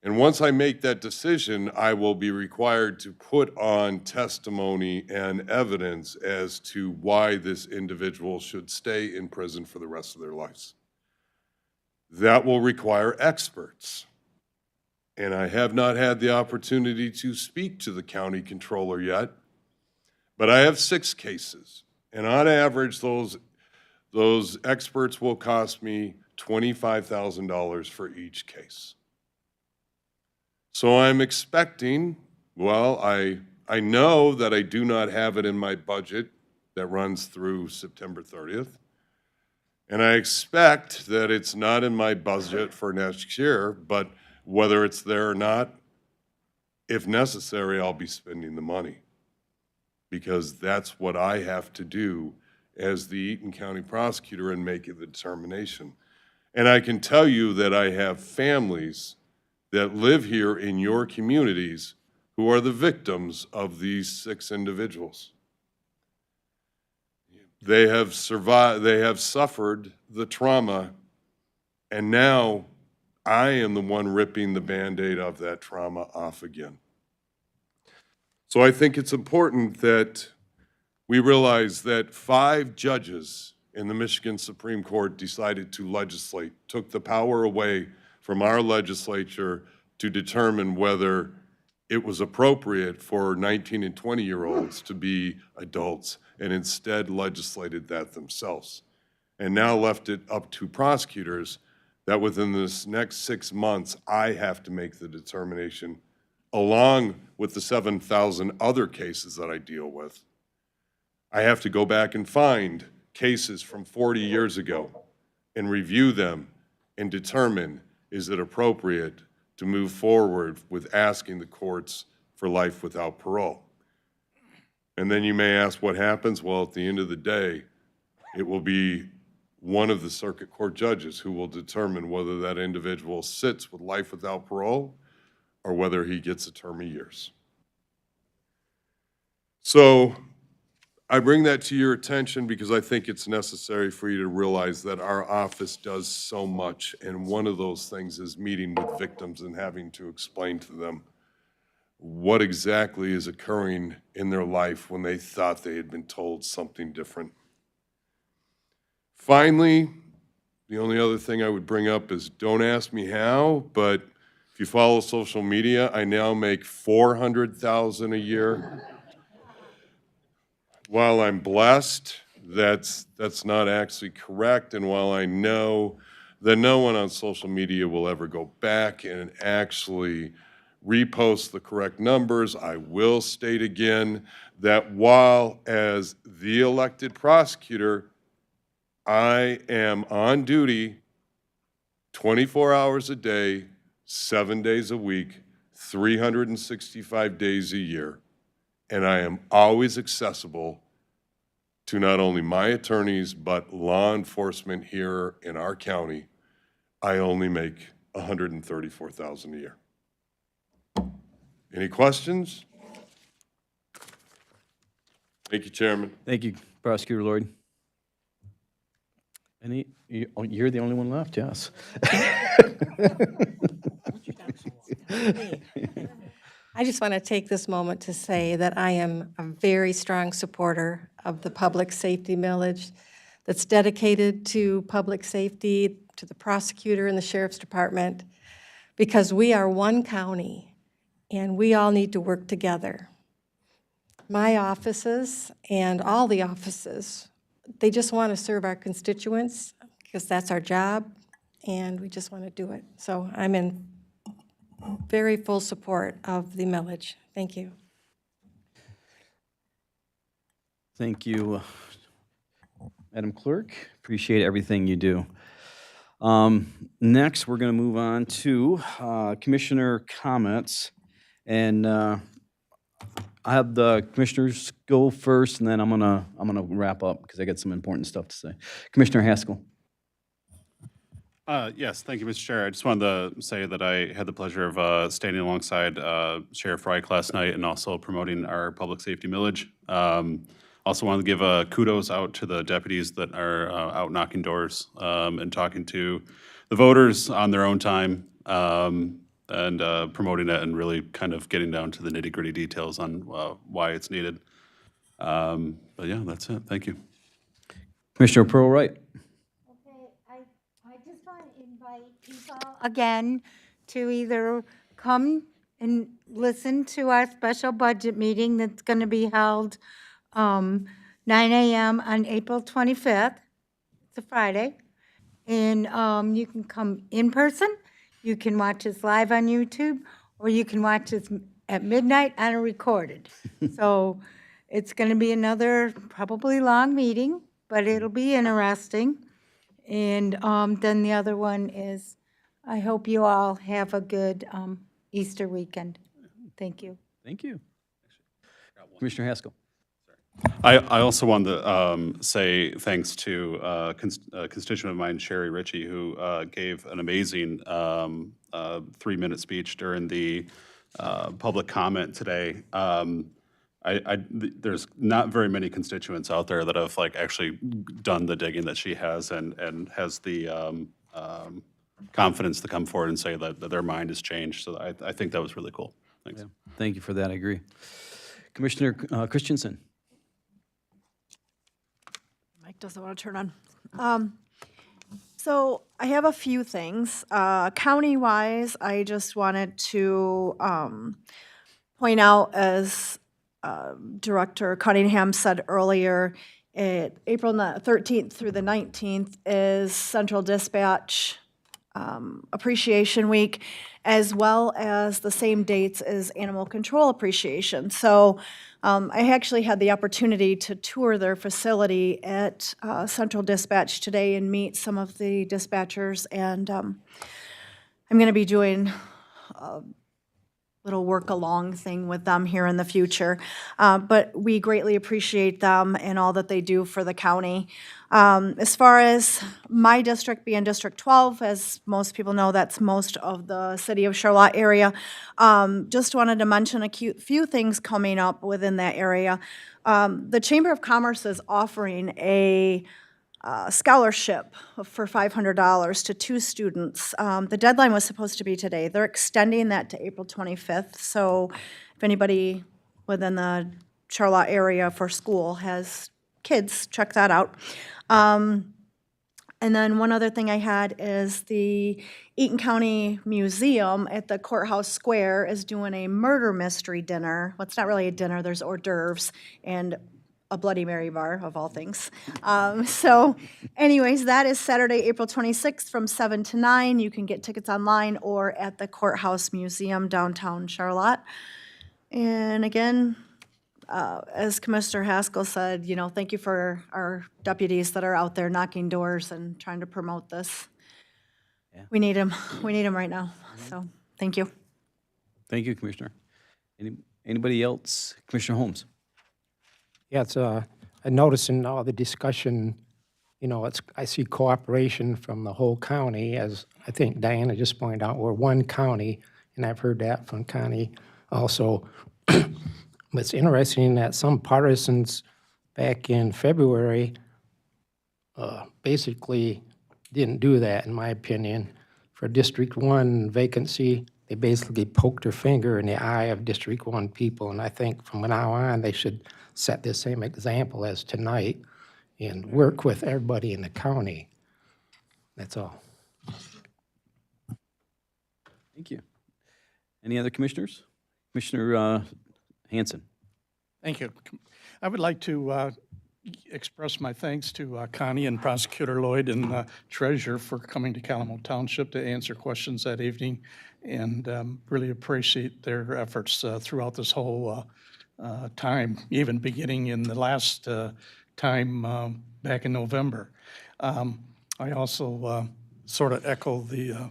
And once I make that decision, I will be required to put on testimony and evidence as to why this individual should stay in prison for the rest of their lives. That will require experts. And I have not had the opportunity to speak to the county controller yet, but I have 6 cases. And on average, those experts will cost me $25,000 for each case. So I'm expecting, well, I know that I do not have it in my budget that runs through September 30th. And I expect that it's not in my budget for next year, but whether it's there or not, if necessary, I'll be spending the money, because that's what I have to do as the Eaton County prosecutor in making the determination. And I can tell you that I have families that live here in your communities who are the victims of these 6 individuals. They have survived, they have suffered the trauma And now I am the one ripping the Band-Aid of that trauma off again. So I think it's important that we realize that 5 judges in the Michigan Supreme Court decided to legislate, took the power away from our legislature to determine whether it was appropriate for 19 and 20-year-olds to be adults, and instead legislated that themselves. And now left it up to prosecutors that within this next 6 months, I have to make the determination, along with the 7,000 other cases that I deal with. I have to go back and find cases from 40 years ago and review them and determine, is it appropriate to move forward with asking the courts for life without parole? And then you may ask what happens. Well, at the end of the day, it will be one of the circuit court judges who will determine whether that individual sits with life without parole or whether he gets a term of years. So I bring that to your attention because I think it's necessary for you to realize that our office does so much, and one of those things is meeting with victims and having to explain to them what exactly is occurring in their life when they thought they had been told something different. Finally, the only other thing I would bring up is, don't ask me how, but if you follow social media, I now make $400,000 a year. While I'm blessed, that's not actually correct, and while I know that no one on social media will ever go back and actually repost the correct numbers, I will state again that while as the elected prosecutor, I am on duty 24 hours a day, 7 days a week, 365 days a year, and I am always accessible to not only my attorneys, but law enforcement here in our county. I only make $134,000 a year. Any questions? Thank you, Chairman. Thank you, Prosecutor Lloyd. You're the only one left, yes. I just want to take this moment to say that I am a very strong supporter of the public safety millage that's dedicated to public safety, to the prosecutor and the sheriff's department, because we are one county and we all need to work together. My offices and all the offices, they just want to serve our constituents because that's our job and we just want to do it. So I'm in very full support of the millage. Thank you. Thank you, Madam Clerk. Appreciate everything you do. Next, we're going to move on to commissioner comments. And I have the commissioners go first, and then I'm gonna wrap up because I got some important stuff to say. Commissioner Haskell. Yes, thank you, Mr. Chair. I just wanted to say that I had the pleasure of standing alongside Sheriff Reich last night and also promoting our public safety millage. Also wanted to give kudos out to the deputies that are out knocking doors and talking to the voters on their own time and promoting it and really kind of getting down to the nitty-gritty details on why it's needed. But yeah, that's it. Thank you. Commissioner Pearl-Wright. I just want to invite people again to either come and listen to our special budget meeting that's going to be held 9 a.m. on April 25th. It's a Friday. And you can come in person, you can watch us live on YouTube, or you can watch us at midnight on a recorded. So it's going to be another probably long meeting, but it'll be interesting. And then the other one is, I hope you all have a good Easter weekend. Thank you. Thank you. Commissioner Haskell. I also wanted to say thanks to a constituent of mine, Sherry Ritchie, who gave an amazing 3-minute speech during the public comment today. There's not very many constituents out there that have actually done the digging that she has and has the confidence to come forward and say that their mind has changed. So I think that was really cool. Thanks. Thank you for that, I agree. Commissioner Christensen. Mike doesn't want to turn on. So I have a few things. County-wise, I just wanted to point out, as Director Cunningham said earlier, April 13th through the 19th is Central Dispatch Appreciation Week, as well as the same dates as Animal Control Appreciation. So I actually had the opportunity to tour their facility at Central Dispatch today and meet some of the dispatchers, and I'm going to be doing a little work-along thing with them here in the future. But we greatly appreciate them and all that they do for the county. As far as my district being District 12, as most people know, that's most of the city of Charlotte area. Just wanted to mention a few things coming up within that area. The Chamber of Commerce is offering a scholarship for $500 to 2 students. The deadline was supposed to be today. They're extending that to April 25th. So if anybody within the Charlotte area for school has kids, check that out. And then one other thing I had is the Eaton County Museum at the Courthouse Square is doing a murder mystery dinner. Well, it's not really a dinner, there's hors d'oeuvres and a Bloody Mary bar, of all things. So anyways, that is Saturday, April 26th from 7 to 9. You can get tickets online or at the Courthouse Museum downtown Charlotte. And again, as Commissioner Haskell said, you know, thank you for our deputies that are out there knocking doors and trying to promote this. Yeah. We need them. We need them right now. So thank you. Thank you, Commissioner. Anybody else? Commissioner Holmes. Yeah, it's I noticed in all the discussion, you know, I see cooperation from the whole county, as I think Diana just pointed out, we're one county, and I've heard that from Connie also. It's interesting that some partisans back in February basically didn't do that, in my opinion. For District 1 vacancy, they basically poked their finger in the eye of District 1 people, and I think from now on, they should set the same example as tonight and work with everybody in the county. That's all. Thank you. Any other commissioners? Commissioner Hanson. Thank you. I would like to express my thanks to Connie and Prosecutor Lloyd and Treasurer for coming to Calamont Township to answer questions that evening, and really appreciate their efforts throughout this whole time, even beginning in the last time back in November. I also sort of echo the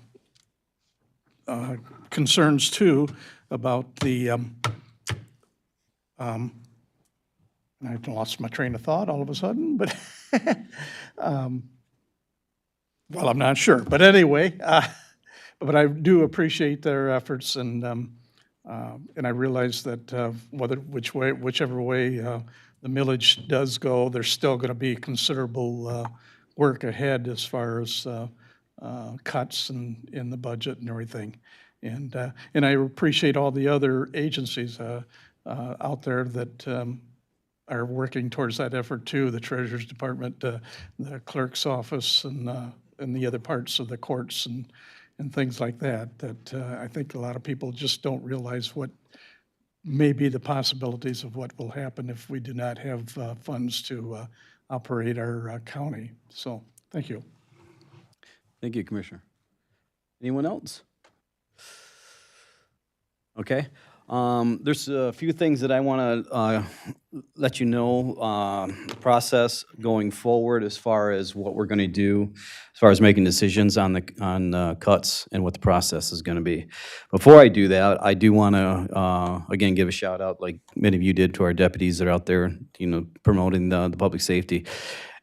concerns too about the I lost my train of thought all of a sudden, but well, I'm not sure. But anyway, but I do appreciate their efforts, and I realize that whichever way the millage does go, there's still going to be considerable work ahead as far as cuts in the budget and everything. And I appreciate all the other agencies out there that are working towards that effort too, the Treasurer's Department, the Clerk's Office, and the other parts of the courts and things like that, that I think a lot of people just don't realize what may be the possibilities of what will happen if we do not have funds to operate our county. So, thank you. Thank you, Commissioner. Anyone else? Okay. There's a few things that I want to let you know, the process going forward as far as what we're going to do, as far as making decisions on cuts and what the process is going to be. Before I do that, I do want to, again, give a shout out, like many of you did, to our deputies that are out there, you know, promoting the public safety.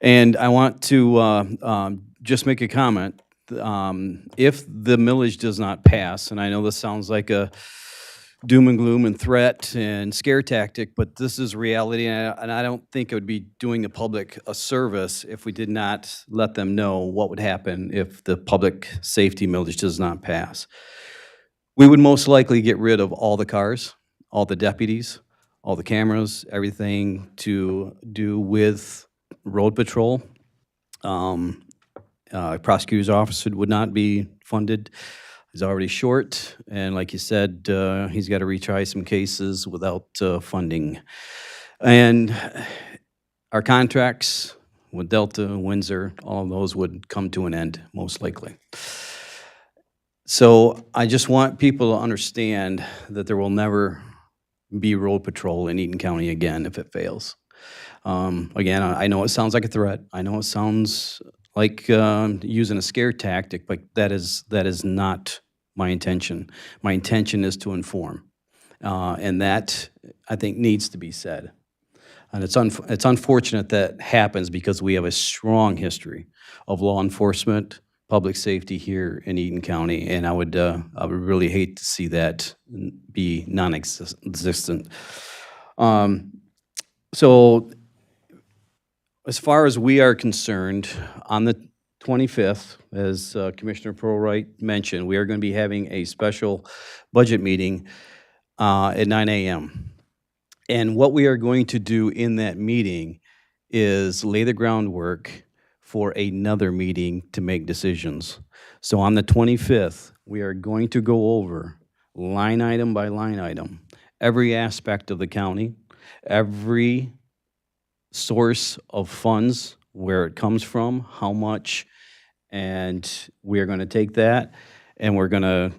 And I want to just make a comment. If the millage does not pass, and I know this sounds like a doom and gloom and threat and scare tactic, but this is reality, and I don't think it would be doing the public a service if we did not let them know what would happen if the public safety millage does not pass. We would most likely get rid of all the cars, all the deputies, all the cameras, everything to do with road patrol. Prosecutor's office would not be funded. He's already short, and like you said, he's got to retry some cases without funding. And our contracts with Delta, Windsor, all of those would come to an end, most likely. So I just want people to understand that there will never be road patrol in Eaton County again if it fails. Again, I know it sounds like a threat. I know it sounds like using a scare tactic, but that is not my intention. My intention is to inform, and that, I think, needs to be said. And it's unfortunate that happens because we have a strong history of law enforcement, public safety here in Eaton County, and I would really hate to see that be non-existent. So as far as we are concerned, on the 25th, as Commissioner Prowright mentioned, we are going to be having a special budget meeting at 9 a.m. And what we are going to do in that meeting is lay the groundwork for another meeting to make decisions. So on the 25th, we are going to go over line item by line item, every aspect of the county, every source of funds, where it comes from, how much, and we are going to take that and we're going to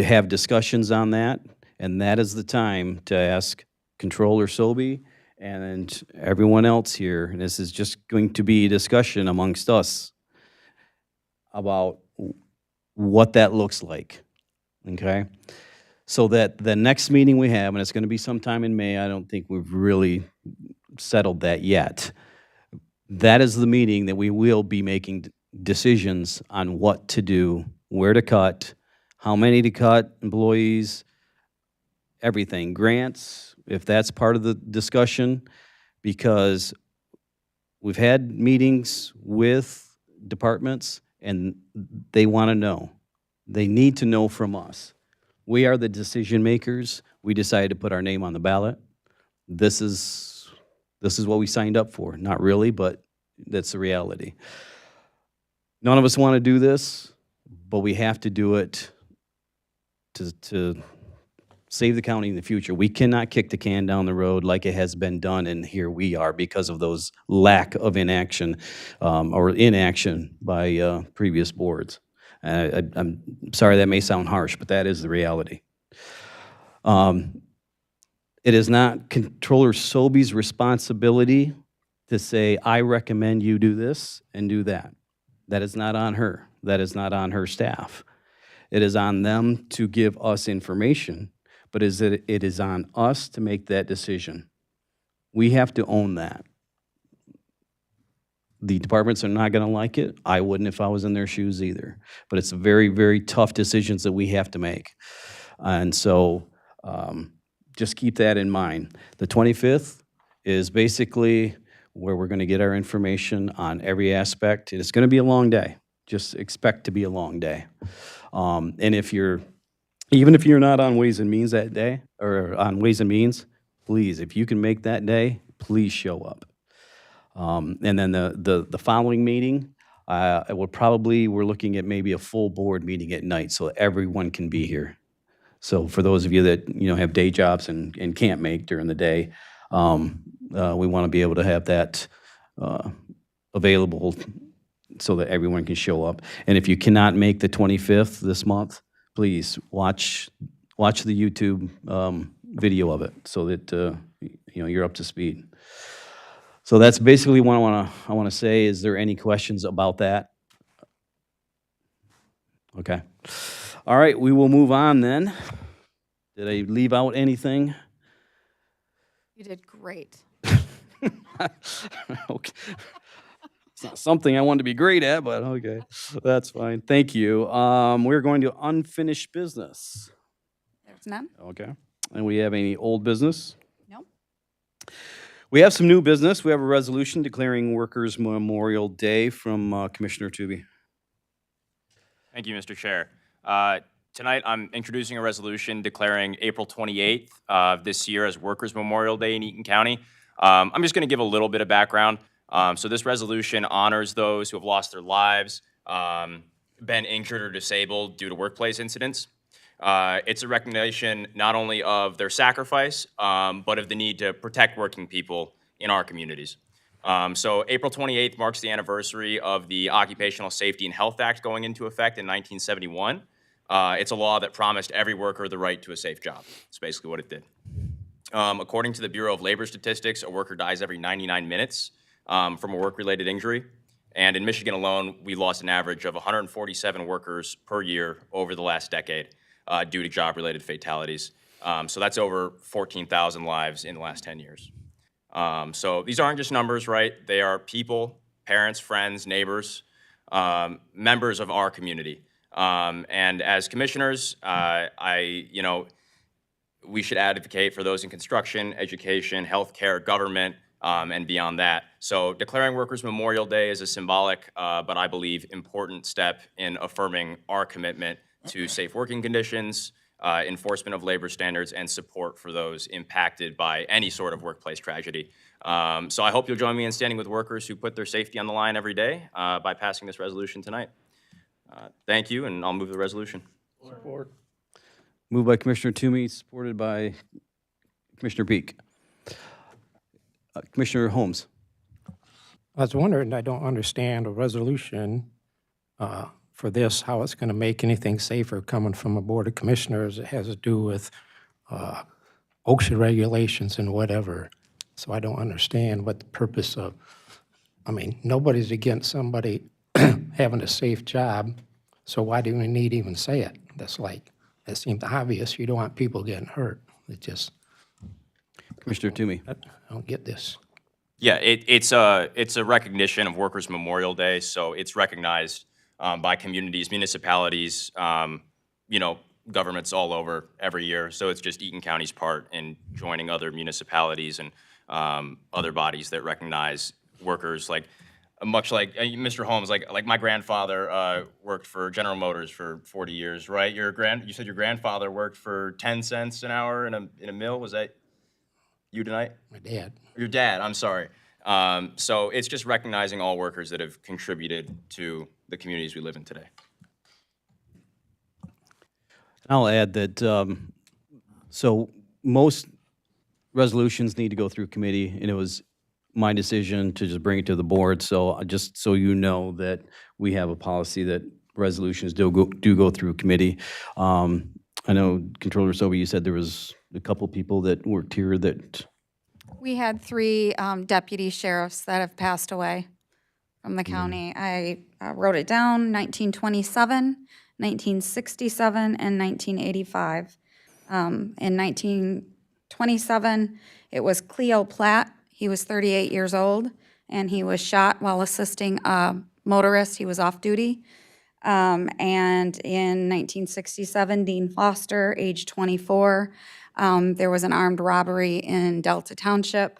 have discussions on that, and that is the time to ask Controller Sobey and everyone else here, and this is just going to be a discussion amongst us about what that looks like, okay? So that the next meeting we have, and it's going to be sometime in May, I don't think we've really settled that yet. That is the meeting that we will be making decisions on what to do, where to cut, how many to cut, employees, everything, grants, if that's part of the discussion, because we've had meetings with departments and they want to know. They need to know from us. We are the decision makers. We decided to put our name on the ballot. This is what we signed up for. Not really, but that's the reality. None of us want to do this, but we have to do it to save the county in the future. We cannot kick the can down the road like it has been done, and here we are because of those lack of inaction or inaction by previous boards. I'm sorry that may sound harsh, but that is the reality. It is not Controller Sobey's responsibility to say, I recommend you do this and do that. That is not on her. That is not on her staff. It is on them to give us information, but it is on us to make that decision. We have to own that. The departments are not going to like it. I wouldn't if I was in their shoes either. But it's very, very tough decisions that we have to make. And so just keep that in mind. The 25th is basically where we're going to get our information on every aspect. And it's going to be a long day. Just expect to be a long day. And even if you're not on Ways and Means that day, or on Ways and Means, please, if you can make that day, please show up. And then the following meeting, we're looking at maybe a full board meeting at night so everyone can be here. So for those of you that have day jobs and can't make during the day, we want to be able to have that available so that everyone can show up. And if you cannot make the 25th this month, please watch the YouTube video of it so that you're up to speed. So that's basically what I want to say. Is there any questions about that? Okay. All right, we will move on then. Did I leave out anything? You did great. Okay. It's not something I wanted to be great at, but okay, that's fine. Thank you. We're going to unfinished business. There's none. Okay. And we have any old business? No. We have some new business. We have a resolution declaring Workers' Memorial Day from Commissioner Tooby. Thank you, Mr. Chair. Tonight, I'm introducing a resolution declaring April 28th of this year as Workers' Memorial Day in Eaton County. I'm just going to give a little bit of background. So this resolution honors those who have lost their lives, been injured or disabled due to workplace incidents. It's a recognition not only of their sacrifice, but of the need to protect working people in our communities. So April 28th marks the anniversary of the Occupational Safety and Health Act going into effect in 1971. It's a law that promised every worker the right to a safe job. That's basically what it did. According to the Bureau of Labor Statistics, a worker dies every 99 minutes from a work-related injury. And in Michigan alone, we lost an average of 147 workers per year over the last decade due to job-related fatalities. So that's over 14,000 lives in the last 10 years. So these aren't just numbers, right? They are people, parents, friends, neighbors, members of our community. And as commissioners, we should advocate for those in construction, education, healthcare, government, and beyond that. So declaring Workers' Memorial Day is a symbolic, but I believe important step in affirming our commitment to safe working conditions, enforcement of labor standards, and support for those impacted by any sort of workplace tragedy. So I hope you'll join me in standing with workers who put their safety on the line every day by passing this resolution tonight. Thank you, and I'll move the resolution. Support. Moved by Commissioner Toomey, supported by Commissioner Peak. Commissioner Holmes. I was wondering, I don't understand a resolution for this, how it's going to make anything safer coming from a Board of Commissioners. It has to do with OSHA regulations and whatever. So I don't understand what the purpose of, I mean, nobody's against somebody having a safe job, so why do we need to even say it? That's like, it seems obvious. You don't want people getting hurt. It just, Commissioner Toomey. I don't get this. Yeah, it's a recognition of Workers' Memorial Day, so it's recognized by communities, municipalities, governments all over every year. So it's just Eaton County's part in joining other municipalities and other bodies that recognize workers, much like Mr. Holmes, like my grandfather worked for General Motors for 40 years, right? You said your grandfather worked for 10 cents an hour in a mill. Was that you tonight? My dad. Your dad, I'm sorry. So it's just recognizing all workers that have contributed to the communities we live in today. I'll add that, so most resolutions need to go through committee, and it was my decision to just bring it to the board. So just so you know that we have a policy that resolutions do go through committee. I know Controller Sobey, you said there was a couple people that worked here that. We had 3 deputy sheriffs that have passed away from the county. I wrote it down, 1927, 1967, and 1985. In 1927, it was Cleo Platt. He was 38 years old, and he was shot while assisting a motorist. He was off duty. And in 1967, Dean Foster, age 24. There was an armed robbery in Delta Township.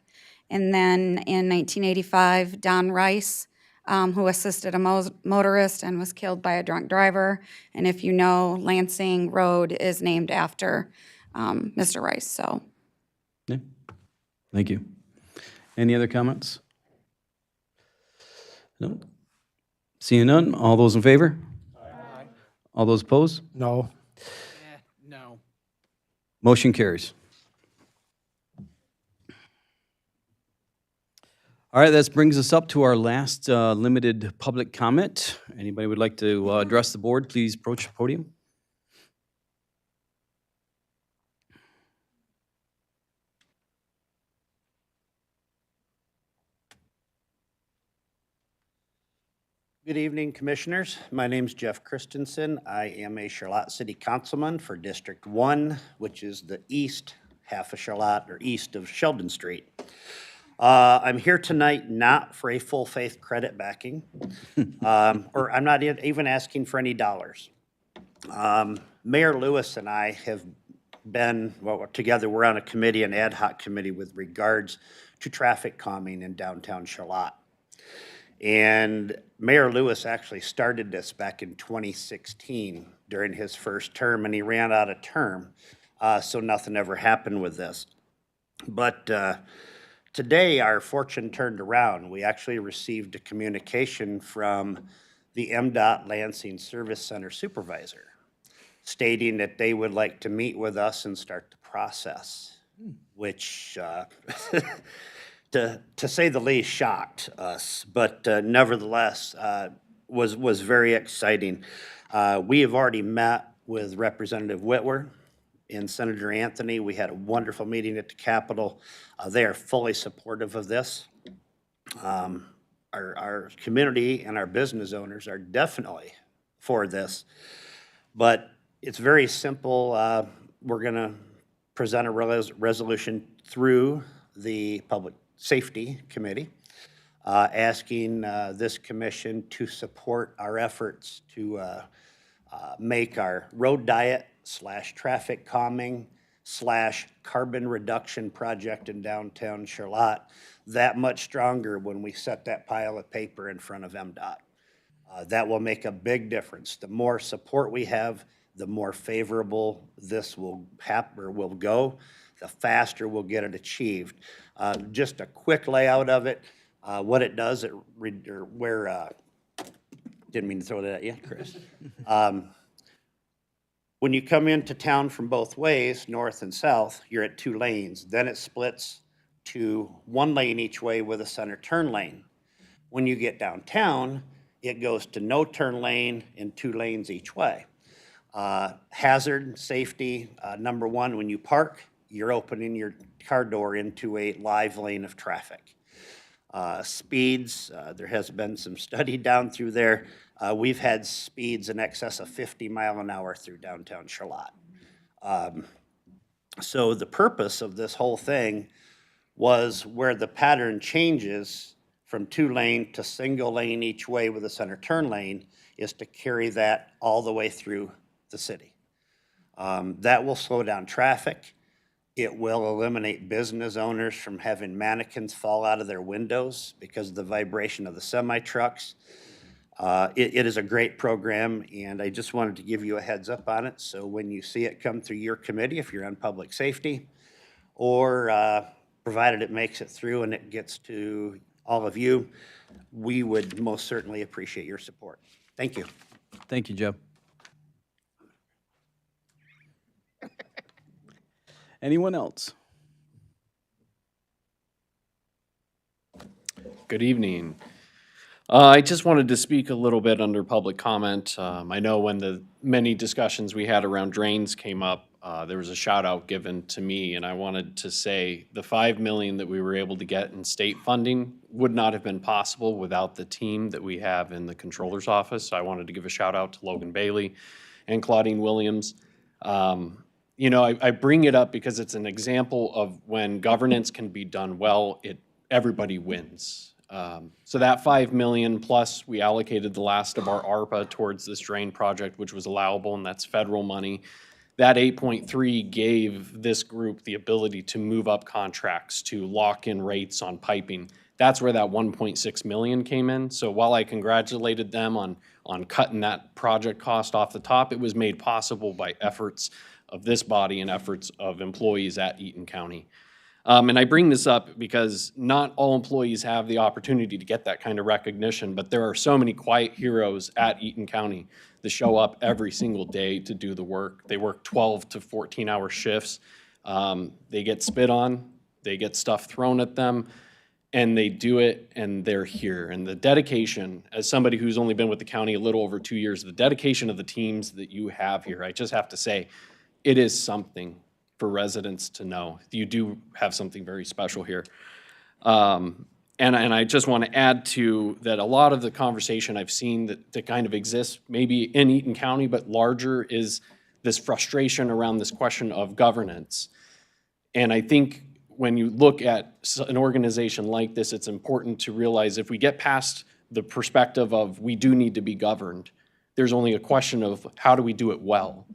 And then in 1985, Don Rice, who assisted a motorist and was killed by a drunk driver. And if you know, Lansing Road is named after Mr. Rice, so. Yeah. Thank you. Any other comments? No? Seeing none, all those in favor? Aye. All those opposed? No. No. Motion carries. All right, that brings us up to our last limited public comment. Anybody would like to address the board, please approach the podium. Good evening, Commissioners. My name's Jeff Christensen. I am a Charlotte City Councilman for District 1, which is the east half of Charlotte, or east of Sheldon Street. I'm here tonight not for a full faith credit backing, or I'm not even asking for any dollars. Mayor Lewis and I have Ben, well, together, we're on a committee, an ad hoc committee with regards to traffic calming in downtown Charlotte. And Mayor Lewis actually started this back in 2016 during his first term, and he ran out of term, so nothing ever happened with this. But today, our fortune turned around. We actually received a communication from the MDOT Lansing Service Center supervisor stating that they would like to meet with us and start the process, which, to say the least, shocked us, but nevertheless was very exciting. We have already met with Representative Whitwer and Senator Anthony. We had a wonderful meeting at the Capitol. They are fully supportive of this. Our community and our business owners are definitely for this, but it's very simple. We're going to present a resolution through the Public Safety Committee, asking this commission to support our efforts to make our road diet / traffic calming / carbon reduction project in downtown Charlotte that much stronger when we set that pile of paper in front of MDOT. That will make a big difference. The more support we have, the more favorable this will happen or will go, the faster we'll get it achieved. Just a quick layout of it. What it does, didn't mean to throw that at you, Chris. When you come into town from both ways, north and south, you're at 2 lanes. Then it splits to 1 lane each way with a center turn lane. When you get downtown, it goes to no turn lane and 2 lanes each way. Hazard, safety, number 1, when you park, you're opening your car door into a live lane of traffic. Speeds, there has been some study down through there. We've had speeds in excess of 50 mile an hour through downtown Charlotte. So the purpose of this whole thing was where the pattern changes from 2 lane to single lane each way with a center turn lane is to carry that all the way through the city. That will slow down traffic. It will eliminate business owners from having mannequins fall out of their windows because of the vibration of the semi-trucks. It is a great program, and I just wanted to give you a heads up on it. So when you see it come through your committee, if you're on public safety, or provided it makes it through and it gets to all of you, we would most certainly appreciate your support. Thank you. Thank you, Joe. Anyone else? Good evening. I just wanted to speak a little bit under public comment. I know when the many discussions we had around drains came up, there was a shout out given to me, and I wanted to say the $5 million that we were able to get in state funding would not have been possible without the team that we have in the controller's office. So I wanted to give a shout out to Logan Bailey and Claudine Williams. You know, I bring it up because it's an example of when governance can be done well, everybody wins. So that $5 million plus we allocated the last of our ARPA towards this drain project, which was allowable, and that's federal money. That 8.3 gave this group the ability to move up contracts, to lock in rates on piping. That's where that 1.6 million came in. So while I congratulated them on cutting that project cost off the top, it was made possible by efforts of this body and efforts of employees at Eaton County. And I bring this up because not all employees have the opportunity to get that kind of recognition, but there are so many quiet heroes at Eaton County that show up every single day to do the work. They work 12 to 14-hour shifts. They get spit on, they get stuff thrown at them, and they do it, and they're here. And the dedication, as somebody who's only been with the county a little over 2 years, the dedication of the teams that you have here, I just have to say, it is something for residents to know. You do have something very special here. And I just want to add to that a lot of the conversation I've seen that kind of exists maybe in Eaton County, but larger, is this frustration around this question of governance. And I think when you look at an organization like this, it's important to realize if we get past the perspective of we do need to be governed, there's only a question of how do we do it well.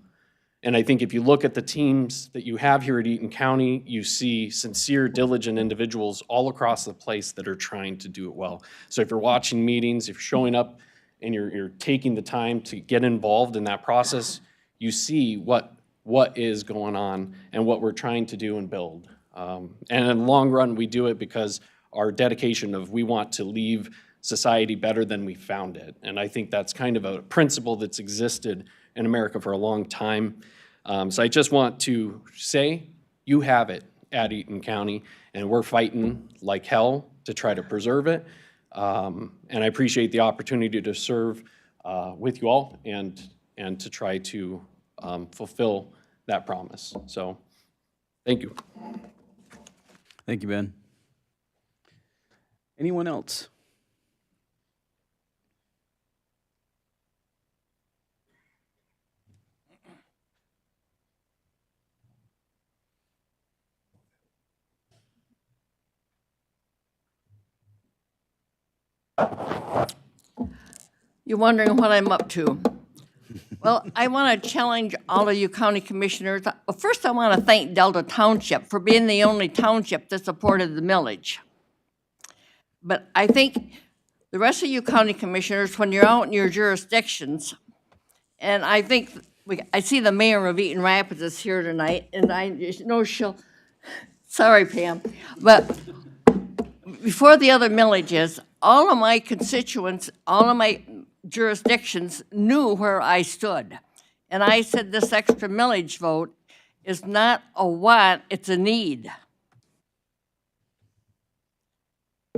And I think if you look at the teams that you have here at Eaton County, you see sincere, diligent individuals all across the place that are trying to do it well. So if you're watching meetings, if you're showing up and you're taking the time to get involved in that process, you see what is going on and what we're trying to do and build. And in the long run, we do it because our dedication of we want to leave society better than we found it. And I think that's kind of a principle that's existed in America for a long time. So I just want to say, you have it at Eaton County, and we're fighting like hell to try to preserve it. And I appreciate the opportunity to serve with you all and to try to fulfill that promise. So, thank you. Thank you, Ben. Anyone else? You're wondering what I'm up to. Well, I want to challenge all of you county commissioners. Well, first, I want to thank Delta Township for being the only township that supported the millage. But I think the rest of you county commissioners, when you're out in your jurisdictions, and I think I see the mayor of Eaton Rapids is here tonight, and I just know she'll, sorry, Pam, but before the other millages, all of my constituents, all of my jurisdictions knew where I stood. And I said this extra millage vote is not a want, it's a need.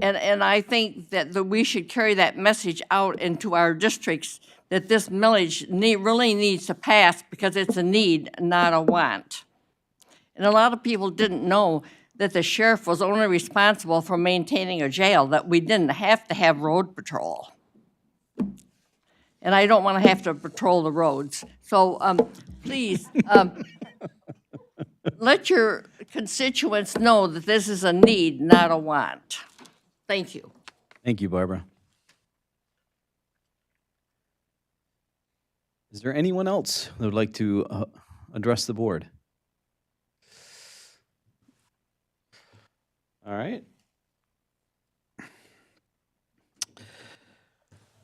And I think that we should carry that message out into our districts, that this millage really needs to pass because it's a need, not a want. And a lot of people didn't know that the sheriff was only responsible for maintaining a jail, that we didn't have to have road patrol. And I don't want to have to patrol the roads. So please, let your constituents know that this is a need, not a want. Thank you. Thank you, Barbara. Is there anyone else that would like to address the board? All right.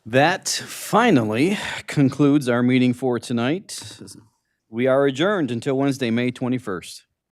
That finally concludes our meeting for tonight. We are adjourned until Wednesday, May 21st.